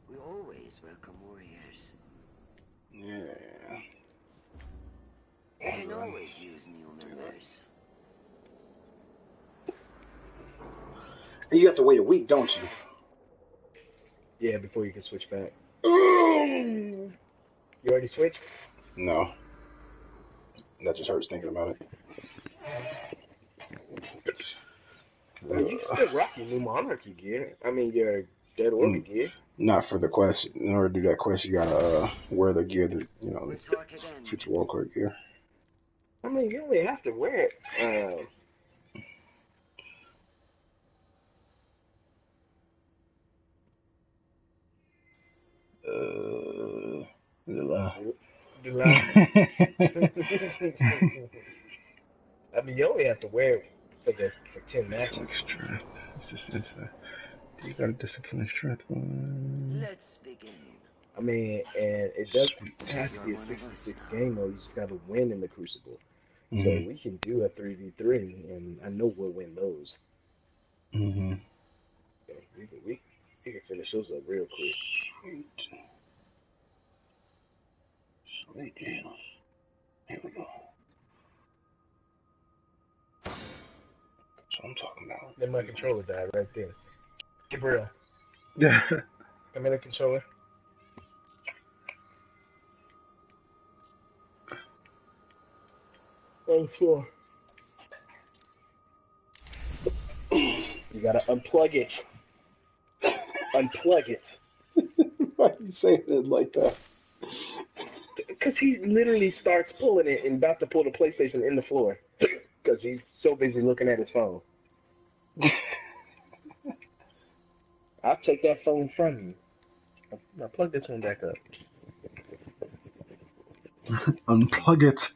We always welcome warriors. Yeah. We can always use new members. And you have to wait a week, don't you? Yeah, before you can switch back. You already switched? No. That just hurts thinking about it. mean, you can still rock your new monarchy gear. I mean, your dead orc gear. Not for the quest. In order to do that quest, you gotta wear the gear that We'll talk again. future warlord gear. I mean, you only have to wear it. I mean, you only have to wear it for 10 matches. Strength. It's just into. You got a discipline strength one. Let's begin. I mean, and it doesn't have to be a 66 game though. You just got to win in the crucible. So we can do a 3v3, and I know we'll win those. So we can finish those up real quick. Sweet. Here we go. That's what I'm talking about. Then my controller died right there. Gabriel. Yeah. Come in the controller. On the floor. You gotta unplug it. Unplug it. Why are you saying it like that? Because he literally starts pulling it and about to pull the PlayStation in the floor. Because he's so busy looking at his phone. I'll take that phone from you. Now plug this one back up. Unplug it.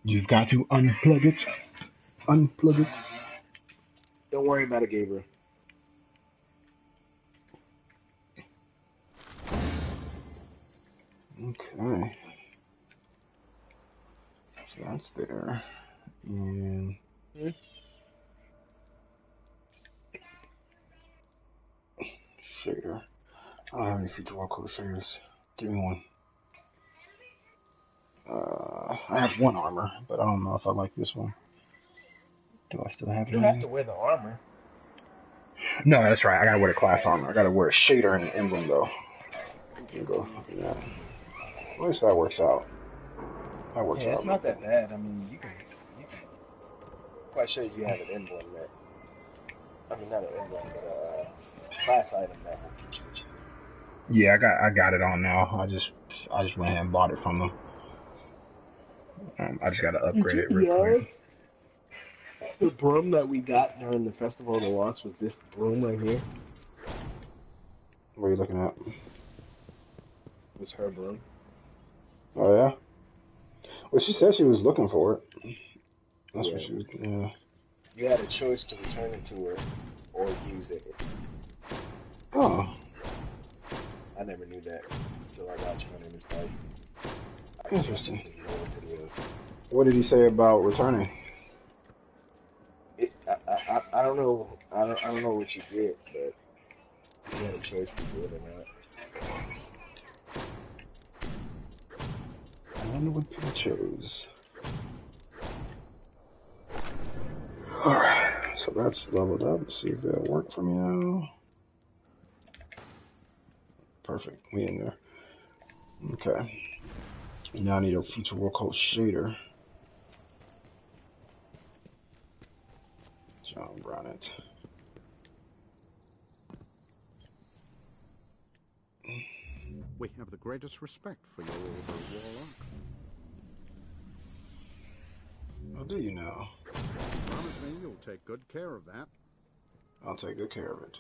You've got to unplug it. Unplug it. Don't worry about it, Gabriel. Okay. So that's there. And shader. I don't have any future warlord shaders. Give me one. I have one armor, but I don't know if I like this one. Do I still have it? You don't have to wear the armor. No, that's right. I gotta wear the class armor. I gotta wear a shader and an emblem though. Go. Yeah. At least that works out. That works out. It's not that bad. I mean, you can quite sure you have an emblem that. I mean, not an emblem, but a class item that will get you what you need. Yeah, I got it on now. I just went ahead and bought it from them. I just gotta upgrade it real quick. The broom that we got during the Festival of the Lost was this broom right here. What are you looking at? It was her broom. Oh yeah. Well, she said she was looking for it. That's what she was. Yeah. You had a choice to return it to her or use it. Oh. I never knew that until I got you one in this life. Interesting. What did he say about returning? I don't know. I don't know what you did, but you had a choice to do it or not. I wonder what people chose. Alright, so that's leveled up. Let's see if that'll work for me now. Perfect, we in there. Okay. Now I need a future warlord shader. John Brannett. We have the greatest respect for your order, warlock. Well, do you know? Promise me you'll take good care of that. I'll take good care of it.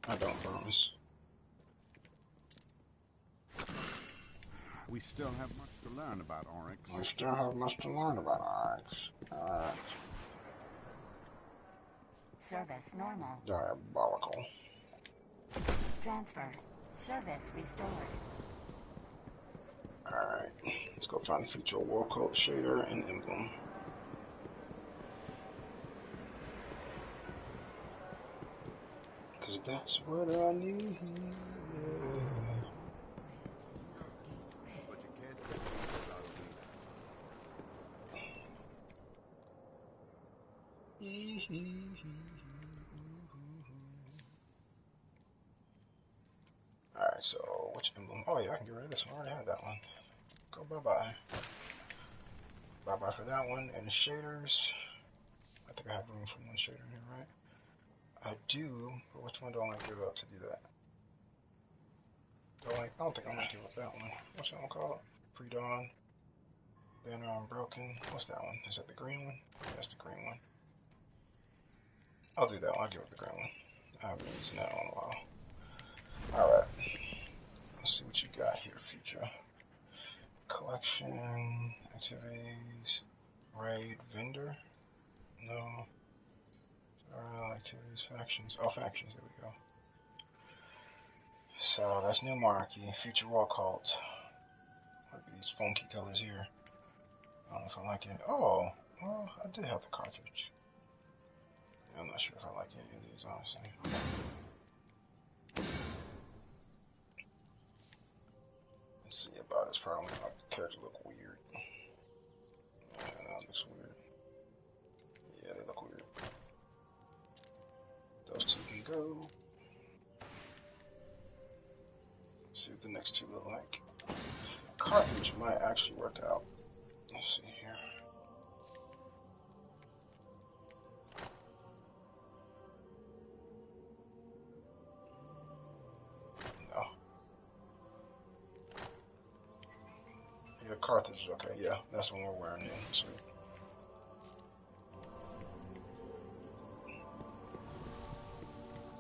I don't promise. We still have much to learn about Oryx. We still have much to learn about Oryx. Alright. Service normal. Diabolical. Transfer. Service restored. Alright. Let's go find the future warlord shader and emblem. Cause that's what I need. Alright, so which emblem? Oh yeah, I can get rid of this one. I already had that one. Go bye-bye. Bye-bye for that one. And shaders. I think I have room for one shader here, right? I do, but which one do I want to give up to do that? I don't think I'm going to give up that one. What's that one called? Pre-dawn. Banner unbroken. What's that one? Is that the green one? That's the green one. I'll do that one. I'll give up the green one. I haven't been using that one in a while. Alright. Let's see what you got here, future. Collection, activities, raid, vendor. No. Activities, factions. Oh, factions. There we go. So that's new monarchy, future war cult. Look at these funky colors here. I don't know if I like it. Oh, well, I did have the cartridge. I'm not sure if I like any of these, honestly. Let's see about this. Probably make the character look weird. Yeah, that looks weird. Yeah, they look weird. Those two can go. See what the next two look like. Cartridge might actually work out. Let's see here. No. Yeah, cartridge is okay. Yeah, that's what we're wearing in. Sweet.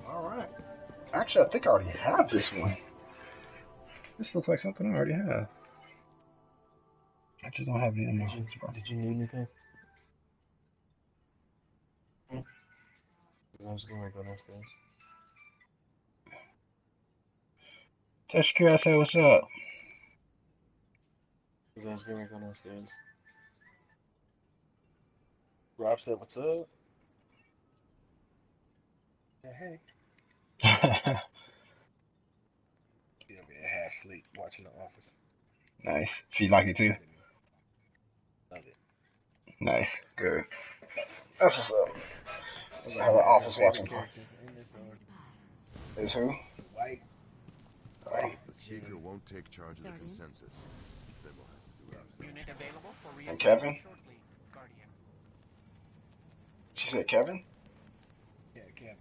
Alright. Actually, I think I already have this one. This looks like something I already have. I just don't have any in my Did you need anything? I was going to go downstairs. Touch Q, I said, what's up? I was going to go downstairs. Rob said, what's up? Yeah, hey. She'll be at half sleep watching The Office. Nice. She like it too? Love it. Nice. Good. That's what's up. I have an office watching party. Is who? White. White. The speaker won't take charge of the consensus. Then we'll have to do it. Unit available for And Kevin? shortly, Guardian. She said Kevin? Yeah, Kevin.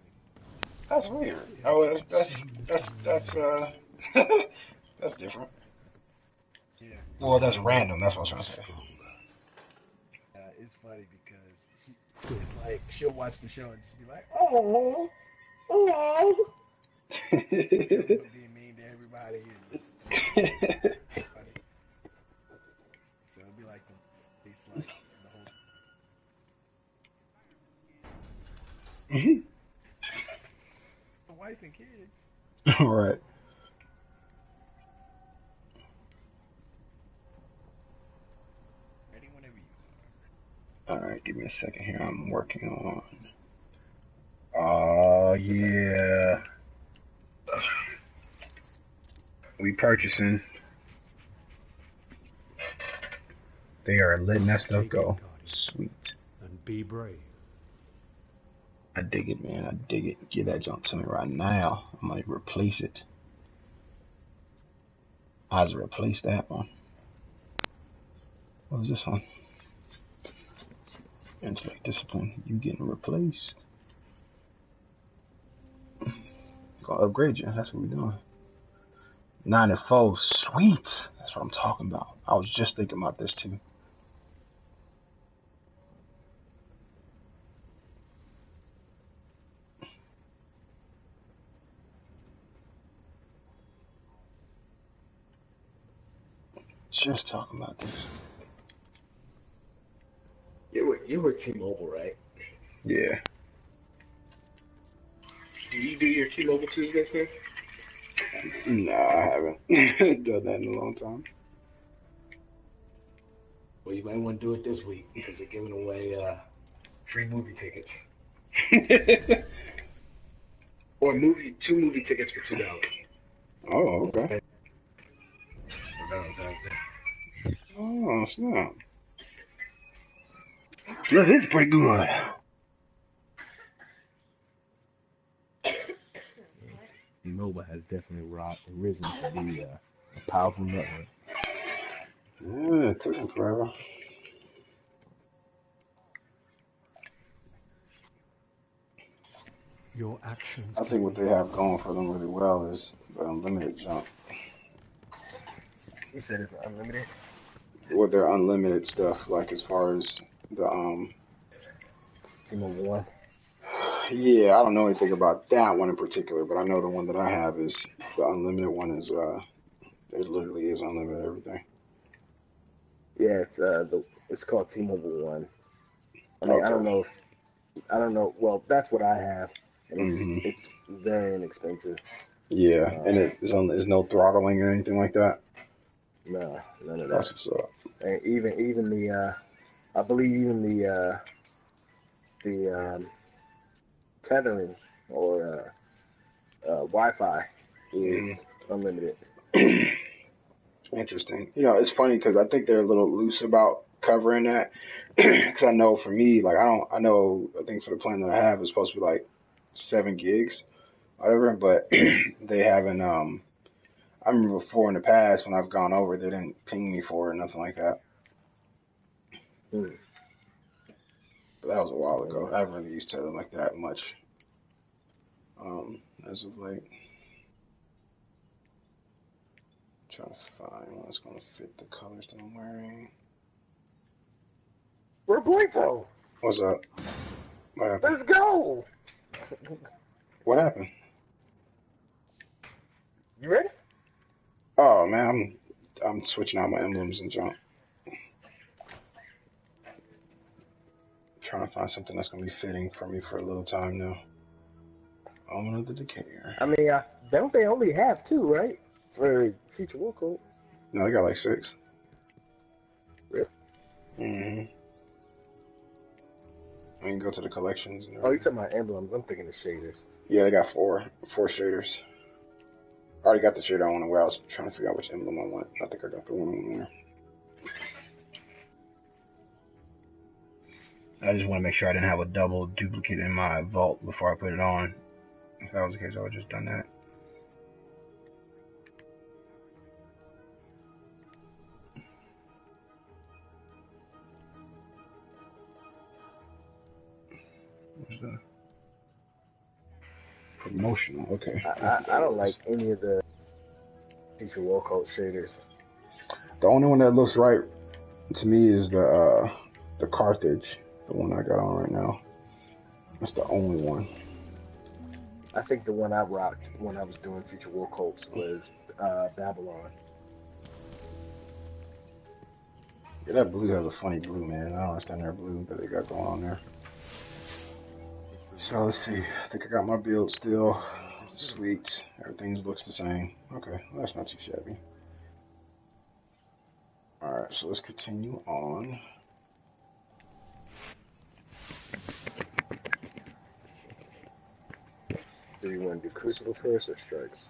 That's weird. Oh, that's that's different. Yeah. Well, that's random. That's what I was trying to say. It's funny because it's like she'll watch the show and she'll be like, oh, oh. Being mean to everybody. And so it'll be like the like the whole. The wife and kids. All right. Ready whenever you are. All right, give me a second here. I'm working on. Yeah. We purchasing. They are letting that stuff go. Sweet. And be brave. I dig it, man. I dig it. Give that junk to me right now. I might replace it. I have to replace that one. What was this one? Intellect discipline. You getting replaced. Gonna upgrade you. That's what we're doing. 94. Sweet. That's what I'm talking about. I was just thinking about this too. Just talking about this. You were T-Mobile, right? Yeah. Do you do your T-Mobile Tuesdays, man? No, I haven't done that in a long time. Well, you might want to do it this week because they're giving away free movie tickets. Or two movie tickets for $2. Oh, okay. Oh, snap. That is pretty good. T-Mobile has definitely risen to be a powerful network. Yeah, it took them forever. Your actions. I think what they have going for them really well is the unlimited jump. You said it's unlimited? With their unlimited stuff, like as far as the Team of One. Yeah, I don't know anything about that one in particular, but I know the one that I have is the unlimited one is it literally is unlimited everything. Yeah, it's called Team of One. I mean, Okay. I don't know. Well, that's what I have, and Mm-hmm. it's very inexpensive. Yeah, and there's no throttling or anything like that. No, none of that. That's what's up. And even the I believe even the tethering or Wi-Fi is unlimited. Interesting. You know, it's funny because I think they're a little loose about covering that. Because I know for me, like I think for the plan that I have, it's supposed to be like 7 gigs, whatever. But they haven't. I remember before in the past when I've gone over, they didn't ping me for it or nothing like that. Mm. But that was a while ago. I haven't really used Tether like that much. As of late. Trying to find one that's gonna fit the colors that I'm wearing. Roberto! What's up? What happened? Let's go! What happened? You ready? Oh man, I'm switching out my emblems and junk. Trying to find something that's gonna be fitting for me for a little time now. Omen of the Decayer. I mean, don't they only have 2, right? For Future War Code. No, they got like 6. Really? Mm-hmm. I can go to the collections. And you're talking about emblems. I'm thinking of shaders. Yeah, they got 4 shaders. I already got the shader I want to wear. I was trying to figure out which emblem I want. I think I got the one on there. I just want to make sure I didn't have a double duplicate in my vault before I put it on. If that was the case, I would have just done that. What's that? Promotional, okay. I don't like any of the Future War Code shaders. The only one that looks right to me is the Carthage, the one I got on right now. That's the only one. I think the one I rocked when I was doing Future War Cults was Babylon. Yeah, that blue has a funny blue, man. I don't understand that blue that they got going on there. So let's see. I think I got my build still. Sweet. Everything looks the same. Okay, well, that's not too shabby. Alright, so let's continue on. Do you want to do Crucible first or Strikes?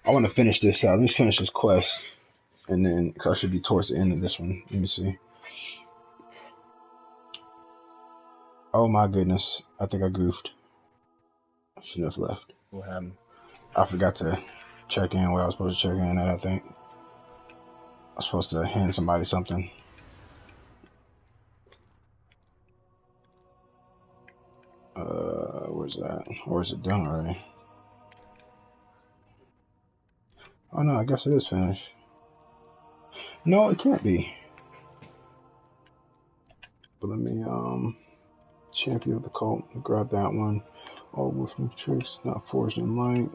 I want to finish this out. Let's finish this quest. And then, because I should be towards the end of this one. Let me see. Oh my goodness. I think I goofed. I shouldn't have left. What happened? I forgot to check in where I was supposed to check in at, I think. I was supposed to hand somebody something. Where's that? Or is it done already? Oh no, I guess it is finished. No, it can't be. But let me, Champion of the Cult, grab that one. All with new tricks, not forged in light.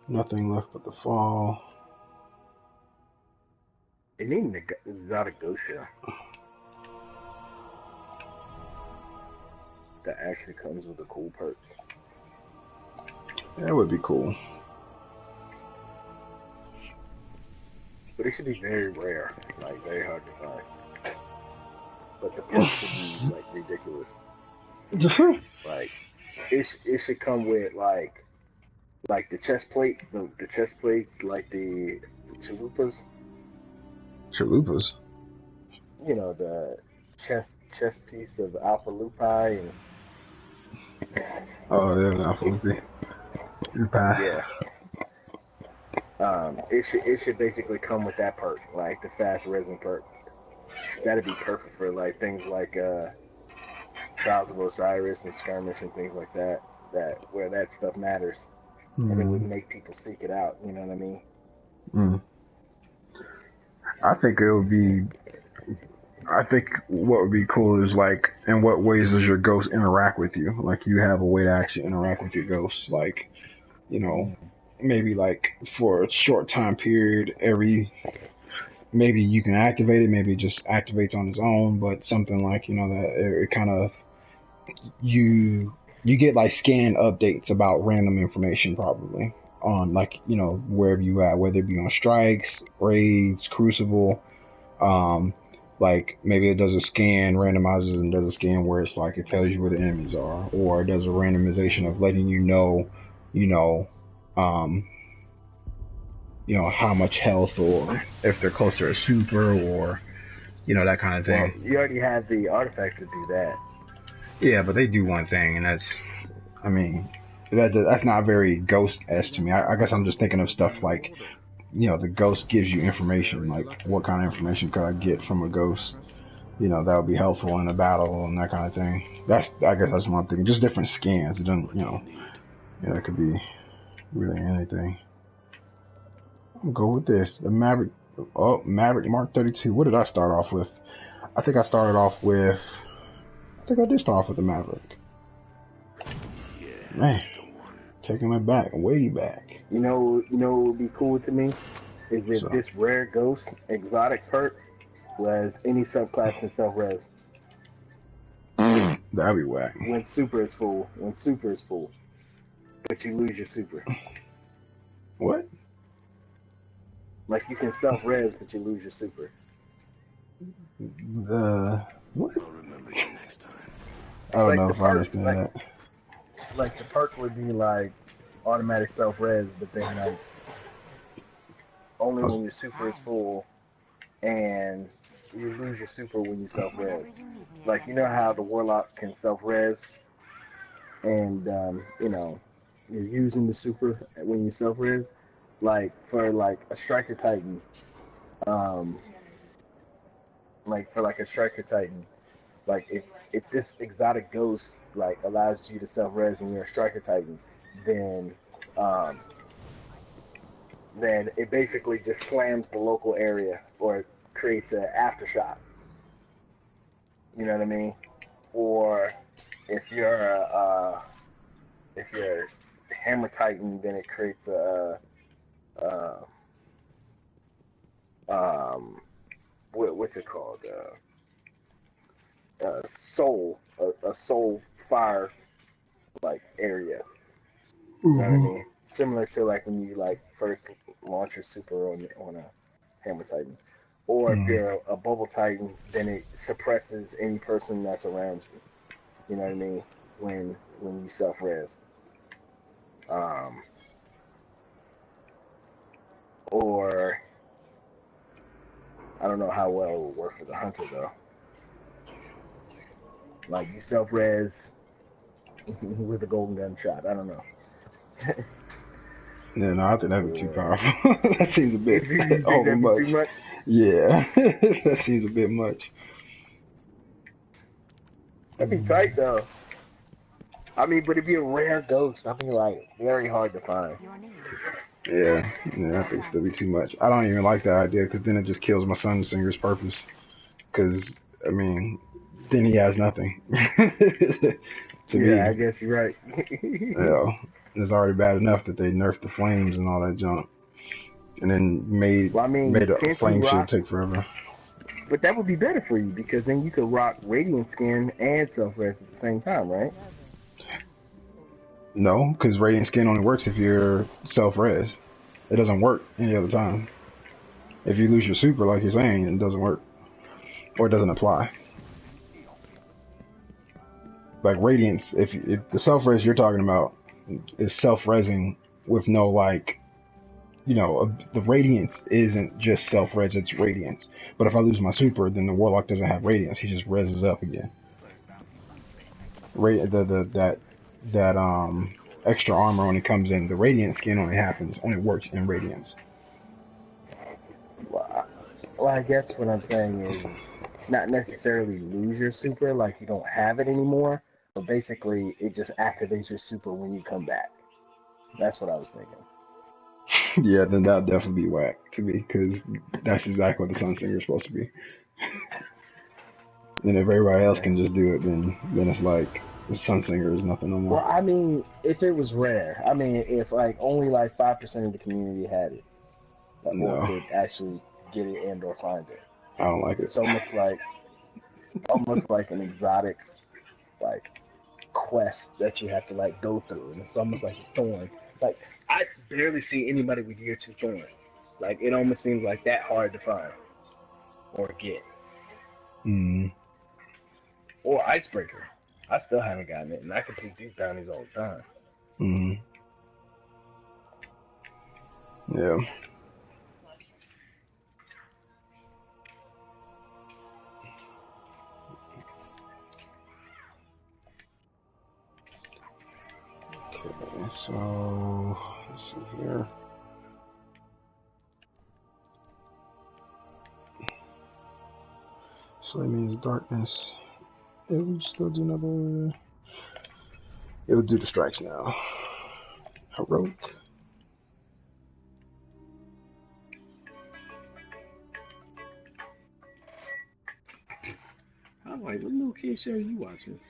Nothing left but the fall. It needs Zaragoza. That actually comes with a cool perk. That would be cool. But it should be very rare, like very hard to find. But the perk should be like ridiculous. Like it should come with like the chest plate, the chest plates, like the chalupas. Chalupas? You know, the chest piece of Alpha Lupi and oh yeah, Alpha Lupi. yeah. It should basically come with that perk, like the fast resin perk. That'd be perfect for like things like Trials of Osiris and Skirmish and things like that. That where that stuff matters, and it would make people seek it out. You know what I mean? I think it would be. I think what would be cool is like, in what ways does your ghost interact with you? Like, you have a way to actually interact with your ghost. Like, you know, maybe like for a short time period, maybe you can activate it, maybe it just activates on its own, but something like, you know, that it kind of, you get like scan updates about random information probably on, like, you know, wherever you at, whether it be on strikes, raids, crucible, like maybe it does a scan, randomizes and does a scan where it's like it tells you where the enemies are, or it does a randomization of letting you know, how much health, or if they're close to a super, or that kind of thing. Well, you already have the artifacts to do that. Yeah, but they do one thing, and that's, I mean, that's not very ghost-esque to me. I guess I'm just thinking of stuff like, the ghost gives you information, like what kind of information could I get from a ghost? That would be helpful in a battle and that kind of thing. I guess that's one thing. Just different scans. It doesn't, it could be really anything. I'll go with this. The Maverick. Oh, Maverick Mark 32. What did I start off with? I think I did start off with the Maverick. Man, taking it back, way back. You know what would be cool to me is if this rare ghost exotic perk was any subclass can self-res. That'd be whack. When super is full, but you lose your super. What? Like you can self-res, but you lose your super. What? I'll remember you next time. I don't know if I understand that. Like the perk would be like automatic self-res, but then like only when your super is full, and you lose your super when you self-res. Like, you know how the Warlock can self-res, and you're using the super when you self-res? Like, for like a Striker Titan, like if this exotic ghost like allows you to self-res and you're a Striker Titan, then it basically just slams the local area or creates an aftershock. You know what I mean? Or if you're a Hammer Titan, then it creates what's it called? A soul fire like area. You know what I mean? Similar to like when you like first launch your super on a Hammer Titan. Or if you're a Bubble Titan, then it suppresses any person that's around you. You know what I mean? When you self-res. Or I don't know how well it would work for the Hunter though. Like you self-res with a golden gun shot. I don't know. Yeah, no, I think that'd be too powerful. That seems a bit over much. Too much? Yeah, that seems a bit much. That'd be tight though. I mean, but it'd be a rare ghost. I mean, like very hard to find. Yeah, I think it'll be too much. I don't even like that idea because then it just kills my Sun Singer's purpose. Because I mean, then he has nothing. To me, I guess you're right. It's already bad enough that they nerfed the flames and all that junk, and then made a flame shield take forever. But that would be better for you because then you could rock Radiant Skin and self-res at the same time, right? No, because Radiant Skin only works if you're self-res. It doesn't work any other time. If you lose your super, like you're saying, it doesn't work. Or it doesn't apply. Like Radiance, if the self-res you're talking about is self-resing with no, like, the Radiance isn't just self-res, it's Radiance. But if I lose my super, then the Warlock doesn't have Radiance, he just reses up again. That extra armor when it comes in, the Radiant skin only works in Radiance. Well, I guess what I'm saying is not necessarily lose your super, like you don't have it anymore, but basically it just activates your super when you come back. That's what I was thinking. Yeah, then that'd definitely be whack to me, because that's exactly what the Sunsinger is supposed to be. And if everybody else can just do it, then it's like the Sunsinger is nothing no more. Well, I mean, if it was rare, I mean, if like only like 5% of the community had it, or could actually get it and or find it. I don't like it. It's almost like an exotic like quest that you have to like go through, and it's almost like a thorn. Like I barely see anybody with year 2 thorn. Like it almost seems like that hard to find or get. Or icebreaker. I still haven't gotten it, and I complete these bounties all the time. Yeah. Okay, so let's see here. So that means darkness. It would still do another. It would do the strikes now. Heroic. I was like, what little kid show are you watching?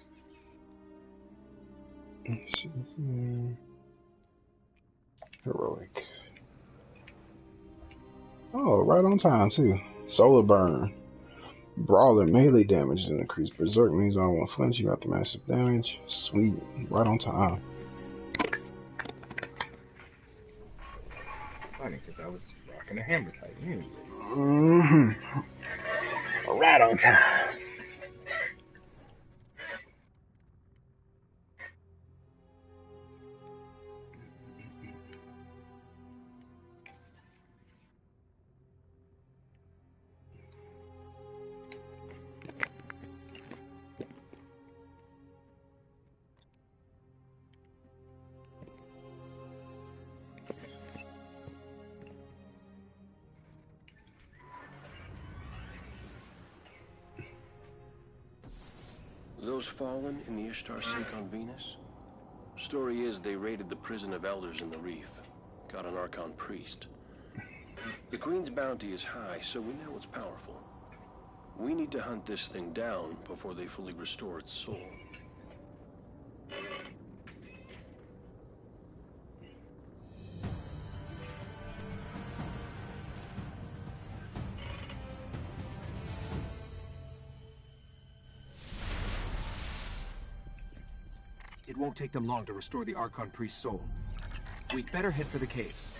Let's see here. Heroic. Oh, right on time too. Solar burn. Brawler melee damage is increased. Berserk means I won't flinch. You got the massive damage. Sweet. Right on time. Funny, because I was rocking a hammer type. Right on time. Those fallen in the Ishtar sink on Venus? Story is they raided the prison of elders in the reef. Got an Archon priest. The Queen's bounty is high, so we know it's powerful. We need to hunt this thing down before they fully restore its soul. It won't take them long to restore the Archon priest's soul. We'd better head for the caves.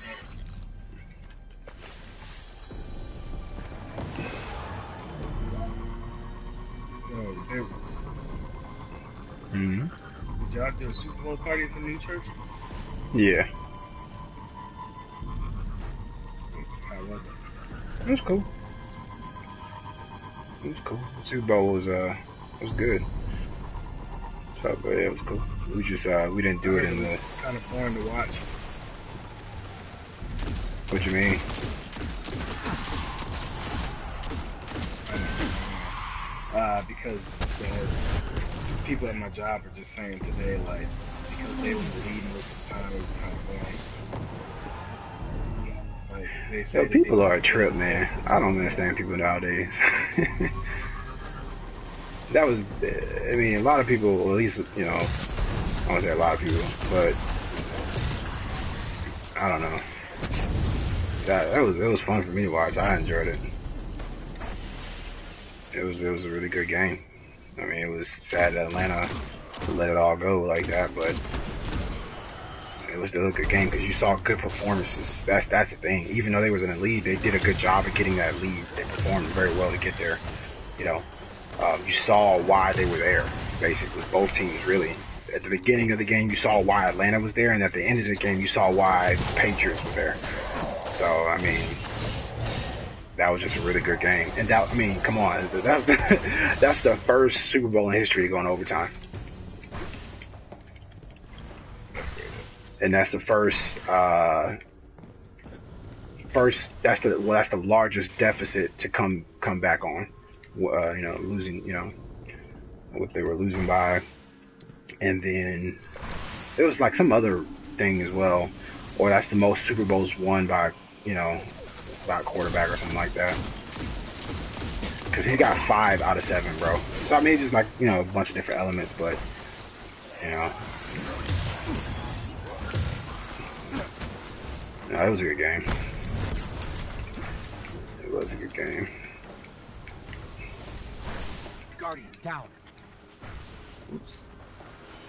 Did y'all do a Super Bowl party at the new church? Yeah. How was it? It was cool. It was cool. The Super Bowl was good. So, but yeah, it was cool. We just we didn't do it in the. Kind of boring to watch. What you mean? Because the people at my job are just saying today, like, because they were leading most of the time, it was kind of boring. Like, they say people are a trip, man. I don't understand people nowadays. That was, I mean, a lot of people, at least, you know, I won't say a lot of people, but I don't know. It was fun for me to watch. I enjoyed it. It was a really good game. I mean, it was sad that Atlanta let it all go like that, but it was still a good game because you saw good performances. That's the thing. Even though they was in the lead, they did a good job of getting that lead. They performed very well to get there. You know, you saw why they were there. Basically, both teams really. At the beginning of the game, you saw why Atlanta was there, and at the end of the game, you saw why the Patriots were there. So, I mean, that was just a really good game. And that, I mean, come on, that's the first Super Bowl in history to go in overtime. And that's the first first. That's the largest deficit to come back on. Losing. What they were losing by, and then there was like some other thing as well, or that's the most Super Bowls won by by a quarterback or something like that. Because he got 5 out of 7, bro. So I mean, it's just like a bunch of different elements, but no, it was a good game. It was a good game. Guardian down. Oops.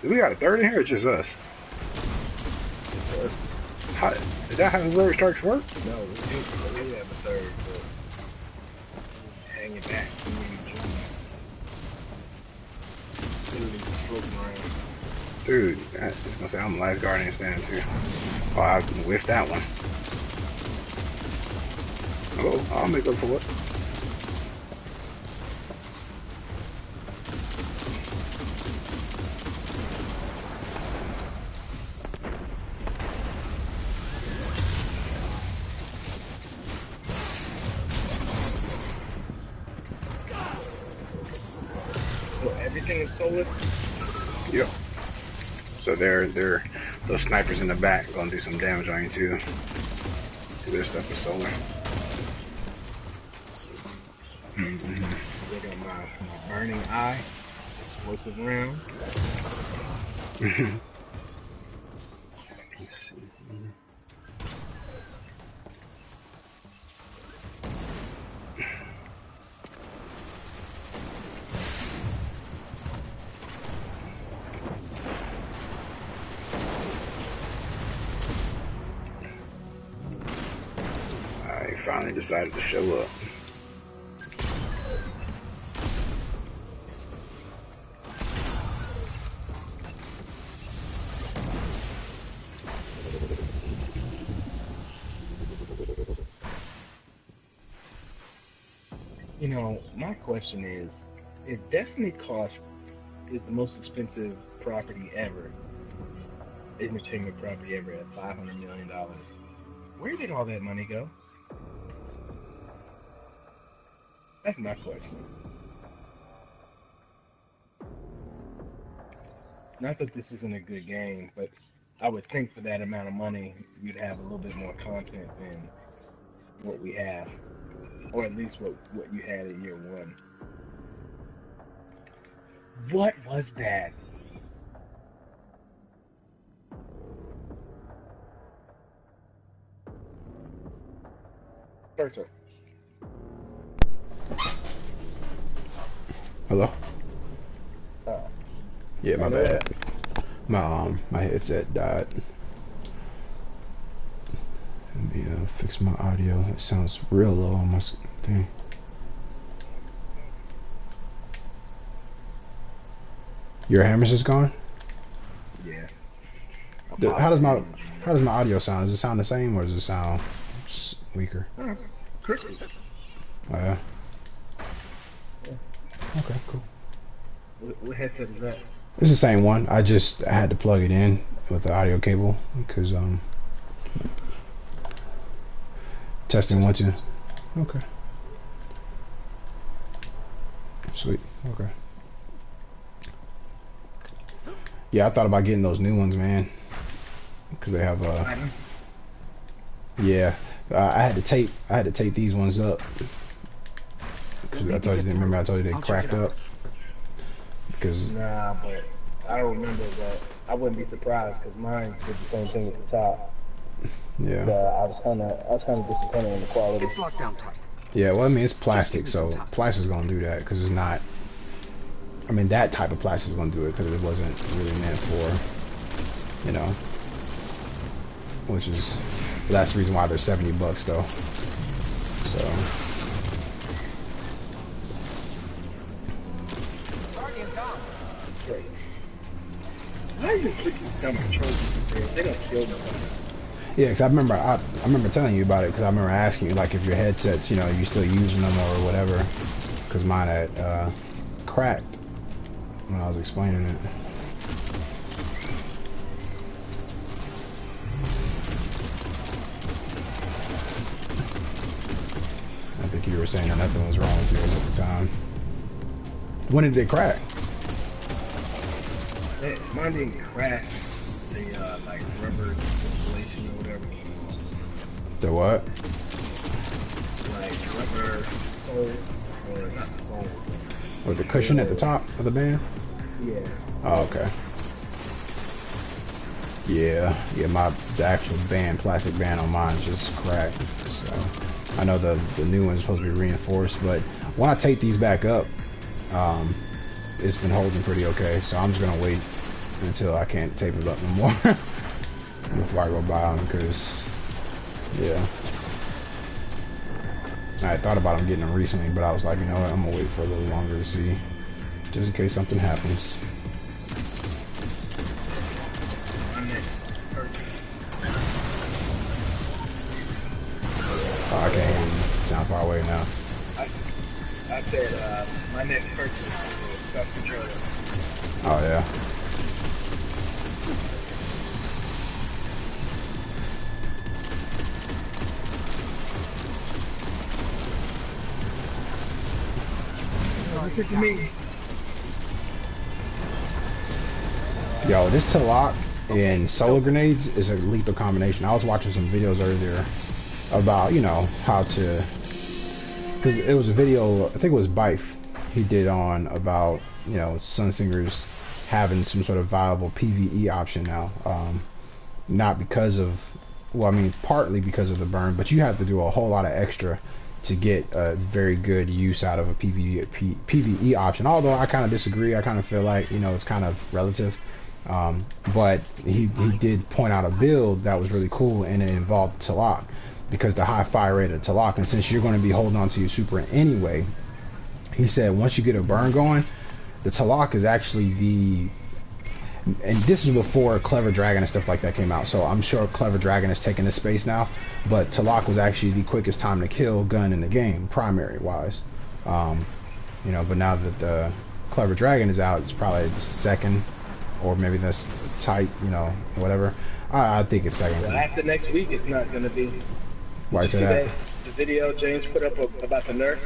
Do we got a third in here or just us? Is that how the Road Strikes work? No, we have a third, but hang it back. Dude, I was gonna say I'm the last Guardian standing too. Oh, I whiffed that one. Oh, I'll make up for it. Everything is solar? Yep. So those snipers in the back gonna do some damage on you too. Their stuff is solar. They got my burning eye, explosive rounds. Let's see. Finally decided to show up. My question is, if Destiny Cost is the most expensive property ever, entertainment property ever at $500 million, where did all that money go? That's my question. Not that this isn't a good game, but I would think for that amount of money, you'd have a little bit more content than what we have. Or at least what you had in year 1. What was that? Berto. Hello? Oh. Yeah, my bad. My headset died. Let me fix my audio. It sounds real low on my thing. Your hammers is gone? Yeah. How does my audio sound? Does it sound the same or does it sound weaker? Crispy. Oh yeah. Okay, cool. What headset is that? It's the same one. I had to plug it in with the audio cable because testing 1 2. Okay. Sweet. Okay. Yeah, I thought about getting those new ones, man. Because they have yeah. I had to tape these ones up. Because I told you they cracked up. Because nah, but I don't remember that. I wouldn't be surprised because mine did the same thing at the top. Yeah. I was kind of disappointed in the quality. It's locked down tight. Yeah, well, I mean, it's plastic, so plastic's gonna do that because it's not. I mean, that type of plastic's gonna do it because it wasn't really meant for, which is that's the reason why they're $70 though. So. Why is it clicking dumb controls? They don't kill them. Yeah, because I remember telling you about it because I remember asking you like if your headsets, you still using them or whatever. Because mine had cracked when I was explaining it. were saying that nothing was wrong with yours at the time. When did it crack? Mine didn't crack. The like rubber installation or whatever. The what? Like rubber sole, or not sole. Or the cushion at the top of the band? Yeah. Oh, okay. Yeah, the actual band, plastic band on mine just cracked. So I know the new one's supposed to be reinforced, but when I tape these back up, it's been holding pretty okay. So I'm just gonna wait until I can't tape it up no more before I go buy them, because yeah, I thought about them getting them recently, but I was like, you know what, I'm gonna wait for a little longer to see, just in case something happens. Oh, I can't hear you. Sound far away now. I said my next purchase is a stuff controller. Oh yeah. Listen to me. Yo, this Talak and solar grenades is a lethal combination. I was watching some videos earlier about, you know, how to, because it was a video, I think it was Bife, he did on about, you know, Sunsingers having some sort of viable PvE option now. Not because of, well, I mean, partly because of the burn, but you have to do a whole lot of extra to get a very good use out of a PvE option. Although I kind of disagree. I kind of feel like, you know, it's kind of relative. But he did point out a build that was really cool, and it involved Talak, because the high fire rate of Talak, and since you're going to be holding on to your super anyway, he said once you get a burn going, the Talak is actually the, and this is before Clever Dragon and stuff like that came out, so I'm sure Clever Dragon is taking this space now, but Talak was actually the quickest time to kill gun in the game, primary wise. You know, but now that the Clever Dragon is out, it's probably the second, or maybe that's tight, you know, whatever. I think it's second. Well, after next week, it's not going to be. Why is that? The video James put up about the nerf?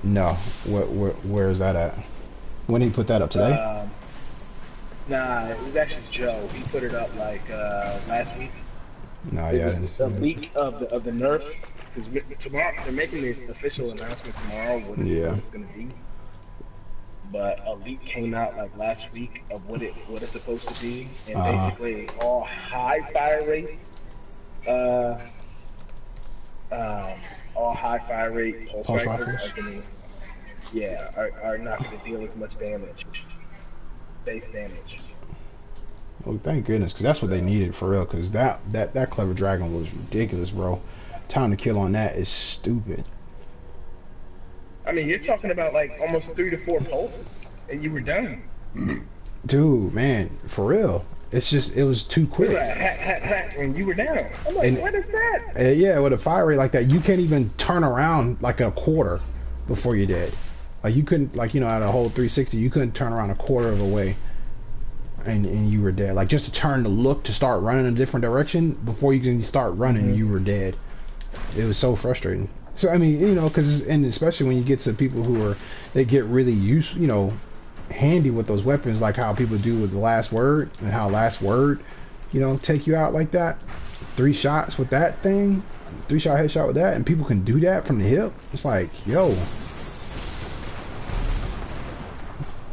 No. Where is that at? When did he put that up, today? Nah, it was actually Joe. He put it up like last week. No, yeah. The leak of the nerf. Because tomorrow they're making the official announcement tomorrow what it's going to be. But a leak came out like last week of what it's supposed to be, and basically all high fire rates, all high fire rate pulse rifles are not going to deal as much damage, base damage. Well, thank goodness, because that's what they needed for real. Because that Clever Dragon was ridiculous, bro. Time to kill on that is stupid. I mean, you're talking about like almost 3 to 4 pulses, and you were done. Dude, man, for real. It's just, it was too quick. And you were down. I'm like, what is that? Yeah, with a fire rate like that, you can't even turn around like a quarter before you're dead. Like, you couldn't, like, you know, at a whole 360, you couldn't turn around a quarter of a way, and you were dead. Like, just to turn to look to start running in a different direction, before you can start running, you were dead. It was so frustrating. So, I mean, you know, because, and especially when you get to people who are, they get really used, you know, handy with those weapons, like how people do with the Last Word, and how Last Word, you know, take you out like that. 3 shots with that thing, 3-shot headshot with that, and people can do that from the hip. It's like, yo.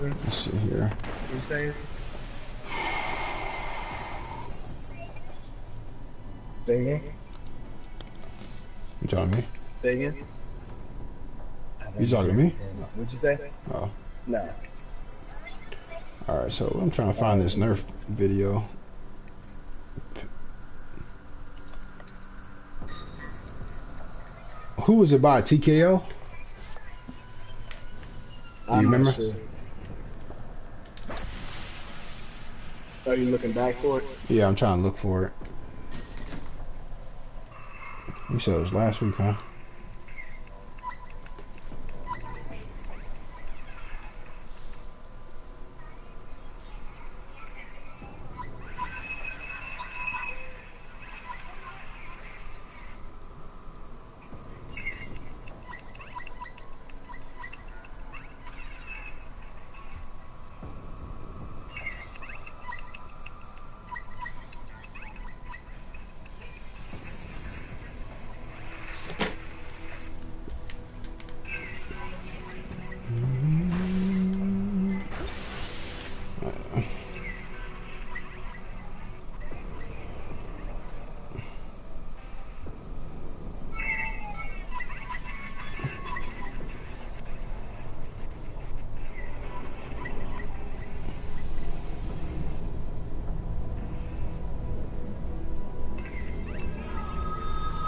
Let's see here. What you saying? Say again? You talking to me? Say again? You talking to me? What'd you say? Oh. No. Alright, so I'm trying to find this Nerf video. Who was it by? TKO? Do you remember? Sure. Are you looking back for it? Yeah, I'm trying to look for it. You said it was last week, huh?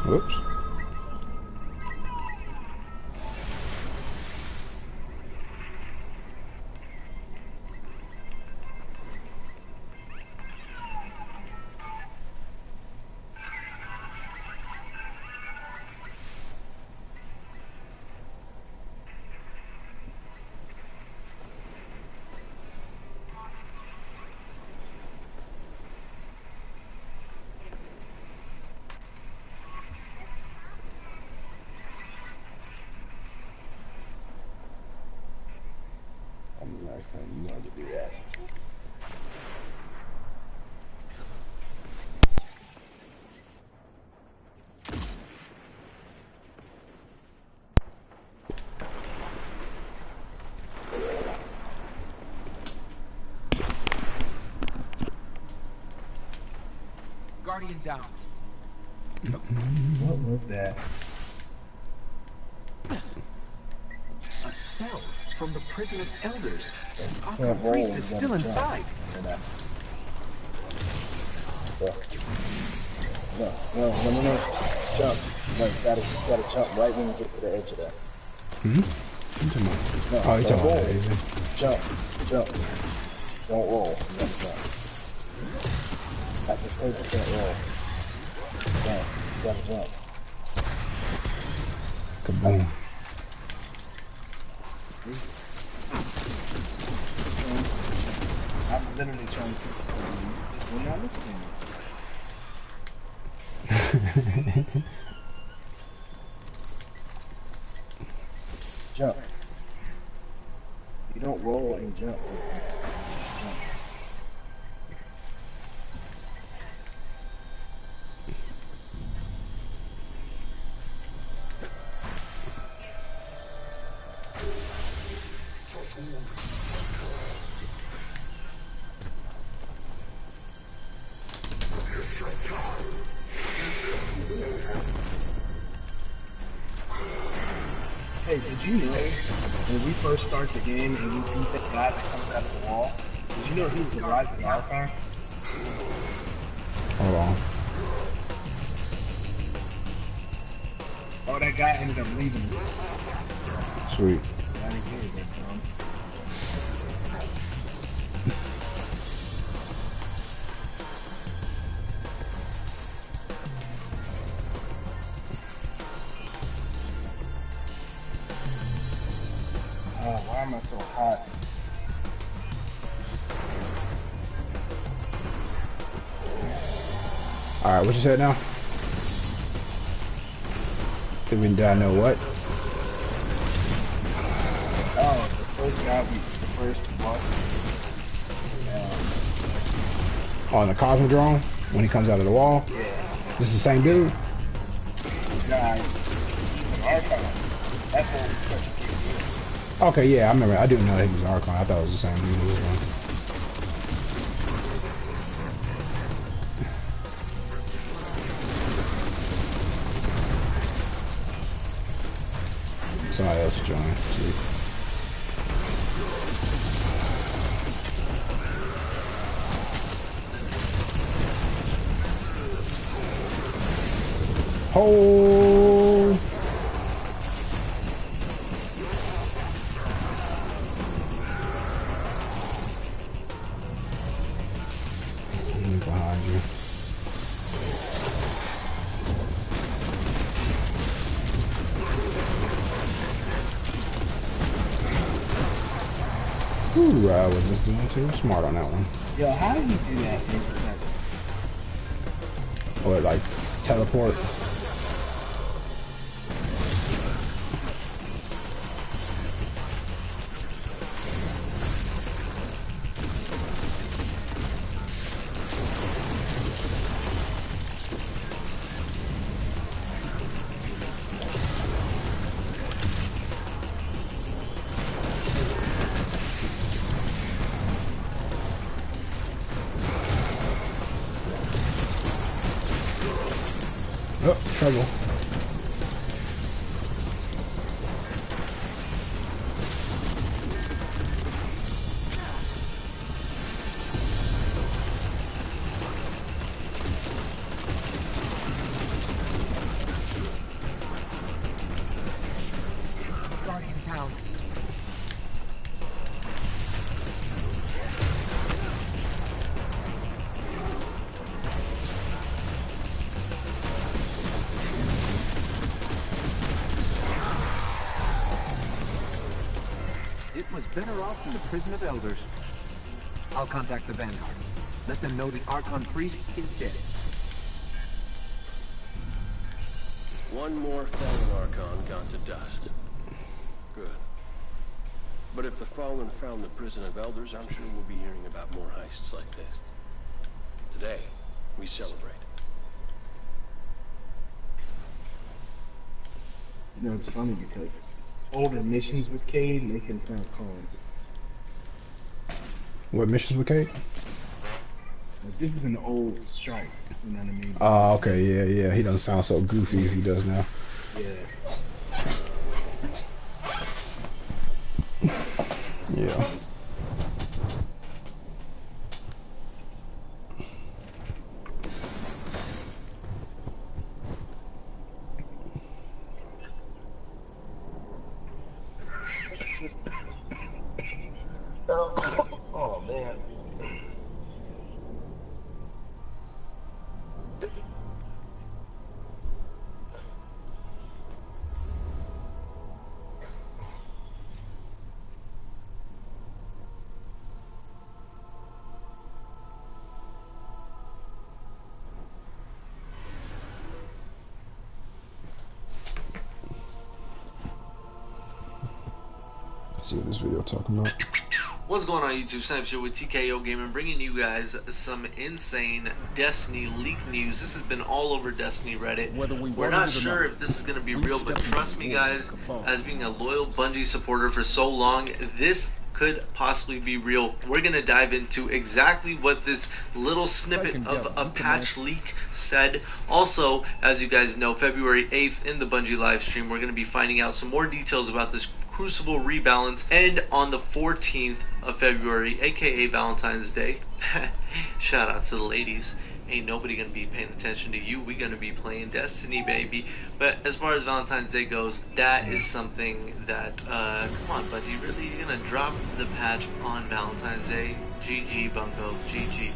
Whoops. Next time you want to do that. Guardian down. What was that? A cell from the prison of elders. Our priest is still inside. No. Jump. No, you gotta jump right when you get to the edge of that. Hmm? No, oh, you're talking about that, is it? Jump. Don't roll. You gotta jump. After 30% roll. Jump. You gotta jump. Kaboom. I'm literally trying to keep it. You're not listening. Jump. You don't roll and jump. Jump. Hey, did you know when we first start the game and we beat that guy that comes out of the wall? Did you know he was a rising Archon? Hold on. Oh, that guy ended up leaving. Sweet. Oh, why am I so hot? Alright, what you said now? Did I know what? Oh, the first guy, the first boss. On the Cosmodrome, when he comes out of the wall? Yeah. This is the same dude? Nah, he's an Archon. That's what we start to get. Okay, yeah, I remember. I didn't know he was an Archon. I thought it was the same dude who was one. Somebody else joined. See. Hold. Behind you. Ooh, I was just doing too smart on that one. Yo, how do you do that? Or like teleport. Oh, trouble. better off in the prison of elders. I'll contact the Vanguard. Let them know the Archon priest is dead. One more fallen Archon gone to dust. Good. But if the Fallen found the prison of elders, I'm sure we'll be hearing about more heists like this. Today, we celebrate. You know, it's funny because older missions with Cade make him sound calm. What missions with Cade? Like, this is an old strike, you know what I mean? Oh, okay, yeah. He doesn't sound so goofy as he does now. Yeah. Yeah. Oh, man. Let's see what this video talking about. What's going on YouTube? Snipes here with TKO Gaming, bringing you guys some insane Destiny leak news. This has been all over Destiny Reddit. We're not sure if this is going to be real, but trust me guys, as being a loyal Bungie supporter for so long, this could possibly be real. We're going to dive into exactly what this little snippet of a patch leak said. Also, as you guys know, February 8th in the Bungie live stream, we're going to be finding out some more details about this Crucible rebalance, and on the 14th of February, aka Valentine's Day, shout out to the ladies, ain't nobody gonna be paying attention to you, we gonna be playing Destiny, baby. But as far as Valentine's Day goes, that is something that, come on Bungie, really, you're gonna drop the patch on Valentine's Day? GG Bunko, GG.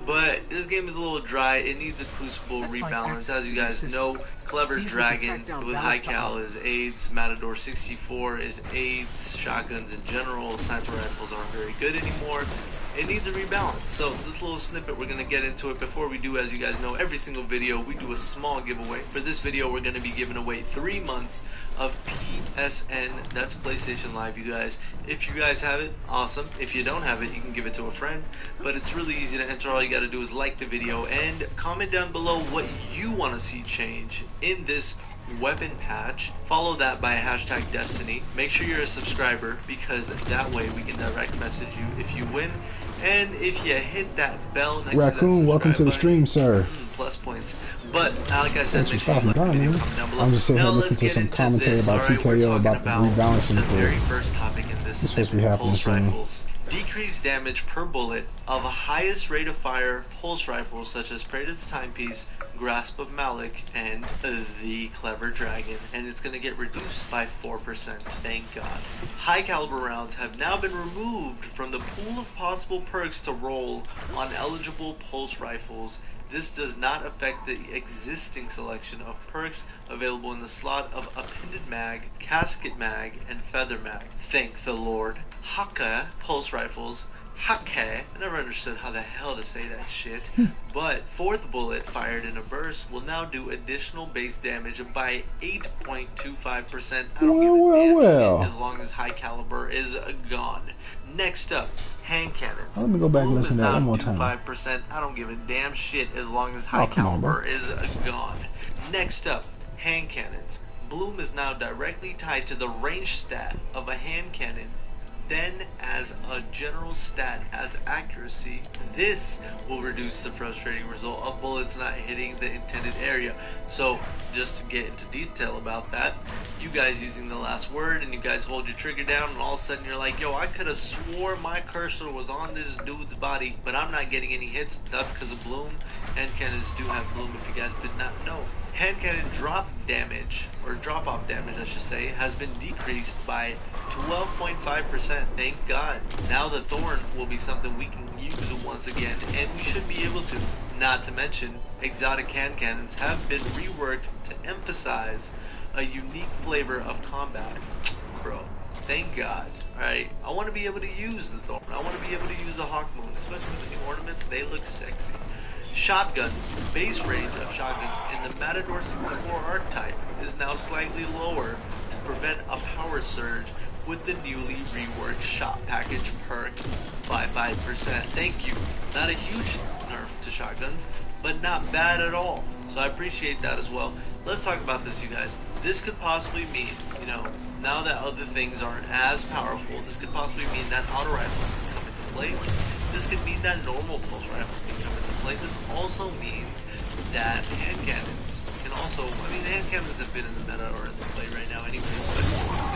But this game is a little dry. It needs a Crucible rebalance. As you guys know, Clever Dragon with High Cal is AIDS, Matador 64 is AIDS, shotguns in general, sniper rifles aren't very good anymore. It needs a rebalance. So this little snippet, we're going to get into it. Before we do, as you guys know, every single video we do a small giveaway. For this video, we're going to be giving away 3 months of PSN, that's PlayStation Live, you guys. If you guys have it, awesome. If you don't have it, you can give it to a friend. But it's really easy to enter. All you got to do is like the video and comment down below what you want to see change in this weapon patch. Follow that by hashtag Destiny. Make sure you're a subscriber, because that way we can direct message you if you win. And if you hit that bell next Raccoon, to that welcome to the stream, sir. Plus points. But like I said, Thanks make for sure you stopping like the by, video, man. comment down below. I'm just sitting here Now listening let's to get some into commentary this. about Alright, we're TKO talking about the rebalancing the for very first topic in this it's supposed to be happening pulse soon. rifles. Decreased damage per bullet of highest rate of fire pulse rifles such as Praetor's Timepiece, Grasp of Malik, and the Clever Dragon, and it's going to get reduced by 4%, thank God. High caliber rounds have now been removed from the pool of possible perks to roll on eligible pulse rifles. This does not affect the existing selection of perks available in the slot of Appended Mag, Casket Mag, and Feather Mag. Thank the Lord. Haka pulse rifles, Hake, I never understood how the hell to say that shit, but 4th bullet fired in a burst will now do additional base damage by 8.25%. I don't give a damn shit as long as high caliber is gone. Next up, hand cannons. Let me go back and listen to that one more time. 5%. I don't give a damn shit as long as high caliber is gone. Next up, hand cannons. Bloom is now directly tied to the range stat of a hand cannon, then as a general stat as accuracy. This will reduce the frustrating result of bullets not hitting the intended area. So just to get into detail about that, you guys using the last word and you guys hold your trigger down and all of a sudden you're like, yo, I could have swore my cursor was on this dude's body, but I'm not getting any hits. That's because of Bloom. Hand cannons do have Bloom, if you guys did not know. Hand cannon drop damage, or drop off damage I should say, has been decreased by 12.5%, thank God. Now the Thorn will be something we can use once again, and we should be able to. Not to mention, exotic hand cannons have been reworked to emphasize a unique flavor of combat. Bro, thank God. Alright, I want to be able to use the Thorn. I want to be able to use a Hawk Moon, especially with the new ornaments. They look sexy. Shotguns. Base range of shotguns in the Matador 64 archetype is now slightly lower to prevent a power surge with the newly reworked shot package perk by 5%. Thank you. Not a huge nerf to shotguns, but not bad at all. So I appreciate that as well. Let's talk about this, you guys. This could possibly mean, you know, now that other things aren't as powerful, this could possibly mean that auto rifles can come into play. This could mean that normal pulse rifles can come into play. This also means that hand cannons can also, I mean, hand cannons have been in the meta or in the play right now anyway, but I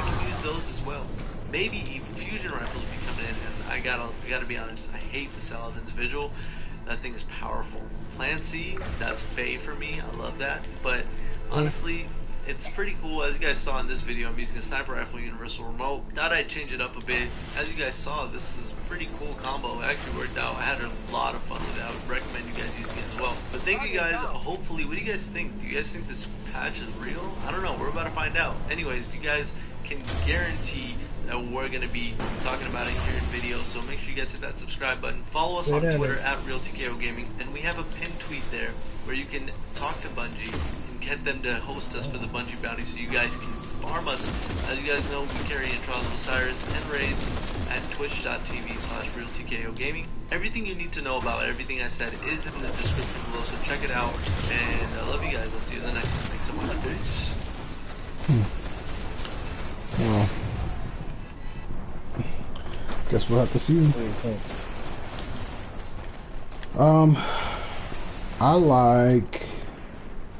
can use those as well. Maybe even fusion rifles will be coming in, and I gotta be honest, I hate the Saladin's Vigil. That thing is powerful. Plan C, that's Faye for me, I love that, but honestly, it's pretty cool. As you guys saw in this video, I'm using a sniper rifle universal remote. Thought I'd change it up a bit. As you guys saw, this is a pretty cool combo. It actually worked out. I had a lot of fun with it. I would recommend you guys using it as well. But thank you guys. Hopefully, what do you guys think? Do you guys think this patch is real? I don't know. We're about to find out. Anyways, you guys can guarantee that we're going to be talking about it here in videos, so make sure you guys hit that subscribe button. Follow us on Twitter at RealTKO Gaming, and we have a pinned tweet there where you can talk to Bungie and get them to host us for the Bungie bounty so you guys can farm us. As you guys know, we carry in Trials of Osiris and raids at twitch.tv/RealTKO Gaming. Everything you need to know about everything I said is in the description below, so check it out. And I love you guys. I'll see you in the next one. Thanks so much. Peace. Well, guess we'll have to see.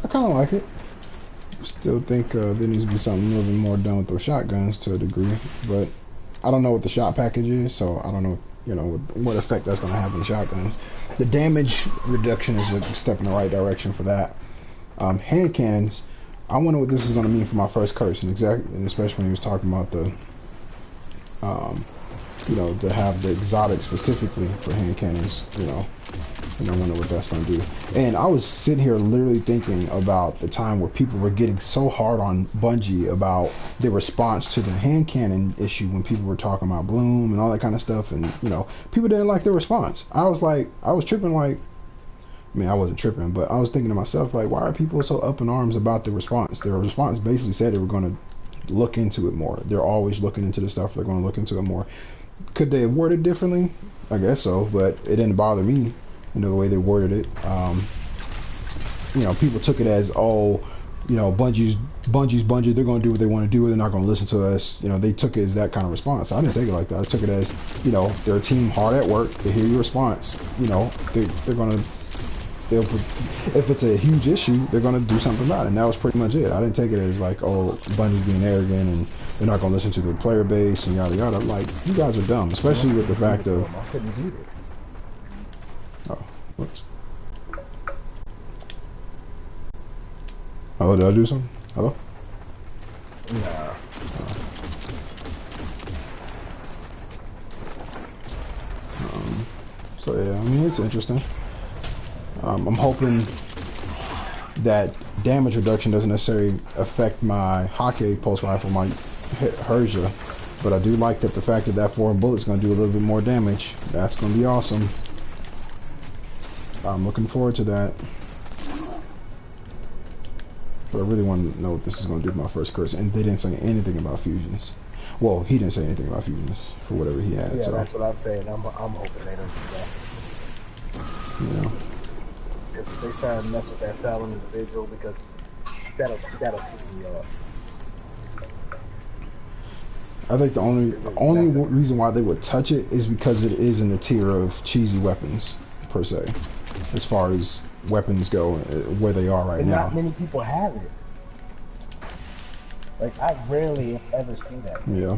I kind of like it. Still think there needs to be something a little bit more done with those shotguns to a degree, but I don't know what the shot package is, so I don't know, you know, what effect that's going to have on the shotguns. The damage reduction is a step in the right direction for that. Hand cannons, I wonder what this is going to mean for my first curse, and especially when he was talking about the, you know, to have the exotic specifically for hand cannons, you know, and I wonder what that's going to do. And I was sitting here literally thinking about the time where people were getting so hard on Bungie about their response to the hand cannon issue when people were talking about Bloom and all that kind of stuff, and, you know, people didn't like their response. I was tripping, like, I mean, I wasn't tripping, but I was thinking to myself, like, why are people so up in arms about the response? Their response basically said they were going to look into it more. They're always looking into the stuff. They're going to look into it more. Could they have worded differently? I guess so, but it didn't bother me, you know, the way they worded it. You know, people took it as, oh, you know, Bungie's Bungie, they're going to do what they want to do, they're not going to listen to us. You know, they took it as that kind of response. I didn't take it like that. I took it as, you know, they're a team hard at work, they hear your response, you know, they're going to, if it's a huge issue, they're going to do something about it. And that was pretty much it. I didn't take it as like, oh, Bungie's being arrogant and they're not going to listen to the player base and yada yada. Like, you guys are dumb, especially with the fact of, I couldn't beat it. oh, whoops. Hello, did I do something? Hello? Nah. So yeah, I mean, it's interesting. I'm hoping that damage reduction doesn't necessarily affect my Hake pulse rifle, my Herja, but I do like that the fact that that 4 bullet's going to do a little bit more damage. That's going to be awesome. I'm looking forward to that. But I really want to know what this is going to do to my first curse, and they didn't say anything about fusions. Well, he didn't say anything about fusions for whatever he had. Yeah, so that's what I'm saying. I'm hoping they don't do that. Yeah. If they try to mess with that Saladin's Vigil, because that'll freak me off. I think the only reason why they would touch it is because it is in the tier of cheesy weapons, per se, as far as weapons go, where they are right now. Not many people have it. Like, I rarely ever see that. Yeah.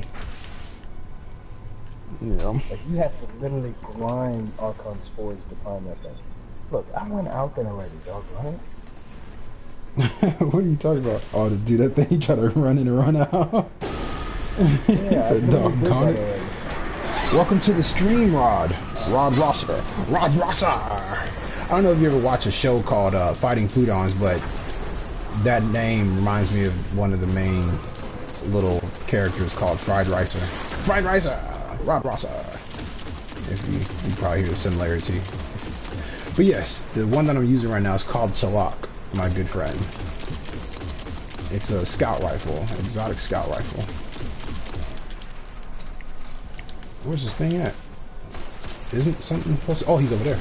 Yeah. Like, you have to literally grind Archon's Forge to find that thing. Look, I went out there already, dog, right? What are you talking about? Oh, to do that thing, you try to run in and run out. Yeah, It's a doggone it. Welcome to the stream, Rod Rosser. I don't know if you ever watch a show called Fighting Foodons, but that name reminds me of one of the main little character is called Fried Ricer. Fried Ricer! Rod Rosser! If you probably hear the similarity. But yes, the one that I'm using right now is called Chalak, my good friend. It's a scout rifle, exotic scout rifle. Where's this thing at? Isn't something supposed to... Oh, he's over there.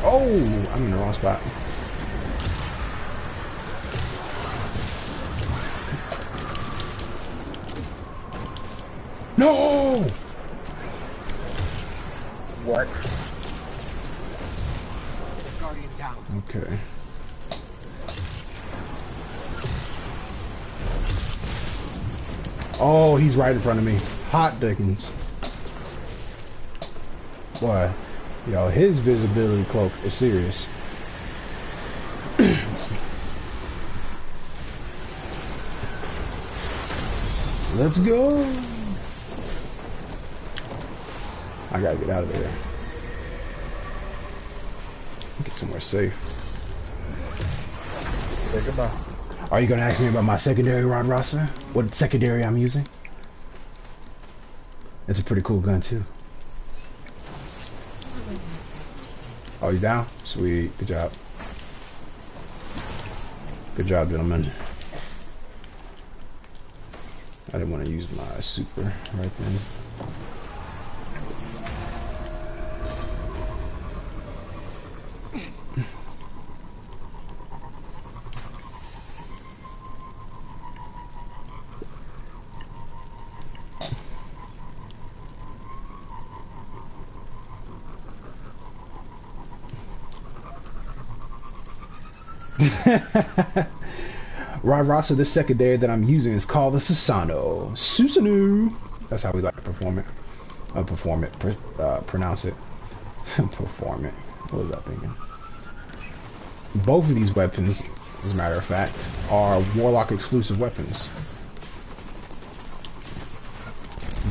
Oh, I'm in the wrong spot. No! What? Guardian down. Okay. Oh, he's right in front of me. Hot dickens. Boy, yo, his visibility cloak is serious. Let's go. I gotta get out of there. Get somewhere safe. Say goodbye. Are you gonna ask me about my secondary Rod Rosser? What secondary I'm using? It's a pretty cool gun too. Oh, he's down? Sweet. Good job. Good job, gentlemen. I didn't want to use my super right then. Rod Rosser, this secondary that I'm using is called the Susano. Susanu. That's how we like to perform it. Pronounce it. Perform it. What was I thinking? Both of these weapons, as a matter of fact, are Warlock exclusive weapons.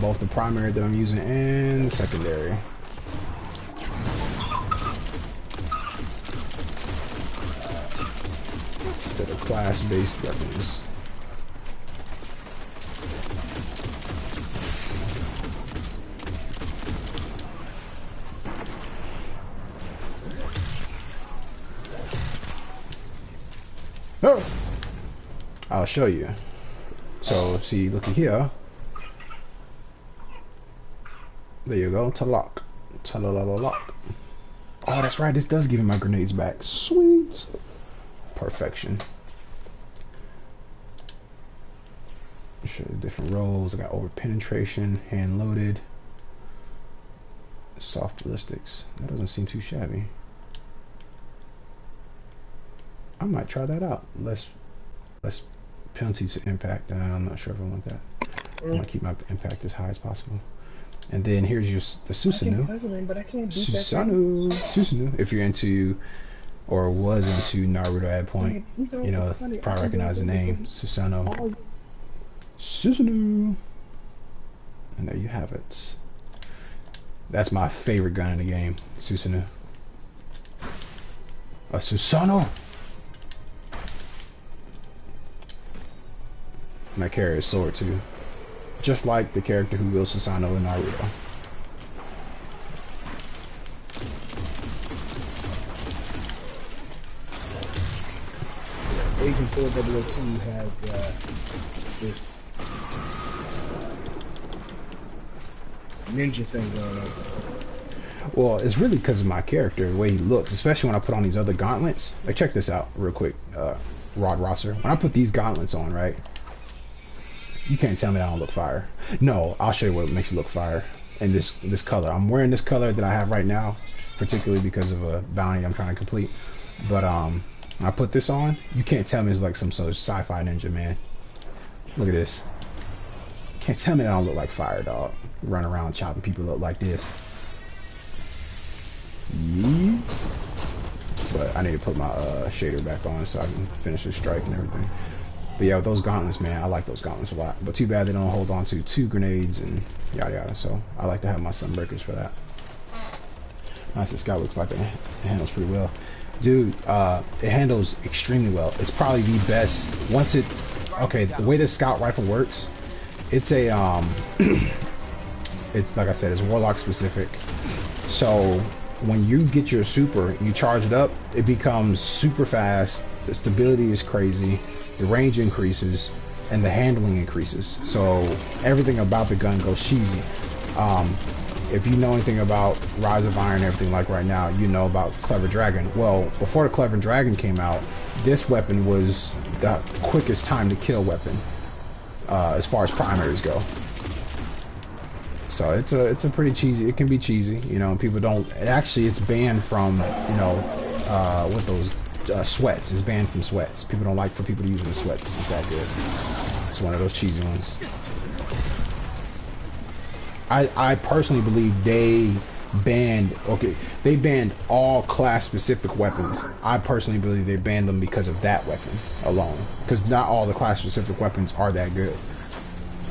Both the primary that I'm using and the secondary. That are class-based weapons. Oh! I'll show you. So, see, look at here. There you go. Talak. Talalalock. Oh, that's right. This does give me my grenades back. Sweet. Perfection. Show you different rolls. I got over penetration, hand loaded, soft ballistics. That doesn't seem too shabby. I might try that out. Less penalty to impact. I'm not sure if I want that. I want to keep my impact as high as possible. And then here's the Susanu. Susanu. If you're into or was into Naruto at point, you know, probably recognize the name Susano. Susanu. And there you have it. That's my favorite gun in the game, Susanu. A Susano. And I carry a sword too, just like the character who wields Susano in Naruto. Agent 4002 has this ninja thing going on. Well, it's really because of my character, the way he looks, especially when I put on these other gauntlets. Like, check this out real quick, Rod Rosser. When I put these gauntlets on, right, you can't tell me that I don't look fire. No, I'll show you what makes you look fire. And this color. I'm wearing this color that I have right now, particularly because of a bounty I'm trying to complete. But when I put this on, you can't tell me it's like some sort of sci-fi ninja, man. Look at this. Can't tell me that I don't look like fire, dog. Run around chopping people up like this. Yeah. But I need to put my shader back on so I can finish the strike and everything. But yeah, with those gauntlets, man, I like those gauntlets a lot. But too bad they don't hold on to 2 grenades and yada yada. So I like to have my sunbreakers for that. Nice, this guy looks like it handles pretty well. Dude, it handles extremely well. It's probably the best. Once it, okay, the way the scout rifle works, it's a, it's like I said, it's warlock specific. So when you get your super, you charge it up, it becomes super fast. The stability is crazy. The range increases and the handling increases. So everything about the gun goes cheesy. If you know anything about Rise of Iron and everything like right now, you know about Clever Dragon. Well, before the Clever Dragon came out, this weapon was the quickest time to kill weapon as far as primaries go. So it's a pretty cheesy. It can be cheesy, you know. People don't. Actually, it's banned from, you know, with those sweats. It's banned from sweats. People don't like for people to use it in sweats. It's that good. It's one of those cheesy ones. I personally believe they banned all class specific weapons. I personally believe they banned them because of that weapon alone, because not all the class specific weapons are that good.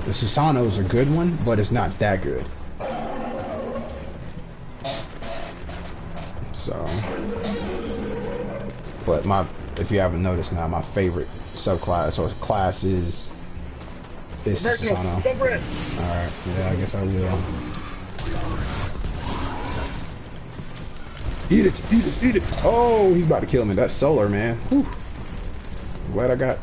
The Susano is a good one, but it's not that good. So, but if you haven't noticed now, my favorite subclass or class is Susano. Alright, yeah, I guess I will. Eat it, eat it, eat it! Oh, he's about to kill me. That's solar, man. Whew. Glad I got.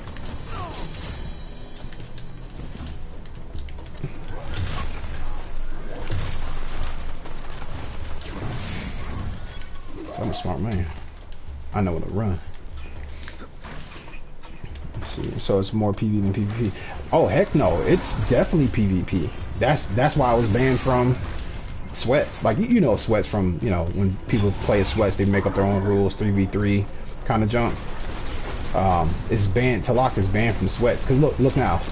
So I'm a smart man. I know where to run. So it's more PvP than PvP. Oh heck no, it's definitely PvP. That's why I was banned from sweats. Like you know sweats from, you know, when people play as sweats, they make up their own rules, 3v3 kind of junk. It's banned. Talak is banned from sweats because look now,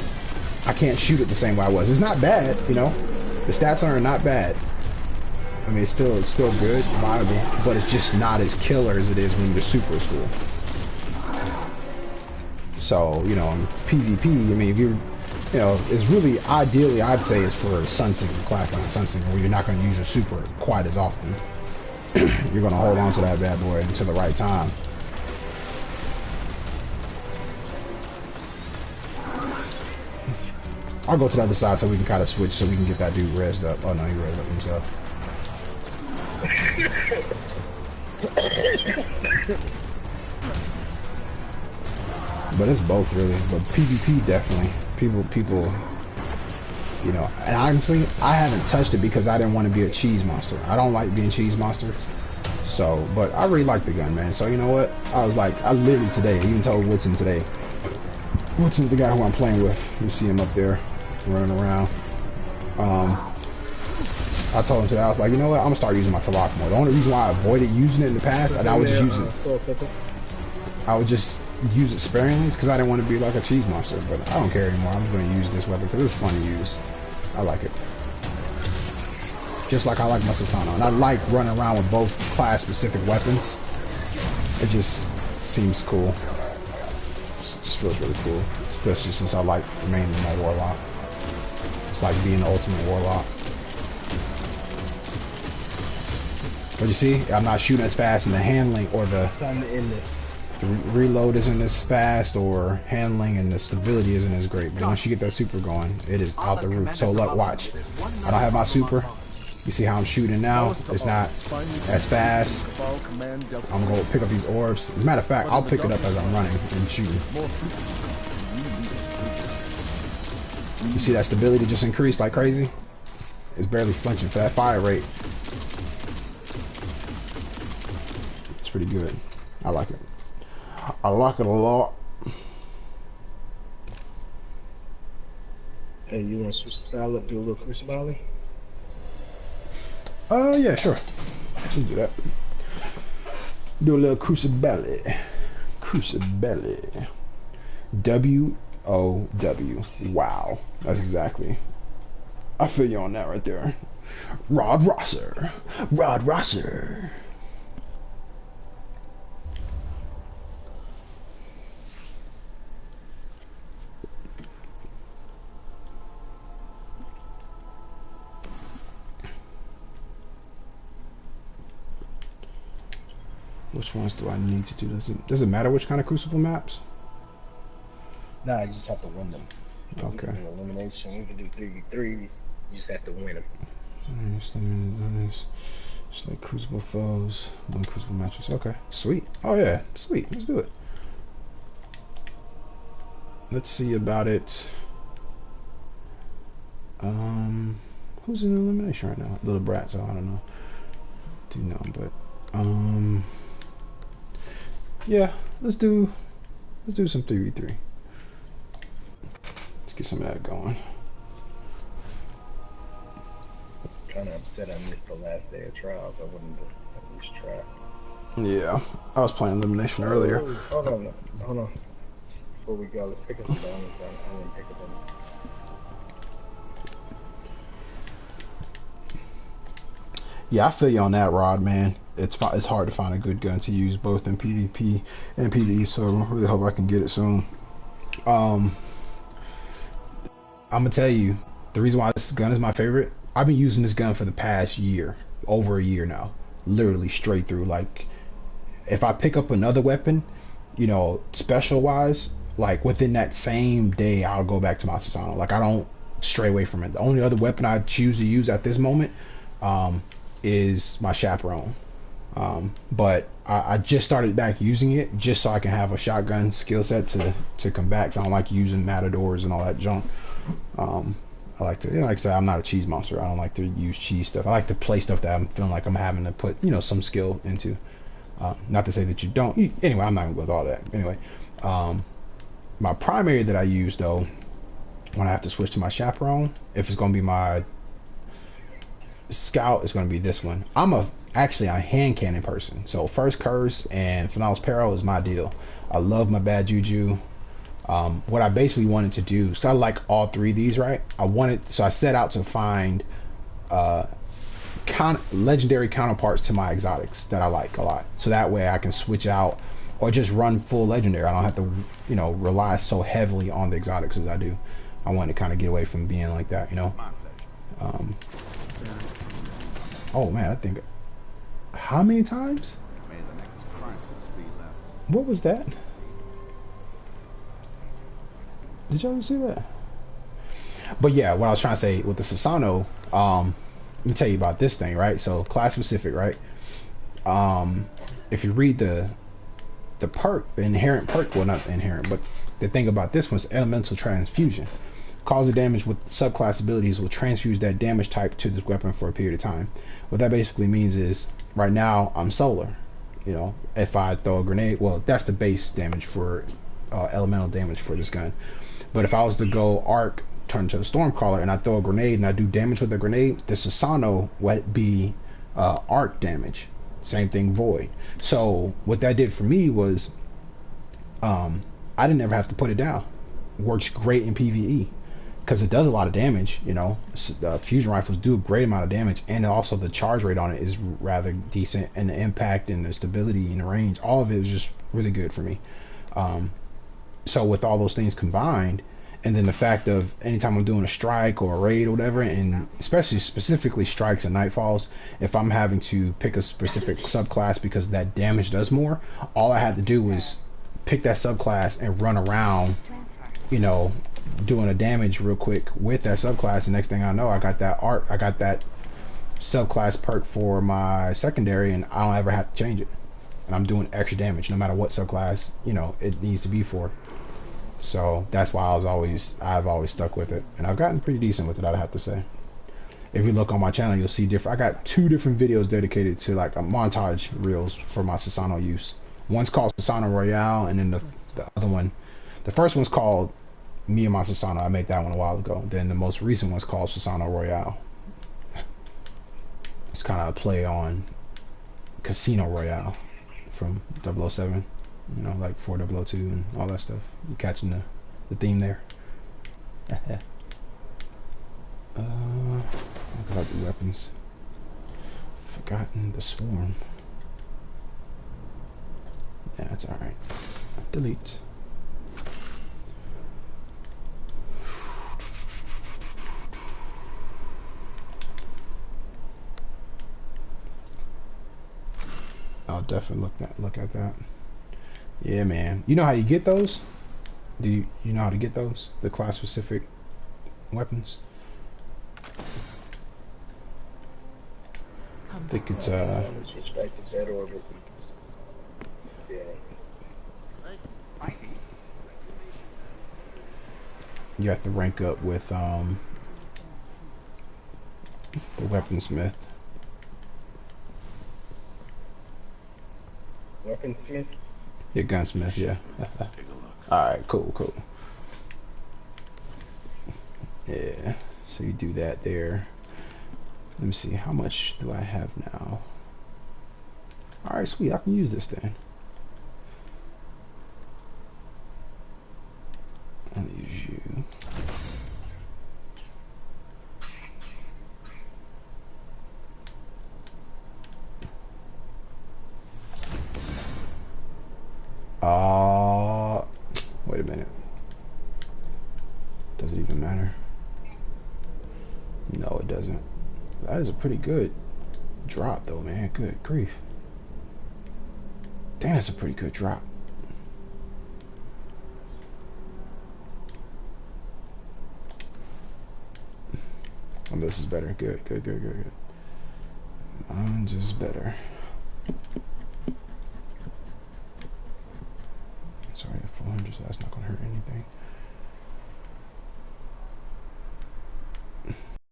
I can't shoot it the same way I was. It's not bad, you know. The stats are not bad. I mean, it's still good, viable, but it's just not as killer as it is when you're super school. So, you know, in PvP, I mean, if you're, you know, it's really, ideally, I'd say it's for Sunsinger, class like Sunsinger, where you're not going to use your super quite as often. You're going to hold on to that bad boy until the right time. I'll go to the other side so we can kind of switch so we can get that dude rezzed up. Oh no, he rezzed up himself. But it's both really, but PvP definitely. People, you know, and honestly, I haven't touched it because I didn't want to be a cheese monster. I don't like being cheese monsters. So, but I really like the gun, man. So you know what? I was like, I literally today, I even told Woodson today. Woodson's the guy who I'm playing with. You see him up there, running around. I told him today, I was like, you know what? I'm gonna start using my Talak more. The only reason why I avoided using it in the past, and I would just use it. I would just use it sparingly because I didn't want to be like a cheese monster, but I don't care anymore. I'm just going to use this weapon because it's fun to use. I like it. Just like I like my Susano. And I like running around with both class specific weapons. It just seems cool. It just feels really cool. Especially since I like mainly my Warlock. It's like being the ultimate Warlock. But you see, I'm not shooting as fast in the handling or the reload isn't as fast or handling, and the stability isn't as great. But once you get that super going, it is out the roof. So look, watch. I don't have my super. You see how I'm shooting now? It's not as fast. I'm going to pick up these orbs. As a matter of fact, I'll pick it up as I'm running and shooting. You see that stability just increased like crazy? It's barely flinching for that fire rate. It's pretty good. I like it. I like it a lot. Hey, you want to switch the style up, do a little crucible? Yeah, sure. Let's do that. Do a little crucible. Crucible. W-O-W. Wow. That's exactly. I feel you on that right there. Rod Rosser. Rod Rosser. Which ones do I need to do? Does it matter which kind of crucible maps? Nah, you just have to win them. Okay. We can do elimination. We can do 3v3s. You just have to win them. Nice. Just like crucible foes, one crucible matches. Okay, sweet. Oh yeah, sweet. Let's do it. Let's see about it. Who's in elimination right now? Little Brat, so I don't know. Do know, but yeah, let's do some 3v3. Let's get some of that going. Kind of upset I missed the last day of trials. I wouldn't have at least tried. Yeah, I was playing elimination earlier. Hold on. Before we go, let's pick up some diamonds. I didn't pick up any. Yeah, I feel you on that, Rod, man. It's hard to find a good gun to use both in PvP and PvE, so I really hope I can get it soon. I'm gonna tell you the reason why this gun is my favorite. I've been using this gun for the past year, over a year now, literally straight through. Like, if I pick up another weapon, you know, special wise, like within that same day, I'll go back to my Susano. Like, I don't stray away from it. The only other weapon I choose to use at this moment is my chaperone. But I just started back using it just so I can have a shotgun skill set to combat. Cause I don't like using matadors and all that junk. I like to, like I said, I'm not a cheese monster. I don't like to use cheese stuff. I like to play stuff that I'm feeling like I'm having to put, you know, some skill into. Not to say that you don't. Anyway, I'm not gonna go with all that. Anyway, my primary that I use though, when I have to switch to my chaperone, if it's gonna be my scout, it's gonna be this one. I'm actually a hand cannon person. So first curse and finals peril is my deal. I love my bad juju. What I basically wanted to do, so I like all three of these, right? So I set out to find legendary counterparts to my exotics that I like a lot. So that way I can switch out or just run full legendary. I don't have to, you know, rely so heavily on the exotics as I do. I want to kind of get away from being like that, you know? Oh man, I think, how many times? What was that? Did y'all see that? But yeah, what I was trying to say with the Susano, let me tell you about this thing, right? So class specific, right? If you read the perk, the inherent perk, well, not inherent, but the thing about this one's elemental transfusion. Cause of damage with subclass abilities will transfuse that damage type to this weapon for a period of time. What that basically means is, right now I'm solar. You know, if I throw a grenade, well, that's the base damage for elemental damage for this gun. But if I was to go arc, turn into a stormcaller, and I throw a grenade and I do damage with a grenade, the Susano would be arc damage. Same thing, void. So what that did for me was, I didn't ever have to put it down. Works great in PvE because it does a lot of damage. You know, fusion rifles do a great amount of damage, and also the charge rate on it is rather decent, and the impact and the stability and the range, all of it is just really good for me. So with all those things combined, and then the fact of anytime I'm doing a strike or a raid or whatever, and specifically strikes and nightfalls, if I'm having to pick a specific subclass because that damage does more, all I had to do was pick that subclass and run around, you know, doing a damage real quick with that subclass, and next thing I know, I got that subclass perk for my secondary, and I don't ever have to change it, and I'm doing extra damage no matter what subclass, you know, it needs to be for. So that's why I've always stuck with it, and I've gotten pretty decent with it, I'd have to say. If you look on my channel, you'll see I got 2 different videos dedicated to like a montage reels for my Susano use. One's called Susano Royale, and then the other one, the first one's called Me and My Susano. I made that one a while ago. Then the most recent one's called Susano Royale. It's kind of a play on Casino Royale from 007. You know, like 4002 and all that stuff. You catching the theme there? What about the weapons? Forgotten the swarm. Yeah, it's alright. Delete. definitely look at that. Yeah, man. You know how you get those? Do you know how to get those? The class specific weapons? I think it's you have to rank up with the weaponsmith. Weaponsmith? Yeah, gunsmith, yeah. Alright, cool. Yeah, so you do that there. Let me see, how much do I have now? Alright, sweet, I can use this then. I'll use you. Wait a minute. Does it even matter? No, it doesn't. That is a pretty good drop though, man. Good grief. Damn, that's a pretty good drop. Oh, this is better. Good. Mine's is better. Sorry, 400, so that's not gonna hurt anything.